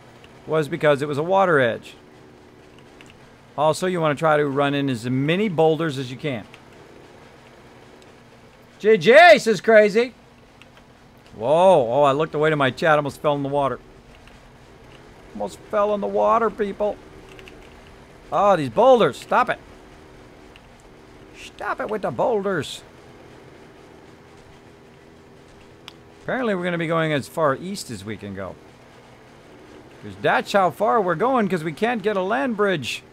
was because it was a water edge. Also, you want to try to run in as many boulders as you can. JJ says crazy. Whoa. Oh, I looked away to my chat. Almost fell in the water. Almost fell in the water, people. Oh, these boulders. Stop it. Stop it with the boulders. Apparently, we're going to be going as far east as we can go. Because that's how far we're going because we can't get a land bridge.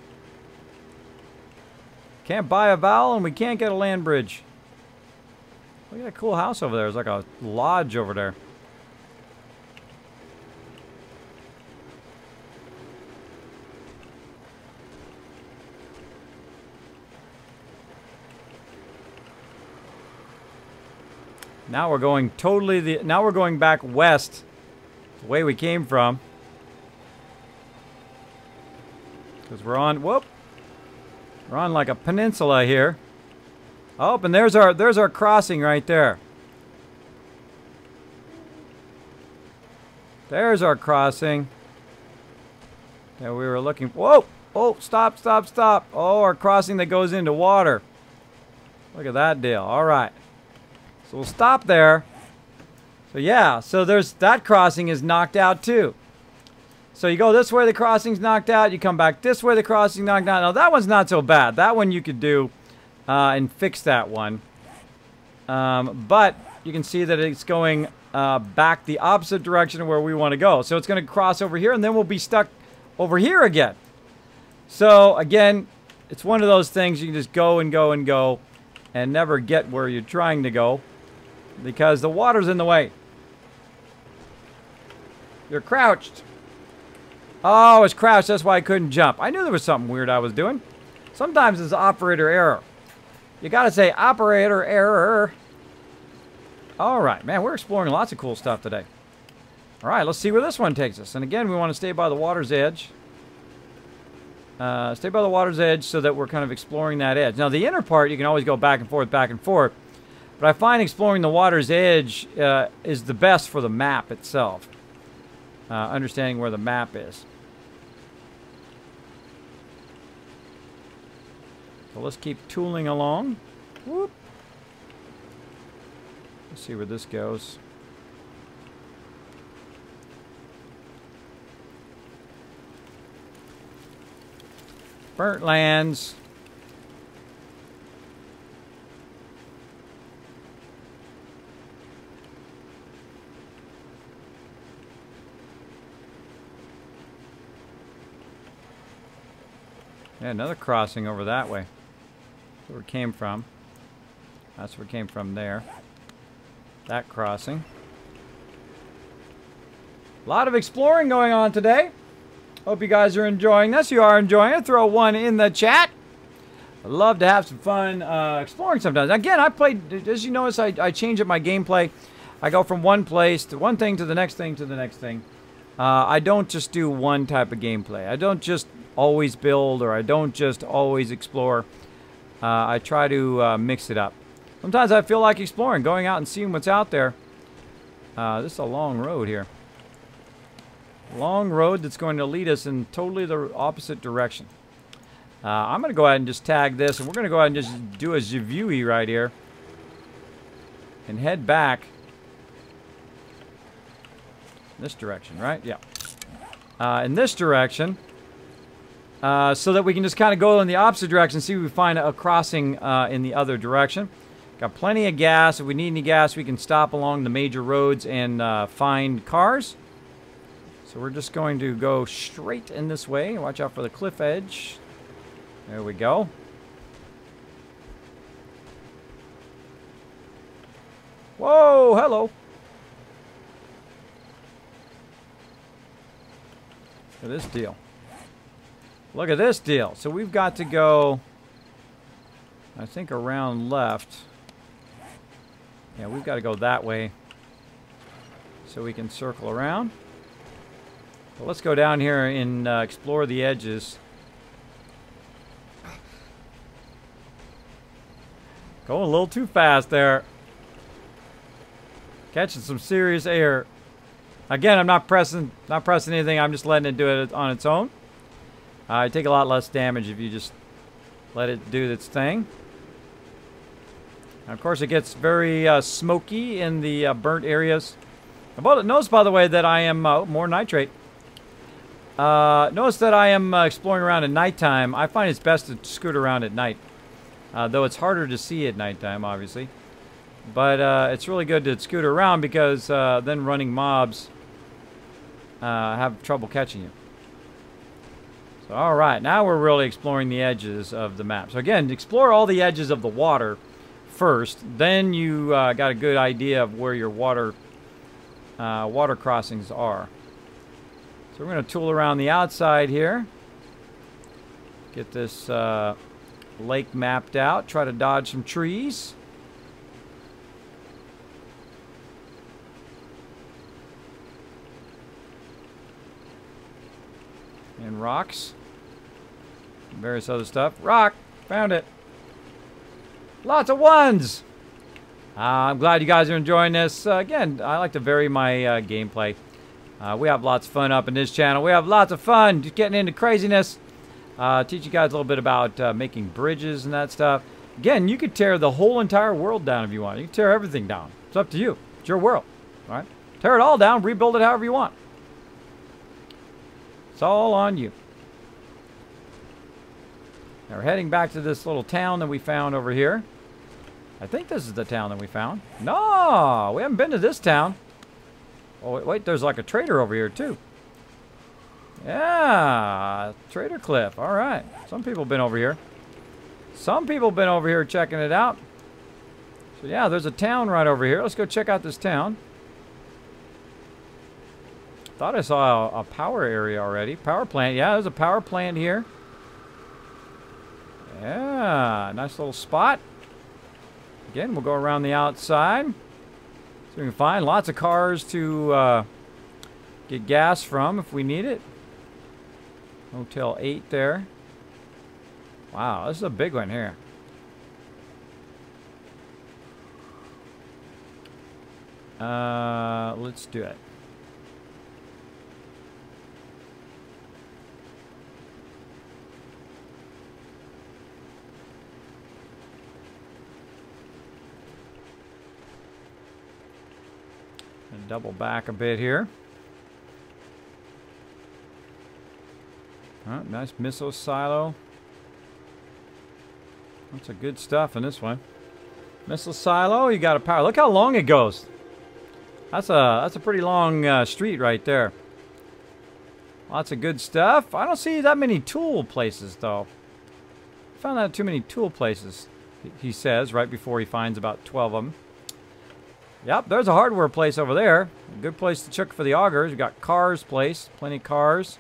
Can't buy a vowel and we can't get a land bridge. Look at that cool house over there. There's like a lodge over there. Now we're going now we're going back west, the way we came from. Because we're on, we're on like a peninsula here. Oh, and there's our crossing right there. There's our crossing. that we were looking for. Whoa! Oh, stop, stop, stop. Oh, our crossing that goes into water. Look at that deal. All right. So we'll stop there. So yeah, so there's that crossing is knocked out too. So you go this way, the crossing's knocked out. You come back this way, the crossing's knocked out. Now that one's not so bad. That one you could do and fix that one. But you can see that it's going back the opposite direction of where we want to go. So it's going to cross over here, and then we'll be stuck over here again. So again, it's one of those things you can just go and go and go and never get where you're trying to go because the water's in the way. You're crouched. Oh, I was crouched. That's why I couldn't jump. I knew there was something weird I was doing. Sometimes it's operator error. You got to say operator error. All right, man, we're exploring lots of cool stuff today. All right, let's see where this one takes us. And again, we want to stay by the water's edge. Stay by the water's edge so that we're kind of exploring that edge. Now, the inner part, you can always go back and forth, back and forth. But I find exploring the water's edge is the best for the map itself. Understanding where the map is. So let's keep tooling along. Whoop. Let's see where this goes. Burnt lands. Yeah, another crossing over that way. That's where it came from. That's where it came from there. That crossing. A lot of exploring going on today. Hope you guys are enjoying this. You are enjoying it. Throw one in the chat. I'd love to have some fun exploring sometimes. Again, I played, as you notice, I change up my gameplay. I go from one place to one thing to the next thing to the next thing. I don't just do one type of gameplay. I don't just always build or I don't just always explore. I try to mix it up. Sometimes I feel like exploring, going out and seeing what's out there. This is a long road here. Long road that's going to lead us in totally the opposite direction. I'm going to go ahead and just tag this, and we're going to go ahead and just do a Zivui right here. and head back this direction, right? Yeah. In this direction, so that we can just kind of go in the opposite direction, see if we find a crossing in the other direction. Got plenty of gas. If we need any gas, we can stop along the major roads and find cars. So we're just going to go straight in this way. Watch out for the cliff edge. There we go. Whoa, hello. Look at this deal. Look at this deal. So we've got to go, I think, around left. Yeah, we've got to go that way so we can circle around. But let's go down here and explore the edges. Going a little too fast there. Catching some serious air. Again, I'm not pressing anything. I'm just letting it do it on its own. You take a lot less damage if you just let it do its thing. And of course, it gets very smoky in the burnt areas. Notice, by the way, that I am more nitrate. Notice that I am exploring around at nighttime. I find it's best to scoot around at night, though it's harder to see at nighttime, obviously. But it's really good to scoot around because then running mobs have trouble catching you. So, all right, now we're really exploring the edges of the map. So again, explore all the edges of the water first. Then you got a good idea of where your water crossings are. So we're going to tool around the outside here. Get this lake mapped out. Try to dodge some trees. And rocks. And various other stuff. Rock! Found it. Lots of ones! I'm glad you guys are enjoying this. Again, I like to vary my gameplay. We have lots of fun up in this channel. We have lots of fun just getting into craziness. Teach you guys a little bit about making bridges and that stuff. Again, you could tear the whole entire world down if you want. You can tear everything down. It's up to you. It's your world. All right? Tear it all down. Rebuild it however you want. It's all on you. Now we're heading back to this little town that we found over here. I think this is the town that we found. No, we haven't been to this town. Oh, wait, there's like a trader over here too. Yeah, Trader Cliff. All right. Some people have been over here. Some people have been over here checking it out. So yeah, there's a town right over here. Let's go check out this town. Thought I saw a power area already. Power plant. Yeah, there's a power plant here. Yeah, nice little spot. Again, we'll go around the outside. So we can find lots of cars to get gas from if we need it. Hotel 8 there. Wow, this is a big one here. Let's do it. And double back a bit here. Oh, nice missile silo. That's a good stuff in this one. Missile silo, you got a power. Look how long it goes. That's a pretty long street right there. Lots of good stuff. I don't see that many tool places though. Found not too many tool places, he says, right before he finds about 12 of them. Yep, there's a hardware place over there. A good place to check for the augers. We've got cars place, plenty of cars.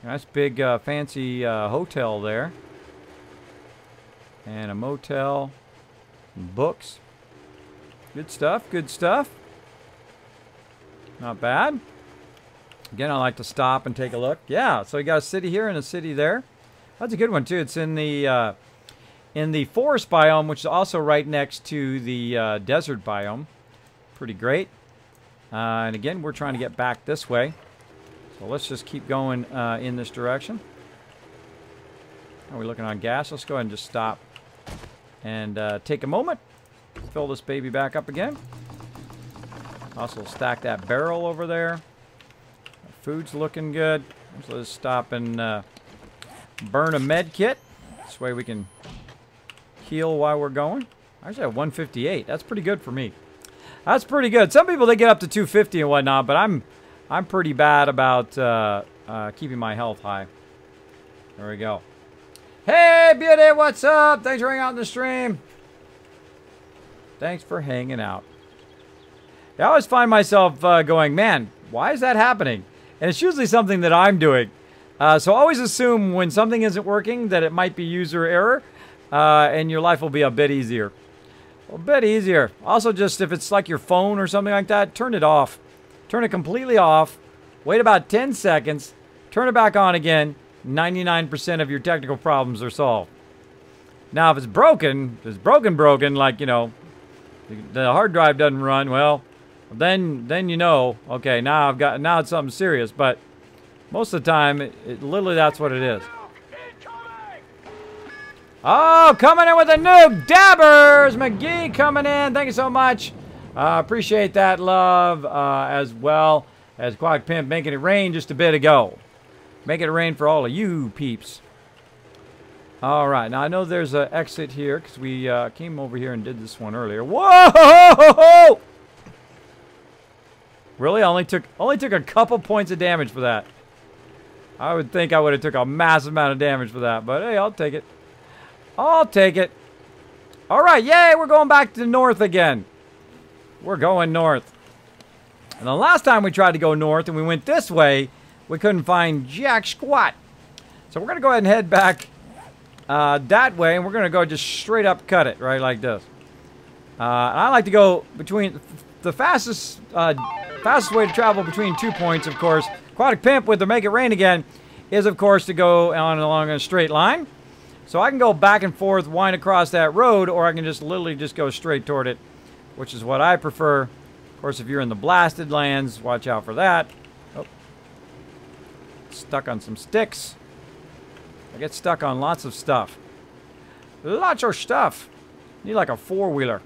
Nice big fancy hotel there. And a motel. And books. Good stuff, good stuff. Not bad. Again, I like to stop and take a look. Yeah, so you got a city here and a city there. That's a good one too. It's in the forest biome, which is also right next to the desert biome. Pretty great. And again, we're trying to get back this way. So let's just keep going in this direction. Are we looking on gas? Let's go ahead and just stop and take a moment. fill this baby back up again. Also stack that barrel over there. Food's looking good. So let's stop and burn a med kit. This way we can heal while we're going. I actually have 158. That's pretty good for me. That's pretty good. Some people, they get up to 250 and whatnot, but I'm pretty bad about keeping my health high. There we go. Hey, Beauty, what's up? Thanks for hanging out in the stream. Thanks for hanging out. I always find myself going, man, why is that happening? And it's usually something that I'm doing. So always assume when something isn't working that it might be user error, and your life will be a bit easier. A bit easier. Also, just if it's like your phone or something like that, turn it off. Turn it completely off. Wait about 10 seconds. Turn it back on again. 99% of your technical problems are solved. Now, if it's broken, like, you know, the hard drive doesn't run, well, then you know, okay, now it's something serious. But most of the time, literally that's what it is. Oh, coming in with a nuke, Dabbers McGee coming in. Thank you so much. Appreciate that love, as well as Quack Pimp making it rain just a bit ago. Make it rain for all of you peeps. All right, now I know there's an exit here because we came over here and did this one earlier. Whoa! Really? I only took a couple points of damage for that. I would think I would have took a massive amount of damage for that, but hey, I'll take it. I'll take it. All right, yay, we're going back to the north again. We're going north. And the last time we tried to go north and we went this way, we couldn't find jack squat. So we're going to go ahead and head back that way, and we're going to go just straight up cut it, right, like this. And I like to go between the fastest way to travel between 2 points, of course. Aquatic Pimp with the Make It Rain again is, of course, to go along a straight line. So I can go back and forth, wind across that road, or I can just literally just go straight toward it, which is what I prefer. Of course, if you're in the blasted lands, watch out for that. Oh. Stuck on some sticks. I get stuck on lots of stuff. Lots of stuff. Need like a four-wheeler.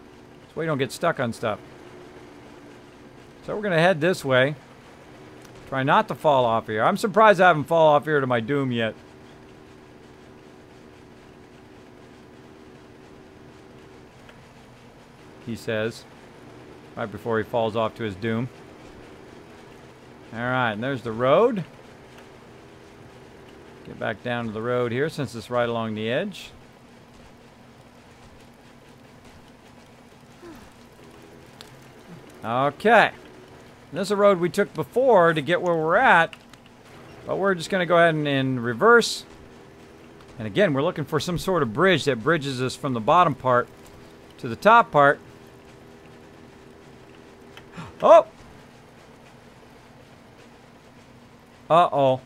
So we don't get stuck on stuff. So we're going to head this way. Try not to fall off here. I'm surprised I haven't fallen off here to my doom yet. He says, right before he falls off to his doom. Alright, and there's the road. Get back down to the road here since it's right along the edge. Okay. This is a road we took before to get where we're at. But we're just going to go ahead and reverse. And again, we're looking for some sort of bridge that bridges us from the bottom part to the top part. Oh! Uh-oh.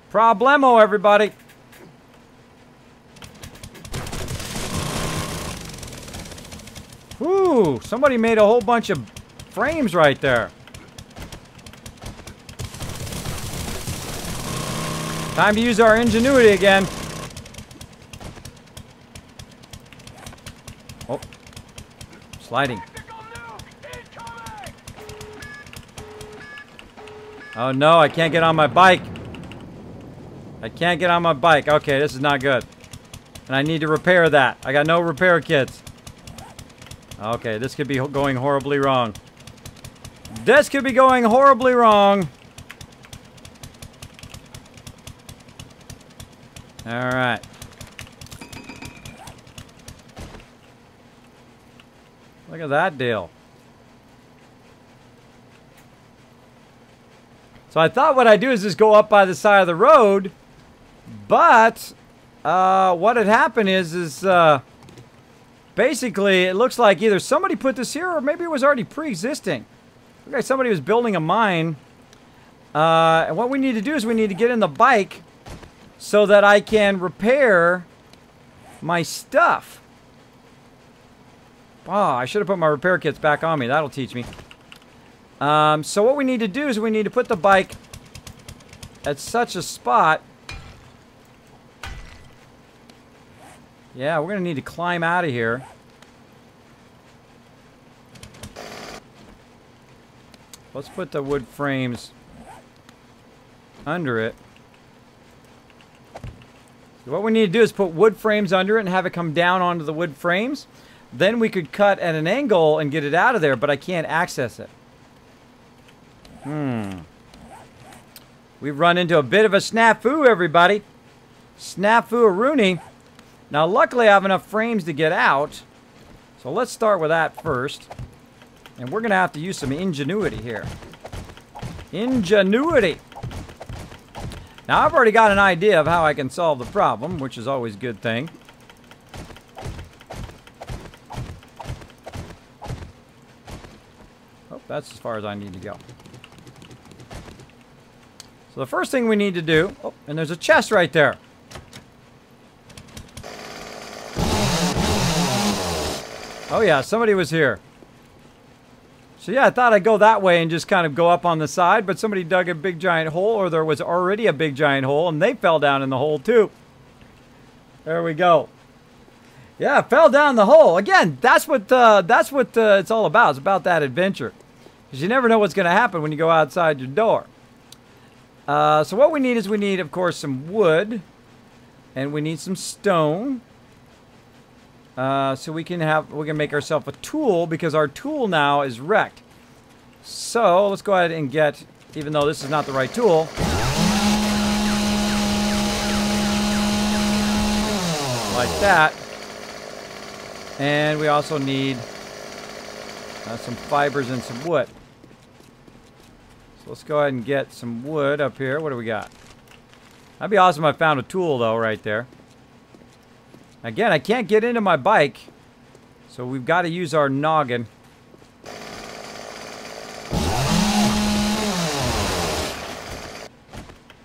Problemo, everybody. Ooh, somebody made a whole bunch of frames right there. Time to use our ingenuity again. Oh. Sliding. Oh no, I can't get on my bike. I can't get on my bike. Okay, this is not good. And I need to repair that. I got no repair kits. Okay, this could be going horribly wrong. This could be going horribly wrong. Alright. Look at that deal. So I thought what I'd do is just go up by the side of the road, but what had happened is basically it looks like either somebody put this here or maybe it was already pre-existing. Okay, somebody was building a mine, and what we need to do is we need to get in the bike so that I can repair my stuff. Oh, I should have put my repair kits back on me. That'll teach me. So what we need to do is we need to put the bike at such a spot. Yeah, we're going to need to climb out of here. let's put the wood frames under it. So what we need to do is put wood frames under it and have it come down onto the wood frames. Then we could cut at an angle and get it out of there, but I can't access it. We've run into a bit of a snafu, everybody. Snafu-a-rooney. Now, luckily, I have enough frames to get out. So let's start with that first. And we're going to have to use some ingenuity here. Ingenuity. Now, I've already got an idea of how I can solve the problem, which is always a good thing. Oh, that's as far as I need to go. So the first thing we need to do... Oh, and there's a chest right there. Oh yeah, somebody was here. So yeah, I thought I'd go that way and just kind of go up on the side, but somebody dug a big giant hole, or there was already a big giant hole, and they fell down in the hole too. There we go. Yeah, fell down the hole. Again, that's what it's all about. It's about that adventure. Because you never know what's going to happen when you go outside your door. So what we need is of course, some wood. And we need some stone. So we can make ourselves a tool, because our tool now is wrecked. So let's go ahead and get, even though this is not the right tool. Like that. And we also need some fibers and some wood. So let's go ahead and get some wood up here. What do we got? That'd be awesome if I found a tool, though, right there. Again, I can't get into my bike, so we've got to use our noggin.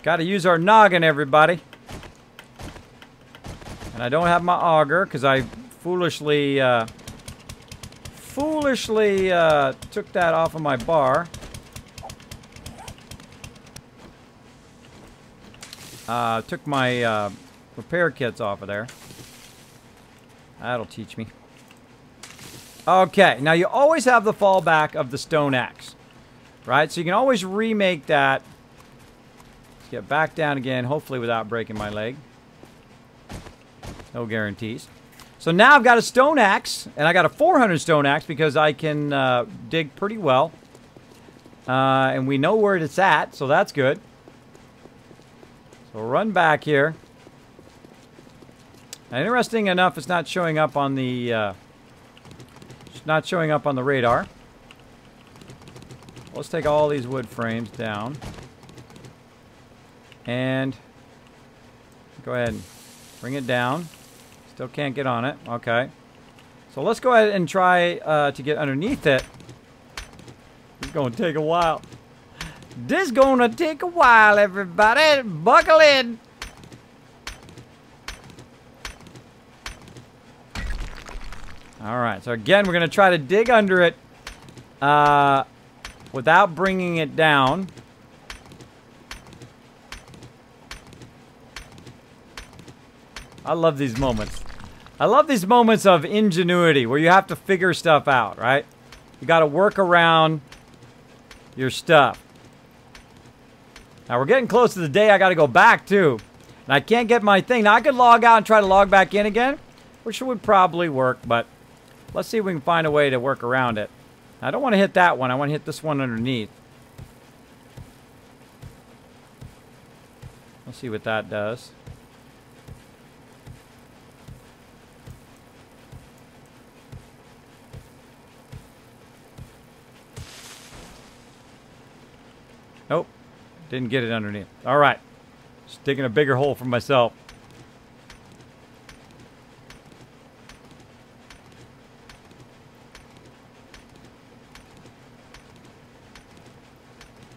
Got to use our noggin, everybody. And I don't have my auger, because I foolishly took that off of my bar. Took my repair kits off of there. That'll teach me. Okay, now you always have the fallback of the stone axe, right? So you can always remake that. Let's get back down again, hopefully without breaking my leg. No guarantees. So now I've got a stone axe, and I got a 400 stone axe because I can dig pretty well. And we know where it's at, so that's good. So we'll run back here. Now, interesting enough, it's not showing up on the radar. Let's take all these wood frames down. And go ahead and bring it down. Still can't get on it. Okay. So let's go ahead and try to get underneath it. It's going to take a while. This is going to take a while, everybody. Buckle in. All right. So again, we're going to try to dig under it without bringing it down. I love these moments. I love these moments of ingenuity where you have to figure stuff out, right? You got to work around your stuff. Now, we're getting close to the day I got to go back, too. And I can't get my thing. Now, I could log out and try to log back in again, which would probably work, but let's see if we can find a way to work around it. I don't want to hit that one. I want to hit this one underneath. Let's see what that does. Nope. Didn't get it underneath. All right. Just digging a bigger hole for myself.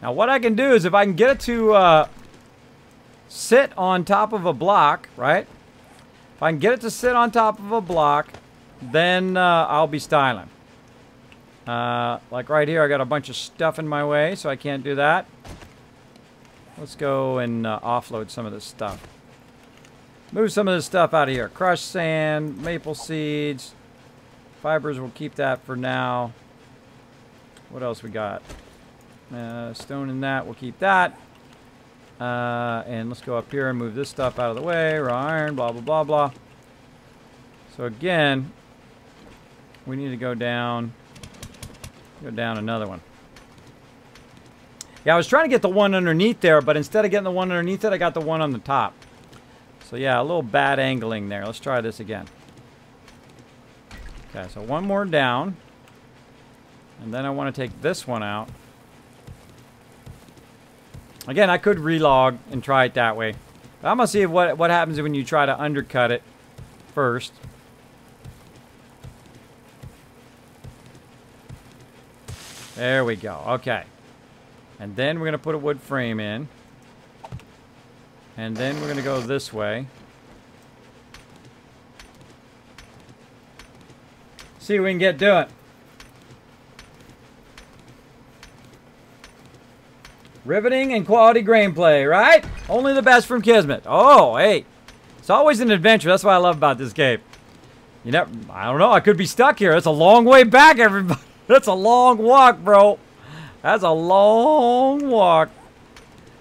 Now what I can do is if I can get it to sit on top of a block, right? If I can get it to sit on top of a block, then I'll be styling. Like right here, I got a bunch of stuff in my way, so I can't do that. Let's go and offload some of this stuff. Move some of this stuff out of here. Crushed sand, maple seeds, fibers, we'll keep that for now. What else we got? Stone in that. We'll keep that. And let's go up here and move this stuff out of the way. Raw iron, blah, blah, blah, blah. So again, we need to go down another one. Yeah, I was trying to get the one underneath there, but instead of getting the one underneath it, I got the one on the top. So yeah, a little bad angling there. Let's try this again. Okay, so one more down. And then I want to take this one out. Again, I could relog and try it that way. But I'm going to see what happens when you try to undercut it first. There we go. Okay. And then we're going to put a wood frame in. And then we're going to go this way. See what we can get doing. Riveting and quality gameplay, right? Only the best from Kismet. Oh, hey. It's always an adventure. That's what I love about this game. You know, I don't know. I could be stuck here. It's a long way back, everybody. That's a long walk, bro. That's a long walk.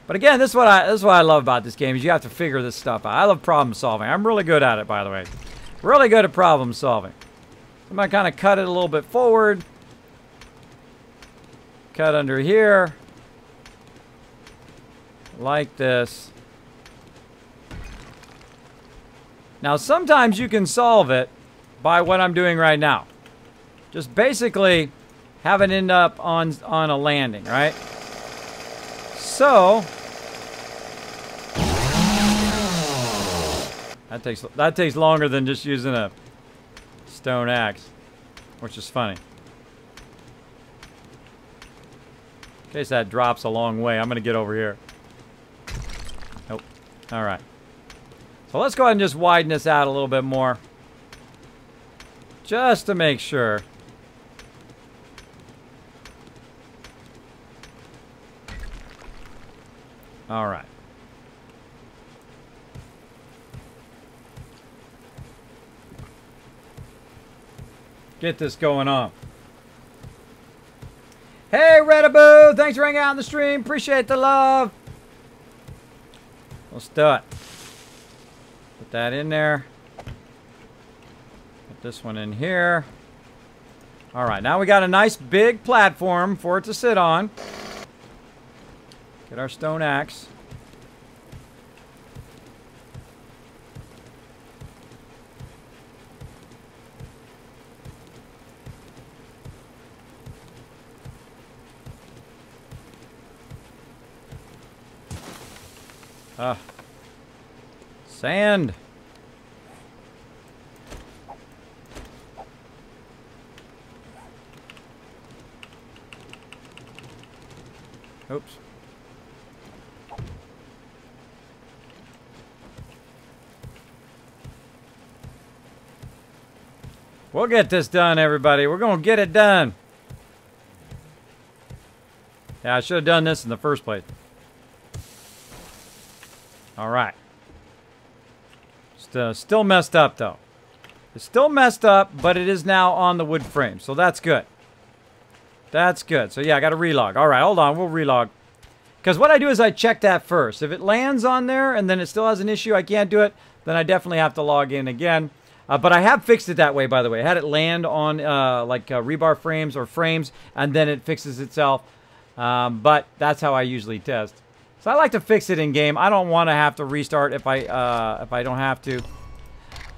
But again, this is what I love about this game is you have to figure this stuff out. I love problem solving. I'm really good at it, by the way. Really good at problem solving. I'm going to kind of cut it a little bit forward. Cut under here. Like this. Now, sometimes you can solve it by what I'm doing right now. Just basically have it end up on a landing, right? So that takes longer than just using a stone axe, which is funny. In case that drops a long way, I'm gonna get over here. Nope. All right. So let's go ahead and just widen this out a little bit more, just to make sure. All right. Get this going on. Hey, Redaboo! Thanks for hanging out on the stream. Appreciate the love. Let's do it. Put that in there. Put this one in here. All right, now we got a nice big platform for it to sit on. Get our stone axe. Sand. Oops. We'll get this done, everybody. We're going to get it done. Yeah, I should have done this in the first place. All right. Still messed up, though. It's still messed up, but it is now on the wood frame, so that's good. That's good. So, yeah, I got to relog. All right, hold on. We'll relog. Because what I do is I check that first. If it lands on there and then it still has an issue, I can't do it, then I definitely have to log in again. But I have fixed it that way, by the way. I had it land on rebar frames or frames, and then it fixes itself. But that's how I usually test. So I like to fix it in game. I don't want to have to restart if I don't have to.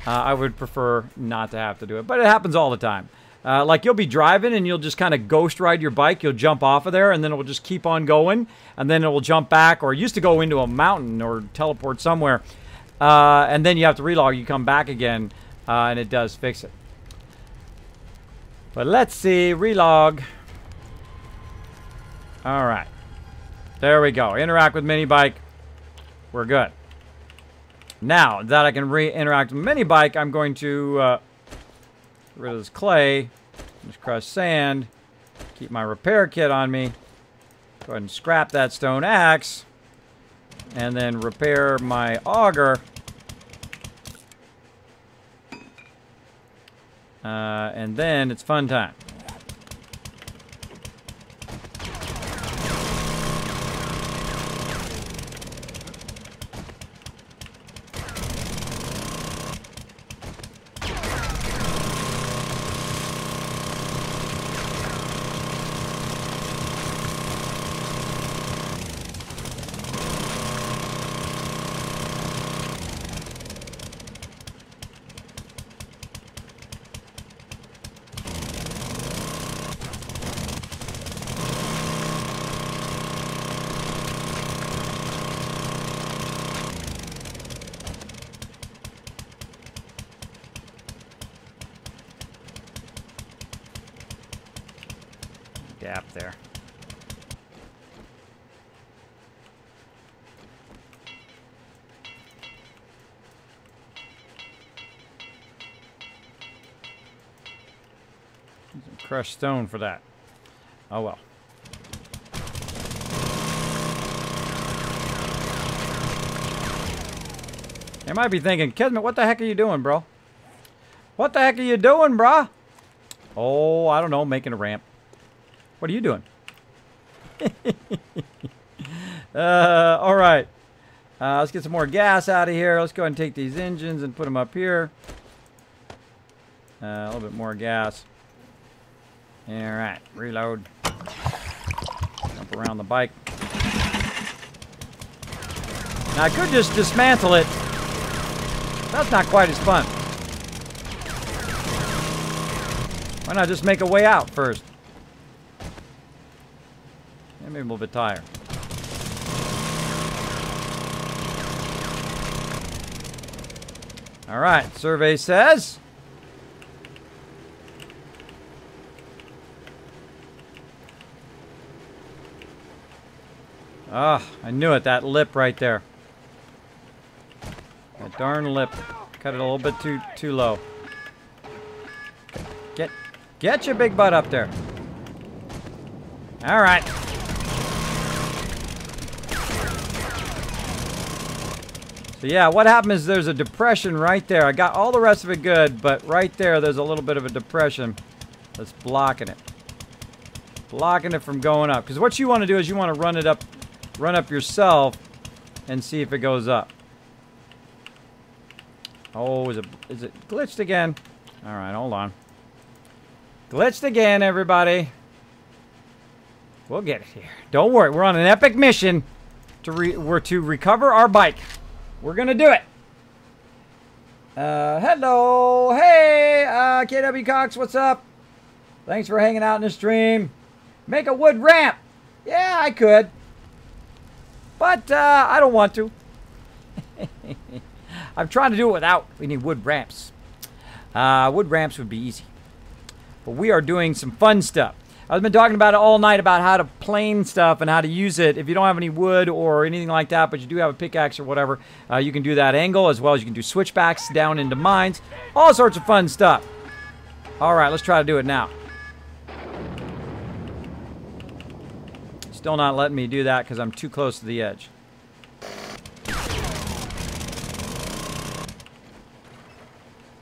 I would prefer not to have to do it, but it happens all the time. Like you'll be driving and you'll just kind of ghost ride your bike. You'll jump off of there and then it will just keep on going, and then it will jump back, or it used to go into a mountain or teleport somewhere, and then you have to relog. You come back again, and it does fix it. But let's see, relog. All right. There we go. Interact with mini bike. We're good. Now that I can interact with mini bike, I'm going to get rid of this clay, just crush sand, keep my repair kit on me. Go ahead and scrap that stone axe, and then repair my auger. And then it's fun time. gap there. Some crushed stone for that. Oh well. You might be thinking, Kismet, what the heck are you doing, bro? What the heck are you doing, brah? Oh, I don't know, making a ramp. What are you doing? All right. Let's get some more gas out of here. Let's go ahead and take these engines and put them up here. A little bit more gas. All right, reload. Jump around the bike. Now, I could just dismantle it. That's not quite as fun. Why not just make a way out first? Yeah, maybe a little bit tired. All right, survey says. Ah, I knew it, that lip right there. That darn lip. Cut it a little bit too low. Get your big butt up there. All right. So yeah, what happened is there's a depression right there. I got all the rest of it good, but right there's a little bit of a depression that's blocking it. Blocking it from going up. Because what you want to do is you want to run up yourself and see if it goes up. Oh, is it glitched again? All right, hold on. Glitched again, everybody. We'll get it here. Don't worry, we're on an epic mission to recover our bike. We're gonna do it. Hello, hey, KW Cox, what's up? Thanks for hanging out in the stream. Make a wood ramp. Yeah, I could, but I don't want to. I'm trying to do it without. We need wood ramps. Wood ramps would be easy. But we are doing some fun stuff. I've been talking about it all night about how to plane stuff and how to use it. If you don't have any wood or anything like that, but you do have a pickaxe or whatever, you can do that angle, as well as you can do switchbacks down into mines. All sorts of fun stuff. All right, let's try to do it now. Still not letting me do that because I'm too close to the edge.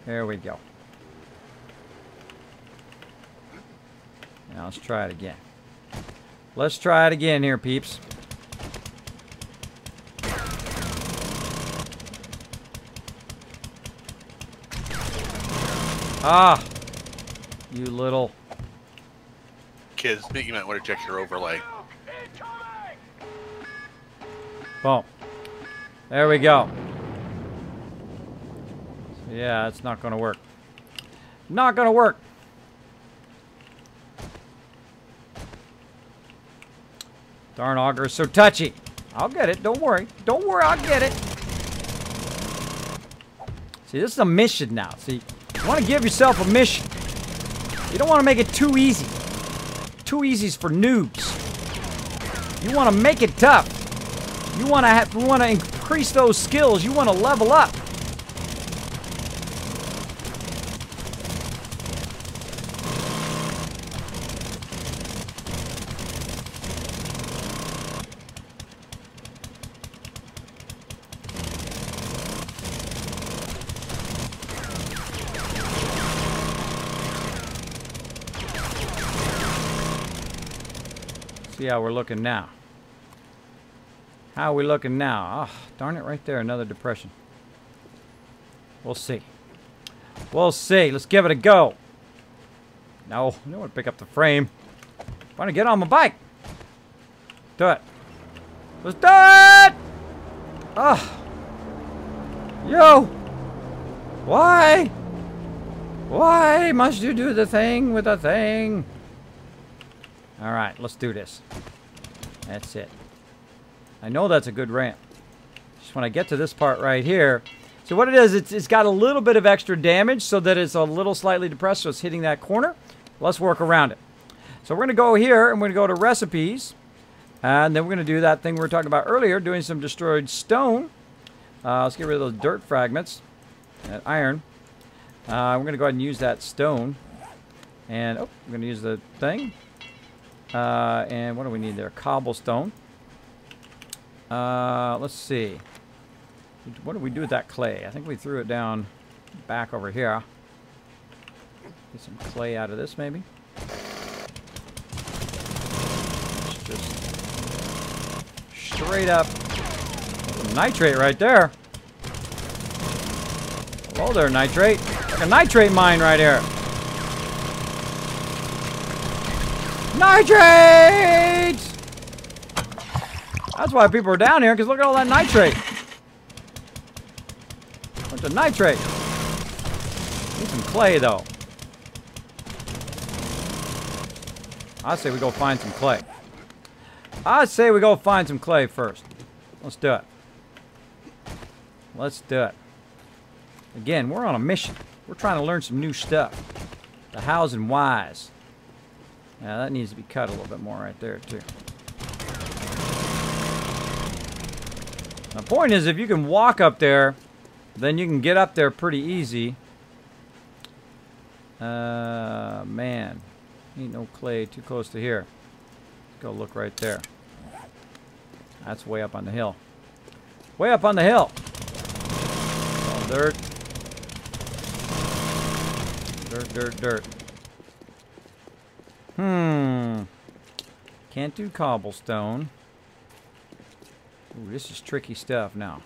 There we go. Now let's try it again. Let's try it again here, peeps. Ah, you little Kids, you might want to check your overlay. boom. There we go. So yeah, it's not going to work. Not going to work. Darn auger is so touchy. I'll get it. Don't worry. Don't worry. I'll get it. See, this is a mission now. See, you want to give yourself a mission. You don't want to make it too easy. Too easy is for noobs. You want to make it tough. You want to increase those skills. You want to level up. See how we're looking now. How are we looking now? Oh, darn it, right there, another depression. We'll see. We'll see. Let's give it a go. No, I don't want to pick up the frame. I want to get on my bike. Do it. Let's do it! Oh. Yo! Why? Why must you do the thing with the thing? All right, let's do this. That's it. I know that's a good ramp. Just when I get to this part right here. So what it is, it's got a little bit of extra damage so that it's a little slightly depressed, so it's hitting that corner. Let's work around it. So we're going to go here, and we're going to go to recipes. And then we're going to do that thing we were talking about earlier, doing some destroyed stone. Let's get rid of those dirt fragments. That iron. We're going to go ahead and use that stone. And, oh, we're going to use the thing. And what do we need there? Cobblestone. Let's see. What did we do with that clay? I think we threw it down back over here. Get some clay out of this, maybe. Just straight up nitrate right there. Hello there, nitrate. Like a nitrate mine right here. Nitrate! That's why people are down here, because look at all that nitrate. Bunch of nitrate. Need some clay, though. I say we go find some clay. I say we go find some clay first. Let's do it. Let's do it. Again, we're on a mission. We're trying to learn some new stuff. The hows and whys. Yeah, that needs to be cut a little bit more right there, too. The point is, if you can walk up there, then you can get up there pretty easy. Man. Ain't no clay too close to here. Let's go look right there. That's way up on the hill. Way up on the hill. All dirt. Dirt, dirt, dirt. Can't do cobblestone. Ooh, this is tricky stuff now.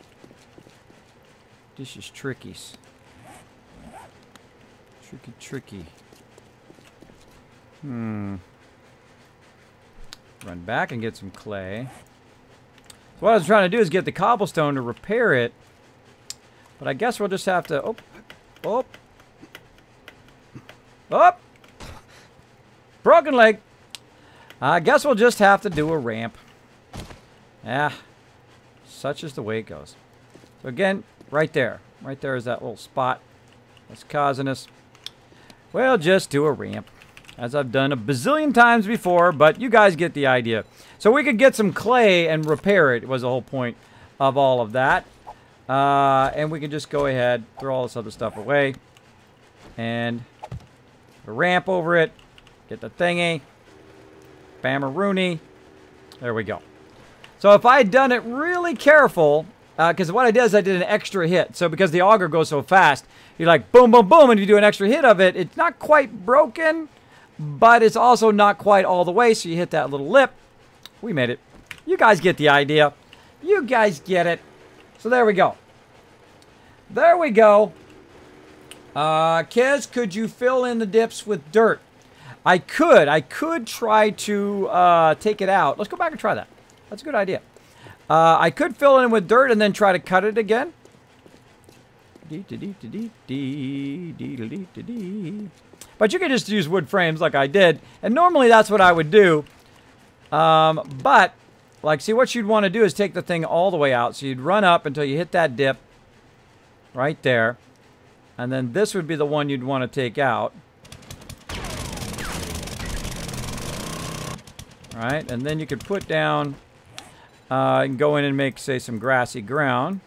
This is trickies. Tricky, tricky. Run back and get some clay. So what I was trying to do is get the cobblestone to repair it. But I guess we'll just have to... Oh. Oh. Oh. Broken leg. I guess we'll just have to do a ramp. Yeah. Such is the way it goes. So again, right there. Right there is that little spot that's causing us. We'll just do a ramp. As I've done a bazillion times before, but you guys get the idea. So we could get some clay and repair it, was the whole point of all of that. And we can just go ahead, throw all this other stuff away. And a ramp over it. Get the thingy. Bam-a-rooney. There we go. So if I had done it really careful, because what I did is I did an extra hit. So because the auger goes so fast, you're like boom, boom, boom, and you do an extra hit of it. It's not quite broken, but it's also not quite all the way, so you hit that little lip. We made it. You guys get the idea. You guys get it. So there we go. There we go. Kez, could you fill in the dips with dirt? I could. I could try to take it out. Let's go back and try that. That's a good idea. I could fill it in with dirt and then try to cut it again. But you can just use wood frames like I did. And normally that's what I would do. But, like, see, what you'd want to do is take the thing all the way out. So you'd run up until you hit that dip. Right there. And then this would be the one you'd want to take out. Right? And then you could put down... and go in and make, say, some grassy ground.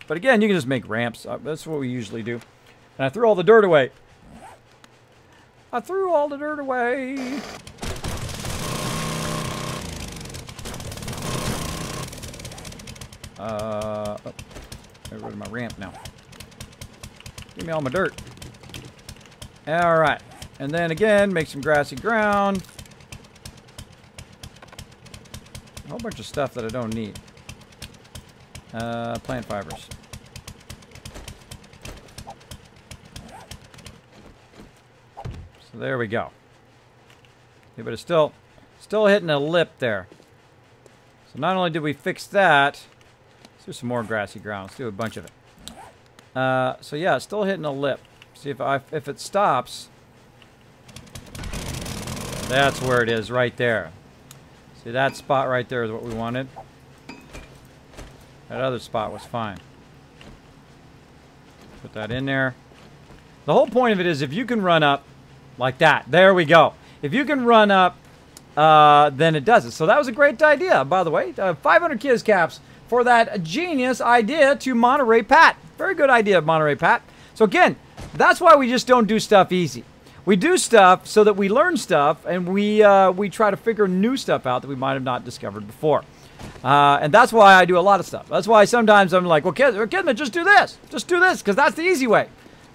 But again, you can just make ramps. That's what we usually do. And I threw all the dirt away. I threw all the dirt away. Oh, get rid of my ramp now. Give me all my dirt. All right. And then again, make some grassy ground. A whole bunch of stuff that I don't need. Plant fibers. So there we go. Yeah, but it's still hitting a lip there. So not only did we fix that, let's do some more grassy ground. Let's do a bunch of it. So yeah, it's still hitting a lip. See if it stops. That's where it is, right there. See, that spot right there is what we wanted. That other spot was fine. Put that in there. The whole point of it is if you can run up Like that. There we go. If you can run up, then it does it. So that was a great idea, by the way. 500 Kiz caps for that genius idea to Monterey Pat. Very good idea, Monterey Pat. So again, that's why we just don't do stuff easy. We do stuff so that we learn stuff, and we try to figure new stuff out that we might have not discovered before. And that's why I do a lot of stuff. That's why sometimes I'm like, well, Kismet, just do this. Just do this, because that's the easy way.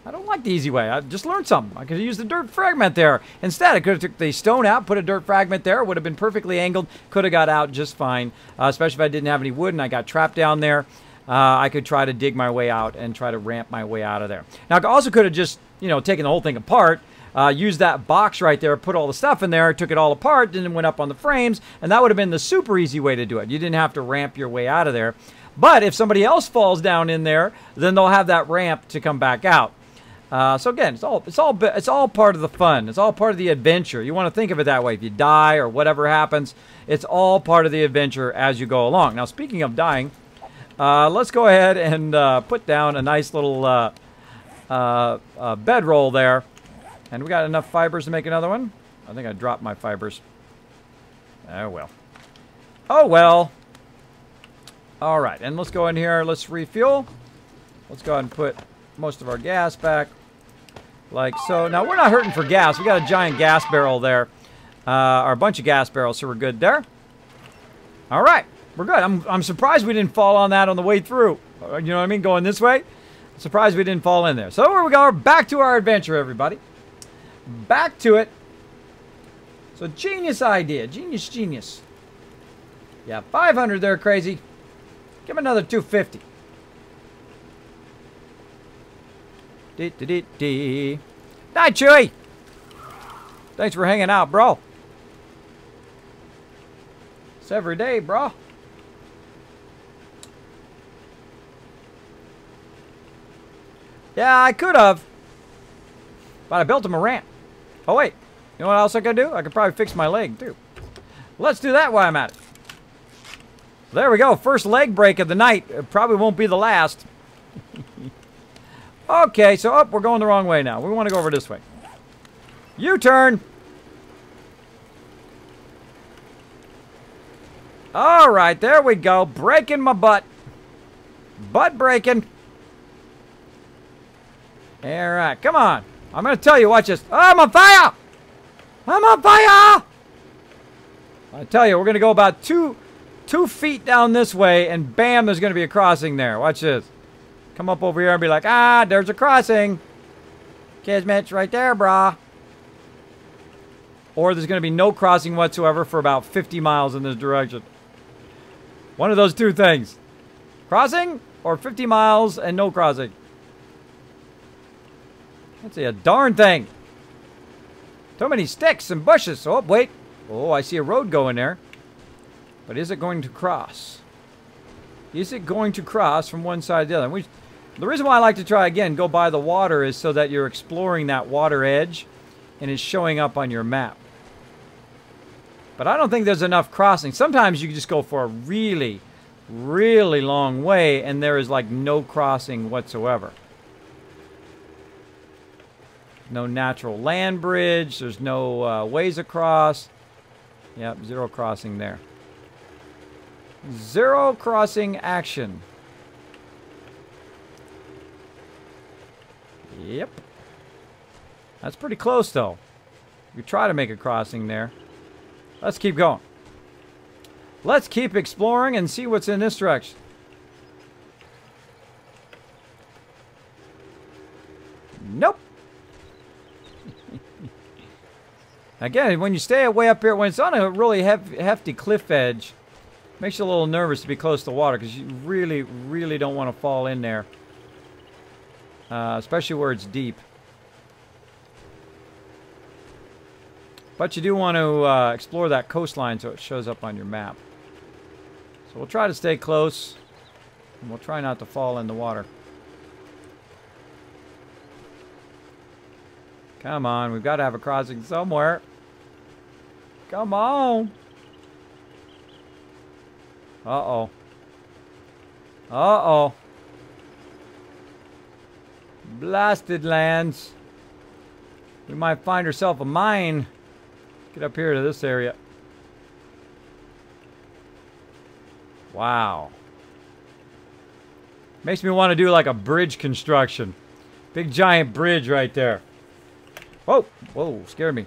I don't like the easy way. I just learned something. I could have used the dirt fragment there. Instead, I could have took the stone out, put a dirt fragment there. It would have been perfectly angled. Could have got out just fine, especially if I didn't have any wood and I got trapped down there. I could try to dig my way out and try to ramp my way out of there. Now, I also could have just, taken the whole thing apart, used that box right there, put all the stuff in there, took it all apart, then went up on the frames, and that would have been the super easy way to do it. You didn't have to ramp your way out of there. But if somebody else falls down in there, then they'll have that ramp to come back out. So again, it's all part of the fun. It's all part of the adventure. You want to think of it that way. If you die or whatever happens, it's all part of the adventure as you go along. Now, speaking of dying, let's go ahead and put down a nice little bedroll there. And we got enough fibers to make another one. I think I dropped my fibers. Oh, well. Oh, well. All right, and let's go in here. Let's refuel. Let's go ahead and put most of our gas back. Like so. Now, we're not hurting for gas. We got a giant gas barrel there. Or a bunch of gas barrels, so we're good there. All right. We're good. I'm surprised we didn't fall on that on the way through. You know what I mean? Going this way. Surprised we didn't fall in there. So here we go. We're back to our adventure, everybody. Back to it. So genius idea. Genius. Yeah, 500 there, crazy. Give him another 250. Night, Chewy. Thanks for hanging out, bro. It's every day, bro. Yeah, I could have. But I built him a ramp. Oh, wait. You know what else I could do? I could probably fix my leg, too. Let's do that while I'm at it. There we go. First leg break of the night. It probably won't be the last. Okay, so we're going the wrong way now. We want to go over this way. U-turn. All right, there we go. Breaking my butt. Butt breaking. All right, come on. I'm going to tell you, watch this. Oh, I'm on fire! I'm on fire! I tell you, we're going to go about two feet down this way, and bam, there's going to be a crossing there. Watch this. Come up over here and be like, there's a crossing. Kismet's right there, brah. Or there's going to be no crossing whatsoever for about 50 miles in this direction. One of those two things. Crossing or 50 miles and no crossing. That's a darn thing. Too many sticks and bushes. Oh, wait. Oh, I see a road going there. But is it going to cross? Is it going to cross from one side to the other? The reason why I like to try again, go by the water, is so that you're exploring that water edge and it's showing up on your map. But I don't think there's enough crossing. Sometimes you can just go for a really, really long way and there is like no crossing whatsoever. No natural land bridge. There's no ways across. Yep, zero crossing there. Zero crossing action. Yep. That's pretty close, though. We try to make a crossing there. Let's keep going. Let's keep exploring and see what's in this direction. Nope. Again, when you stay way up here, when it's on a really hefty cliff edge, makes you a little nervous to be close to water because you really, really don't want to fall in there. Especially where it's deep. But you do want to explore that coastline so it shows up on your map. So we'll try to stay close. And we'll try not to fall in the water. Come on, we've got to have a crossing somewhere. Come on. Uh-oh. Uh-oh. Blasted lands. We might find ourselves a mine. Get up here to this area. Wow. Makes me want to do like a bridge construction. Big giant bridge right there. Whoa, whoa, scared me.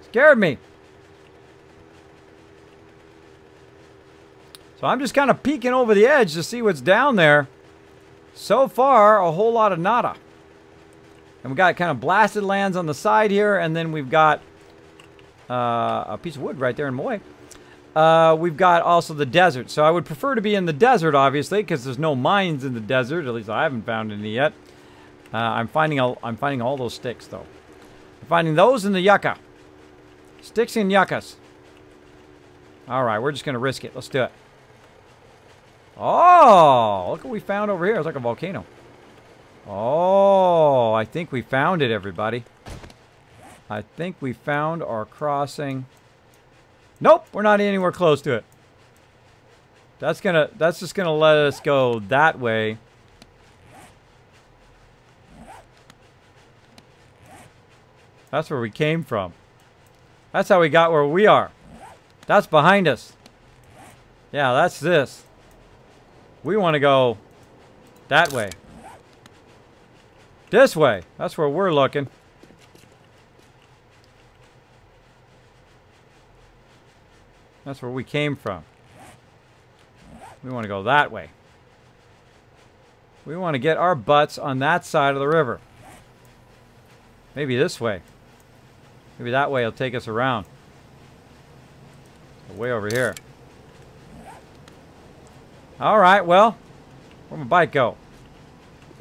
Scared me. So I'm just kind of peeking over the edge to see what's down there. So far, a whole lot of nada. And we got kind of blasted lands on the side here, and then we've got a piece of wood right there in my way. We've got also the desert. So I would prefer to be in the desert, obviously, because there's no mines in the desert. At least I haven't found any yet. I'm finding all those sticks, though. I'm finding those in the yucca. Sticks and yuccas. All right, we're just going to risk it. Let's do it. Oh, look what we found over here. It's like a volcano. Oh, I think we found it, everybody. I think we found our crossing. Nope, we're not anywhere close to it. That's just gonna let us go that way. That's where we came from. That's how we got where we are. That's behind us. Yeah, that's this. We want to go that way. This way. That's where we're looking. That's where we came from. We want to go that way. We want to get our butts on that side of the river. Maybe this way. Maybe that way will take us around. Way over here. Alright, well, where'd my bike go?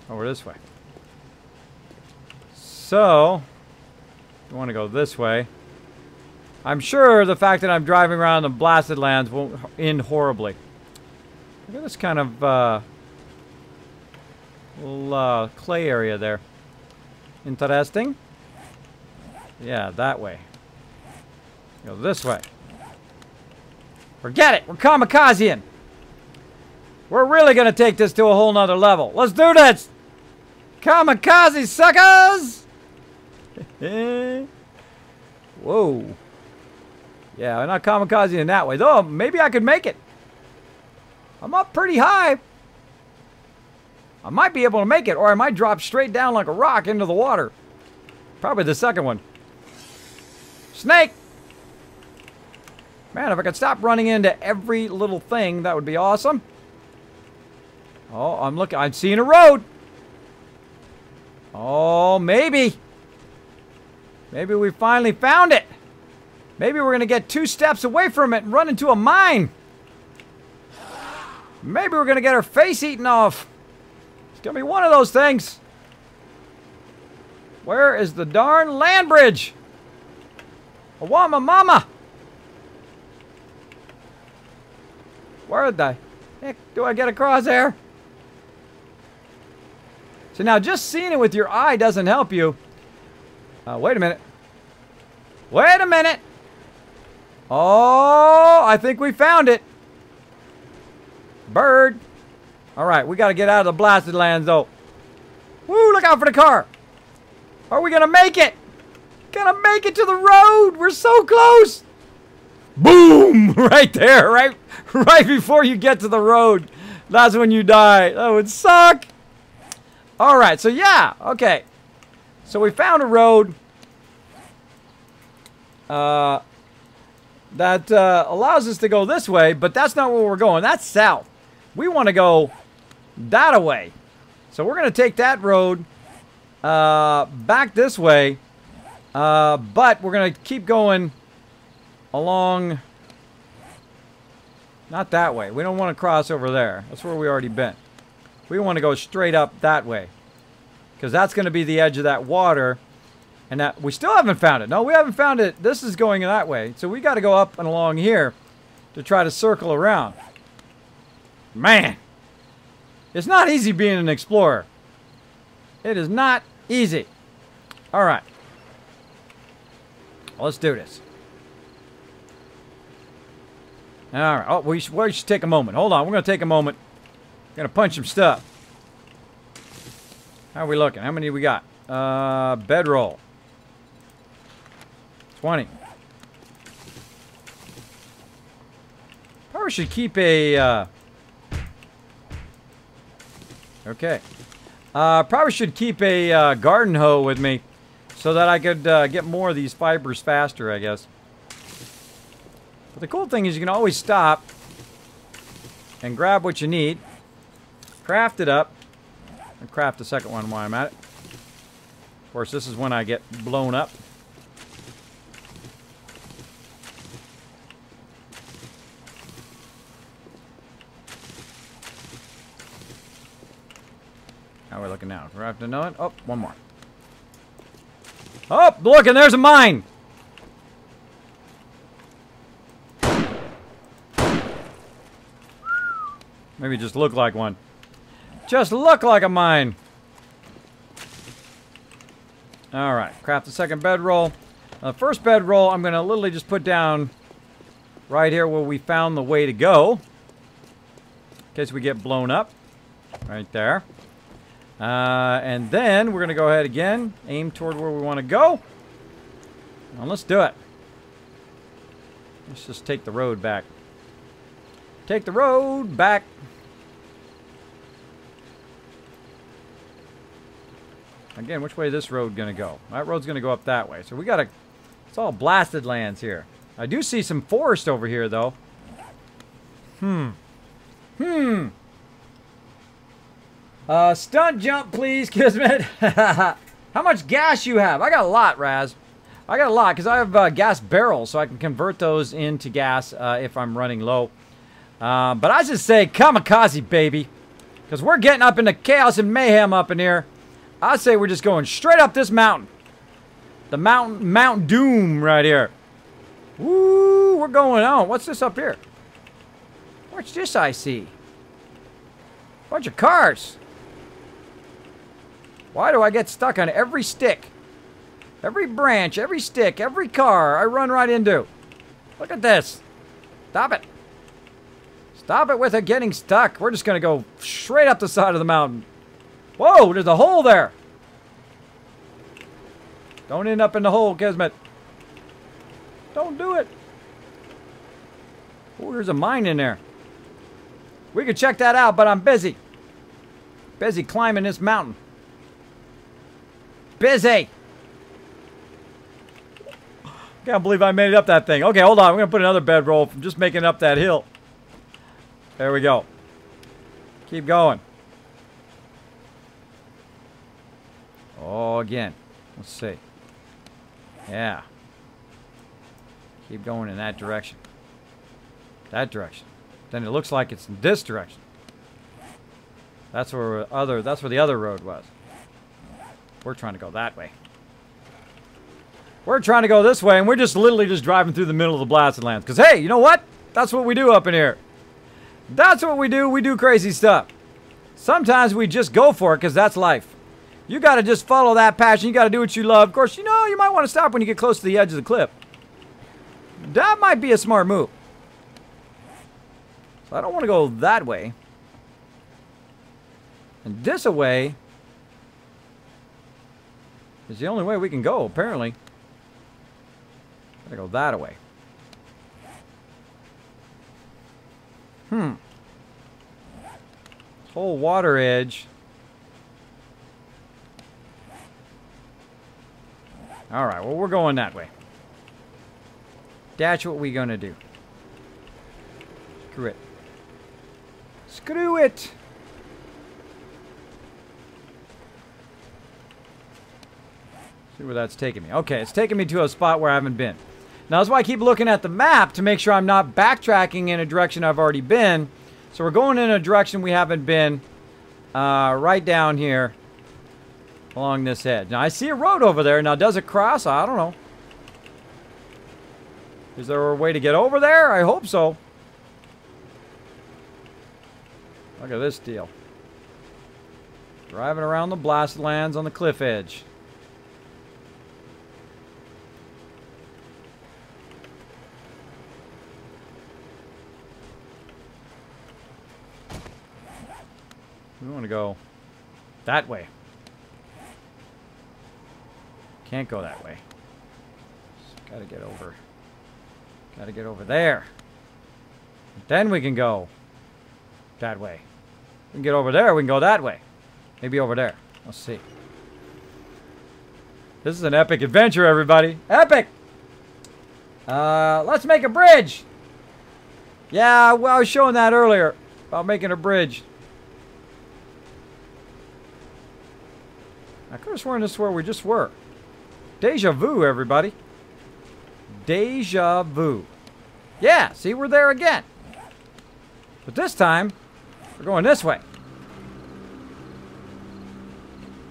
Over this way. So, we want to go this way. I'm sure the fact that I'm driving around the blasted lands won't end horribly. Look at this kind of little clay area there. Interesting. Yeah, that way. Go this way. Forget it! We're kamikazeing! We're really gonna take this to a whole nother level. Let's do this! Kamikaze suckers! Whoa. Yeah, I'm not kamikazeing that way. Though, maybe I could make it. I'm up pretty high. I might be able to make it, or I might drop straight down like a rock into the water. Probably the second one. Snake! Man, if I could stop running into every little thing, that would be awesome. Oh, I'm seeing a road. Oh, maybe. Maybe we finally found it. Maybe we're going to get 2 steps away from it and run into a mine. Maybe we're going to get our face eaten off. It's going to be one of those things. Where is the darn land bridge? I want my mama. Where the heck do I get across there? So now just seeing it with your eye doesn't help you. Wait a minute. Wait a minute. Oh, I think we found it. Bird. All right, we got to get out of the blasted lands, though. Woo, look out for the car. Are we going to make it? Gonna make it to the road. We're so close. Boom! Right there, right before you get to the road. That's when you die. That would suck. All right, so yeah, okay. So we found a road that allows us to go this way, but that's not where we're going. That's south. We want to go that way. So we're going to take that road back this way, but we're going to keep going along. Not that way. We don't want to cross over there. That's where we already been. We want to go straight up that way, because that's going to be the edge of that water. And that we still haven't found it. No, we haven't found it. This is going that way. So we got to go up and along here to try to circle around. Man, it's not easy being an explorer. It is not easy. All right. Well, let's do this. All right. Oh, we should take a moment. Hold on. We're going to take a moment. We're going to punch some stuff. How are we looking? How many we got? Bedroll. 20. Probably should keep a... Okay. Probably should keep a garden hoe with me so that I could get more of these fibers faster, I guess. But the cool thing is you can always stop and grab what you need, craft it up, and craft the second one while I'm at it. Of course, this is when I get blown up. How are we looking now? Craft another. Oh, one more. Oh, look, and there's a mine. Maybe just look like one. Just look like a mine. All right, craft the second bedroll. First bedroll, I'm going to literally just put down right here where we found the way to go. In case we get blown up. Right there. And then we're going to go ahead again, aim toward where we want to go. Now let's do it. Let's just take the road back. Take the road back. Again, which way is this road going to go? That road's going to go up that way. So we got to... It's all blasted lands here. I do see some forest over here, though. Stunt jump, please, Kismet. How much gas you have? I got a lot, Raz. I got a lot, because I have gas barrels, so I can convert those into gas if I'm running low. But I just say kamikaze, baby. Because we're getting up into chaos and mayhem up in here. I say we're just going straight up this mountain. The Mount Doom right here. Woo, we're going on. What's this up here? What's this I see? Bunch of cars. Why do I get stuck on every stick? Every branch, every stick, every car I run right into. Look at this. Stop it. Stop it with it getting stuck. We're just going to go straight up the side of the mountain. Whoa, there's a hole there. Don't end up in the hole, Kismet. Don't do it. Oh, there's a mine in there. We could check that out, but I'm busy. Busy climbing this mountain. Busy. Can't believe I made it up that thing. Okay, hold on. We're going to put another bedroll from just making up that hill. There we go. Keep going. Oh, again. Let's see. Yeah. Keep going in that direction. That direction. Then it looks like it's in this direction. That's where the other road was. We're trying to go that way. We're trying to go this way, and we're just literally just driving through the middle of the blasted lands. Because, hey, you know what? That's what we do up in here. That's what we do. We do crazy stuff. Sometimes we just go for it because that's life. You got to just follow that passion. You got to do what you love. Of course, you know, you might want to stop when you get close to the edge of the cliff. That might be a smart move. So I don't want to go that way. And this way is the only way we can go, apparently. Gotta go that way. This whole water edge. Alright, well, we're going that way. That's what we're gonna do. Screw it. Screw it! See where that's taking me. Okay, it's taking me to a spot where I haven't been. Now, that's why I keep looking at the map to make sure I'm not backtracking in a direction I've already been. So we're going in a direction we haven't been. Right down here. Along this edge. Now, I see a road over there. Now, does it cross? I don't know. Is there a way to get over there? I hope so. Look at this deal. Driving around the blasted lands on the cliff edge. We want to go that way. Can't go that way. Gotta get over. Gotta get over there. Then we can go that way. We can get over there. We can go that way. Maybe over there. Let's see. This is an epic adventure, everybody. Epic! Let's make a bridge. Yeah, well, I was showing that earlier about making a bridge. I could have sworn this is where we just were. Deja vu, everybody. Deja vu. Yeah, see, we're there again. But this time, we're going this way.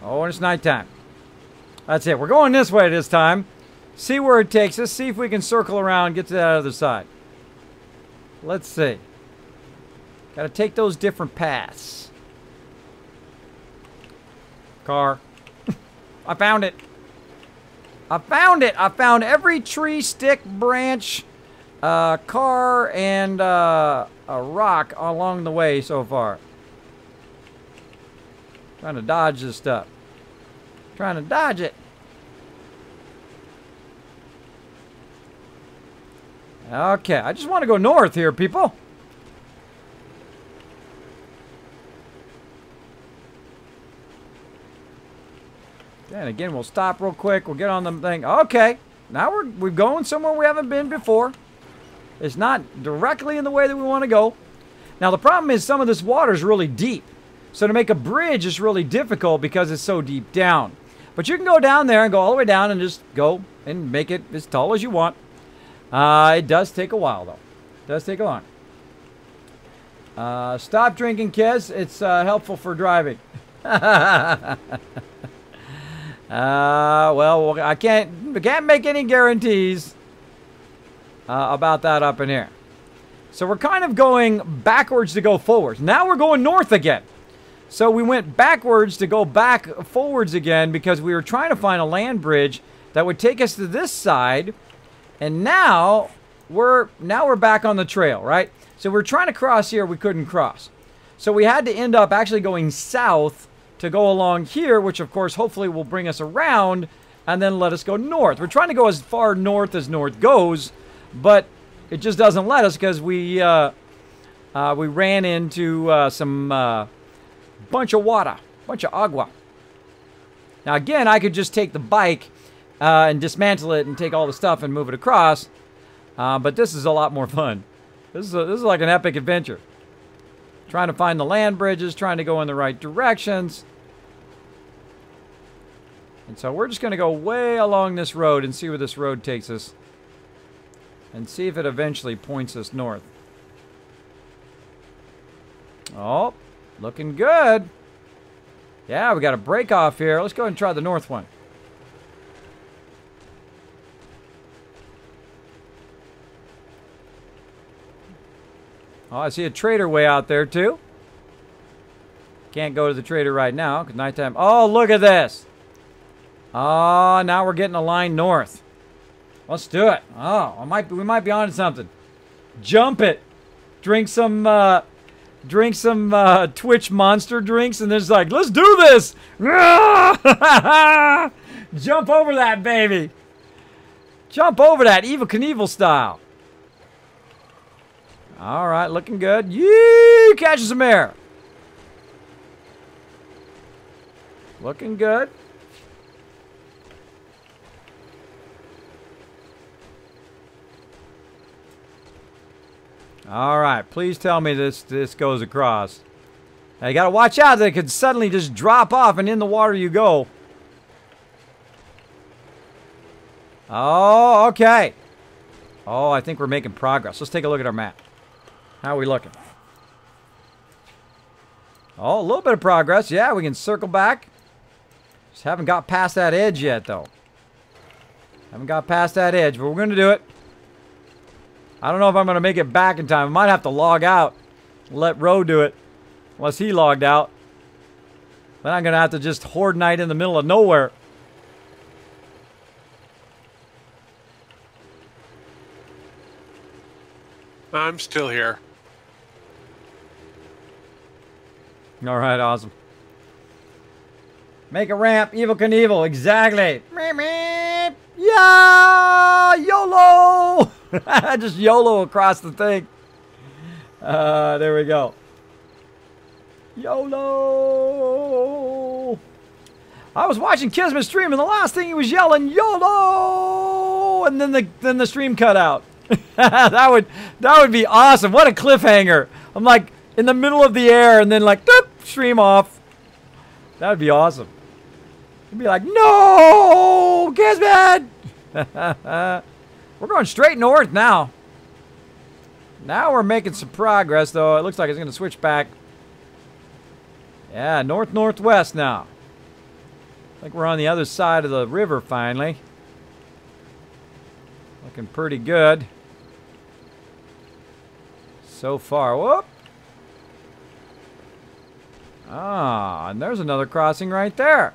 Oh, and it's nighttime. That's it. We're going this way this time. See where it takes us. See if we can circle around, get to that other side. Let's see. Got to take those different paths. Car. I found it. I found it. I found every tree, stick, branch, car, and a rock along the way so far. Trying to dodge this stuff. Trying to dodge it. Okay, I just want to go north here, people. And again, we'll stop real quick. We'll get on the thing. Okay, now we're going somewhere we haven't been before. It's not directly in the way that we want to go. Now, the problem is some of this water is really deep. So to make a bridge is really difficult because it's so deep down. But you can go down there and go all the way down and just go and make it as tall as you want. It does take a while, though. It does take a long. Stop drinking, kids. It's helpful for driving. Well, I can't make any guarantees about that up in here. So we're kind of going backwards to go forwards. Now we're going north again. So we went backwards to go back forwards again because we were trying to find a land bridge that would take us to this side. And now we're back on the trail, right? So we're trying to cross here, we couldn't cross. So we had to end up actually going south to go along here, which of course hopefully will bring us around and then let us go north. We're trying to go as far north as north goes, but it just doesn't let us because we ran into some bunch of water, bunch of agua. Now again, I could just take the bike and dismantle it and take all the stuff and move it across, but this is a lot more fun. This is like an epic adventure. Trying to find the land bridges, trying to go in the right directions. And so we're just going to go way along this road and see where this road takes us. And see if it eventually points us north. Oh, looking good. Yeah, we got a break off here. Let's go ahead and try the north one. Oh, I see a trader way out there, too. Can't go to the trader right now, because nighttime. Oh, look at this. Oh, now we're getting a line north. Let's do it. Oh, we might be onto something. Jump it. Drink some Twitch monster drinks, and then it's like, let's do this. Jump over that, baby. Jump over that, Evil Knievel style. All right, looking good. Yee! Catching some air. Looking good. All right, please tell me this goes across. Now, you got to watch out that it could suddenly just drop off and in the water you go. Oh, okay. Oh, I think we're making progress. Let's take a look at our map. How are we looking? Oh, a little bit of progress. Yeah, we can circle back. Just haven't got past that edge yet, though. Haven't got past that edge, but we're going to do it. I don't know if I'm going to make it back in time. I might have to log out. Let Ro do it. Unless he logged out. Then I'm going to have to just horde night in the middle of nowhere. I'm still here. All right, awesome. Make a ramp, Evil Knievel, exactly. Meep, meep. Yeah! YOLO! Just YOLO across the thing. There we go. YOLO! I was watching Kismet stream, and the last thing he was yelling, YOLO! And then the stream cut out. that would be awesome. What a cliffhanger! I'm like in the middle of the air, and then like, doop, stream off. That would be awesome. It'd be like, no, Kismet! We're going straight north now. Now we're making some progress, though. It looks like it's going to switch back. Yeah, north-northwest now. I think we're on the other side of the river finally. Looking pretty good. So far. Whoop! Ah, and there's another crossing right there.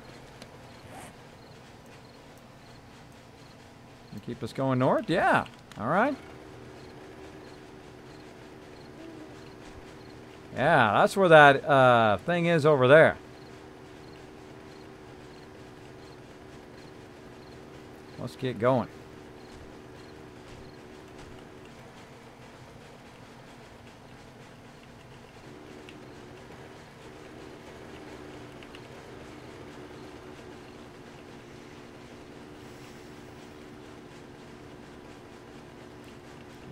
Keep us going north? Yeah. All right. Yeah, that's where that thing is over there. Let's get going.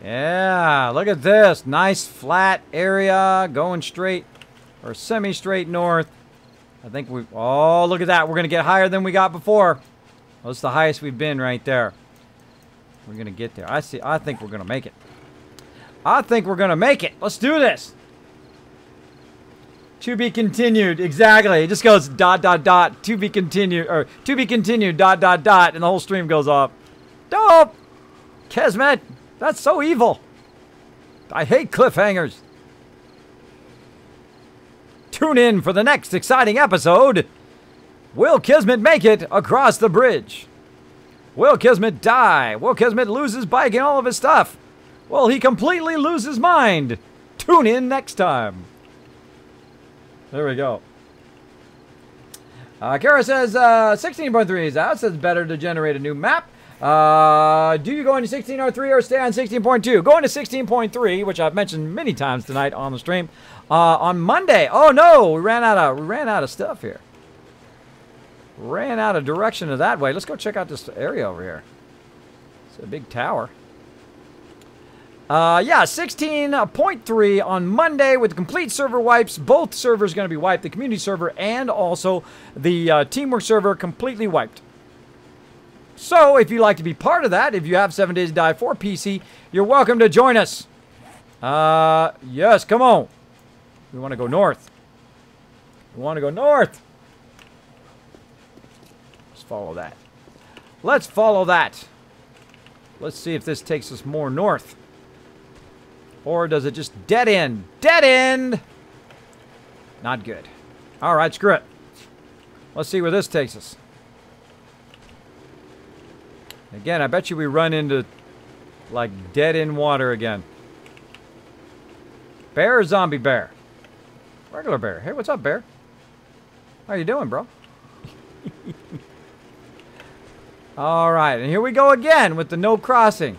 Yeah, look at this. Nice flat area going straight or semi-straight north. I think we... Oh, look at that. We're going to get higher than we got before. Well, that's the highest we've been right there. We're going to get there. I think we're going to make it. I think we're going to make it. Let's do this. To be continued. Exactly. It just goes ... To be continued. Or to be continued ... And the whole stream goes off. Dope. Kismet. That's so evil. I hate cliffhangers. Tune in for the next exciting episode. Will Kismet make it across the bridge? Will Kismet die? Will Kismet lose his bike and all of his stuff? Will he completely lose his mind? Tune in next time. There we go. Kara says 16.3 is out. Says better to generate a new map. Do you go into 16.03 or stay on 16.2? Go into 16.3, which I've mentioned many times tonight on the stream. On Monday. Oh no, we ran out of stuff here. Ran out of direction of that way. Let's go check out this area over here. It's a big tower. Yeah, 16.3 on Monday with complete server wipes. Both servers going to be wiped. The community server and also the teamwork server completely wiped. So, if you'd like to be part of that, if you have 7 Days to Die for PC, you're welcome to join us. Yes, come on. We want to go north. We want to go north. Let's follow that. Let's follow that. Let's see if this takes us more north. Or does it just dead end? Dead end! Not good. Alright, screw it. Let's see where this takes us. Again, I bet you we run into, like, dead-end water again. Bear or zombie bear? Regular bear. Hey, what's up, bear? How you doing, bro? Alright, and here we go again with the no crossing.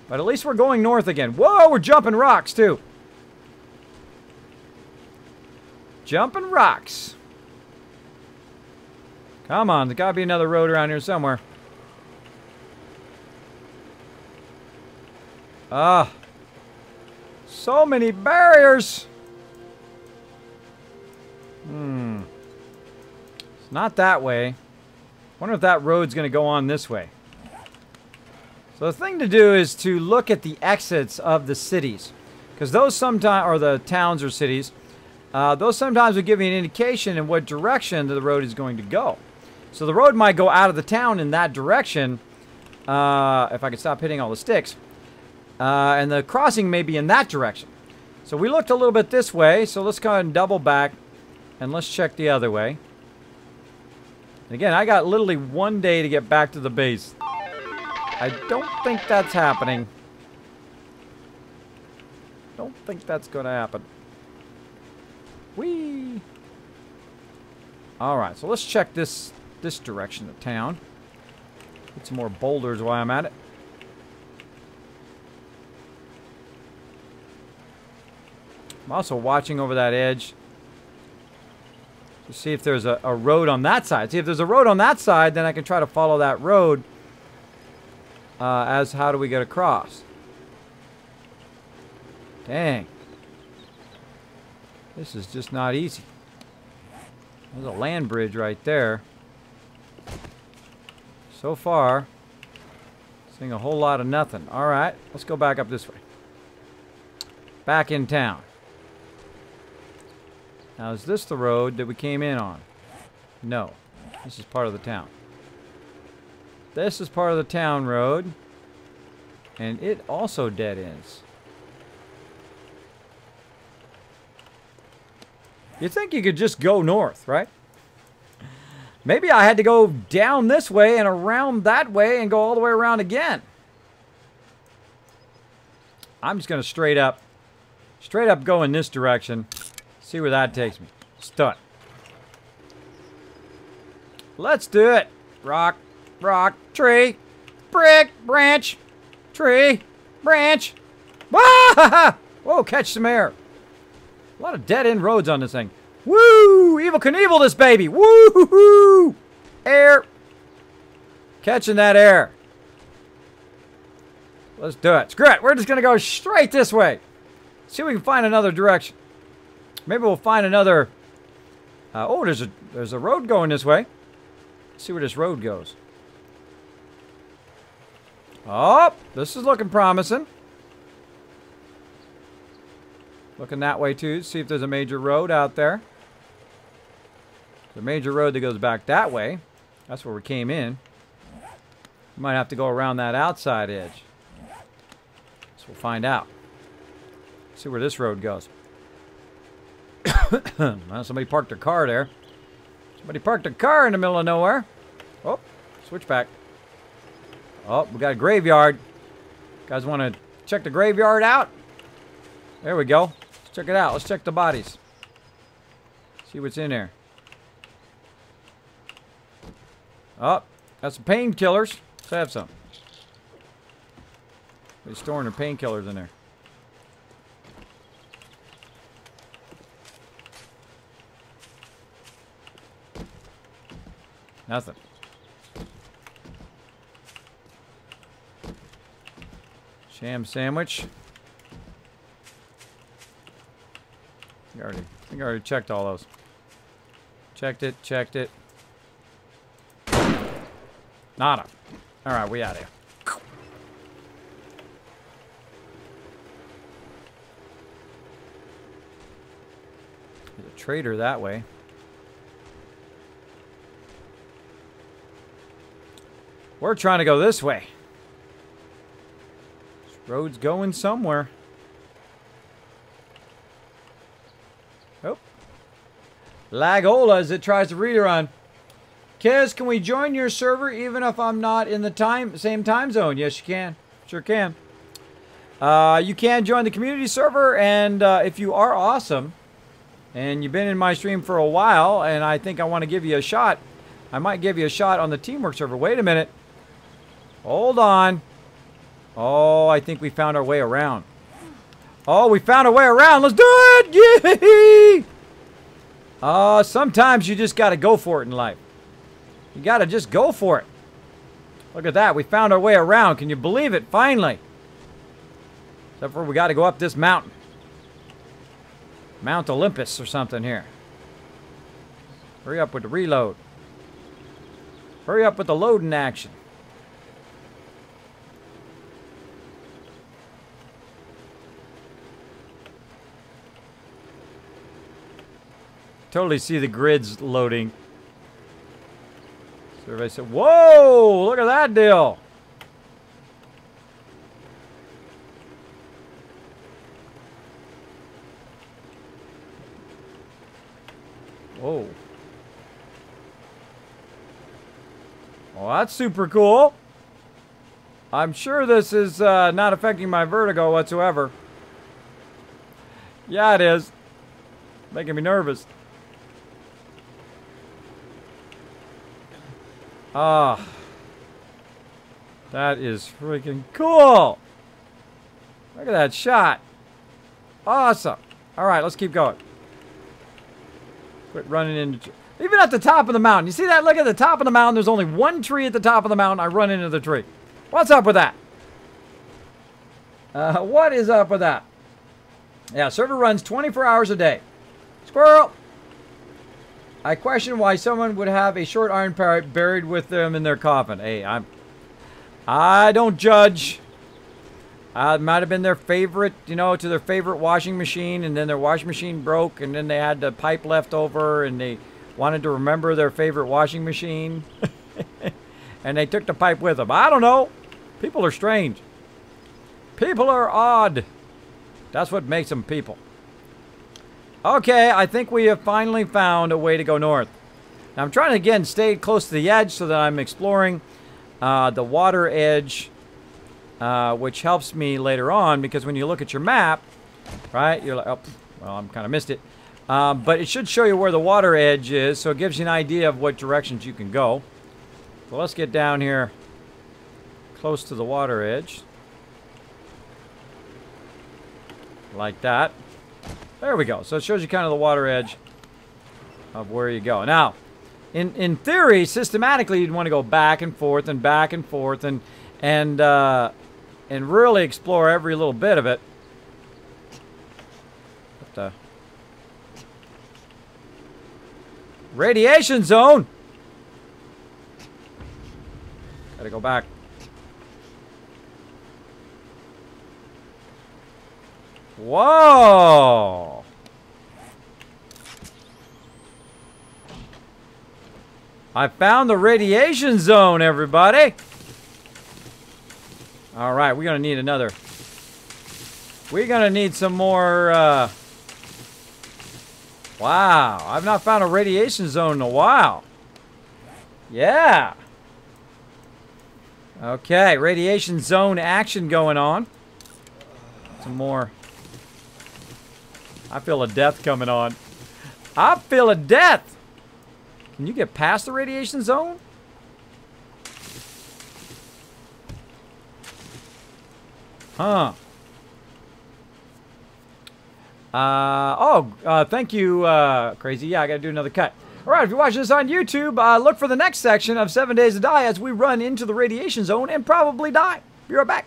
But at least we're going north again. Whoa, we're jumping rocks, too. Jumping rocks. Come on, there's got to be another road around here somewhere. Ah. So many barriers. It's not that way. Wonder if that road's going to go on this way. So the thing to do is to look at the exits of the cities. Because those sometimes, or the towns or cities, those sometimes will give you an indication in what direction the road is going to go. So the road might go out of the town in that direction, if I could stop hitting all the sticks. And the crossing may be in that direction. So we looked a little bit this way, so let's go ahead and double back, and let's check the other way. And again, I got literally 1 day to get back to the base. I don't think that's happening. Don't think that's going to happen. Whee! Alright, so let's check this direction of town. Get some more boulders while I'm at it. I'm also watching over that edge to see if there's a road on that side. See, if there's a road on that side, then I can try to follow that road as how do we get across. Dang. This is just not easy. There's a land bridge right there. So far, seeing a whole lot of nothing. All right, let's go back up this way. Back in town. Now, is this the road that we came in on? No. This is part of the town. This is part of the town road. And it also dead ends. You'd think you could just go north, right? Maybe I had to go down this way and around that way and go all the way around again. I'm just going to straight up go in this direction. See where that takes me. Let's Let's do it. Rock, rock, tree, brick, branch, tree, branch. Ah! Whoa, catch some air. A lot of dead-end roads on this thing. Woo! Evel Knievel this baby. Woo-hoo-hoo! Air. Catching that air. Let's do it. Screw it. We're just going to go straight this way. See if we can find another direction. Maybe we'll find another... oh, there's a road going this way. Let's see where this road goes. Oh, this is looking promising. Looking that way too. See if there's a major road out there. There's a major road that goes back that way. That's where we came in. We might have to go around that outside edge. So we'll find out. See where this road goes. Well, somebody parked their car there. Somebody parked a car in the middle of nowhere. Oh, switch back. Oh, we got a graveyard. Guys want to check the graveyard out? There we go. Let's check it out. Let's check the bodies. See what's in there. Oh, got some painkillers. Let's have some. They're storing their painkillers in there. Nothing. Sham sandwich. I think I already checked all those. Checked it, checked it. Nada. Alright, we out of here. There's a trader that way. We're trying to go this way. This road's going somewhere. Oh. Lagola as it tries to rerun. Kez, can we join your server even if I'm not in the same time zone? Yes, you can. Sure can. You can join the community server, and if you are awesome, and you've been in my stream for a while, and I think I want to give you a shot, I might give you a shot on the teamwork server. Wait a minute. Hold on. Oh, I think we found our way around. Oh, we found our way around. Let's do it! Yee! Sometimes you just got to go for it in life. You got to just go for it. Look at that. We found our way around. Can you believe it? Finally. Except for we got to go up this mountain. Mount Olympus or something here. Hurry up with the reload. Hurry up with the loading action. Totally see the grids loading. So everybody said, whoa, look at that deal. Whoa. Well, that's super cool. I'm sure this is not affecting my vertigo whatsoever. Yeah, it is. Making me nervous. That is freaking cool. Look at that shot. Awesome. All right, let's keep going. Quit running into... Even at the top of the mountain. You see that? Look at the top of the mountain. There's only one tree at the top of the mountain. I run into the tree. What's up with that? What is up with that? Yeah, server runs 24 hours a day. Squirrel! I question why someone would have a short iron parrot buried with them in their coffin. Hey, I don't judge. It might have been their favorite, you know, to their favorite washing machine, and then their washing machine broke, and then they had the pipe left over, and they wanted to remember their favorite washing machine. And they took the pipe with them. I don't know. People are strange. People are odd. That's what makes them people. Okay, I think we have finally found a way to go north. Now, I'm trying to, again, stay close to the edge so that I'm exploring the water edge, which helps me later on, because when you look at your map, right, you're like, oh, well, I'm kind of missed it. But it should show you where the water edge is, so it gives you an idea of what directions you can go. So let's get down here close to the water edge. Like that. There we go. So it shows you kind of the water edge of where you go. Now, in theory, systematically, you'd want to go back and forth and back and forth and really explore every little bit of it. But, radiation zone. Gotta go back. Whoa! I found the radiation zone, everybody. All right, we're gonna need another. We're gonna need some more. Wow, I've not found a radiation zone in a while. Yeah. Okay, radiation zone action going on. Some more. I feel a death coming on. I feel a death. Can you get past the radiation zone? Huh. Thank you, Crazy. Yeah, I gotta do another cut. Alright, if you're watching this on YouTube, look for the next section of 7 Days to Die as we run into the radiation zone and probably die. Be right back.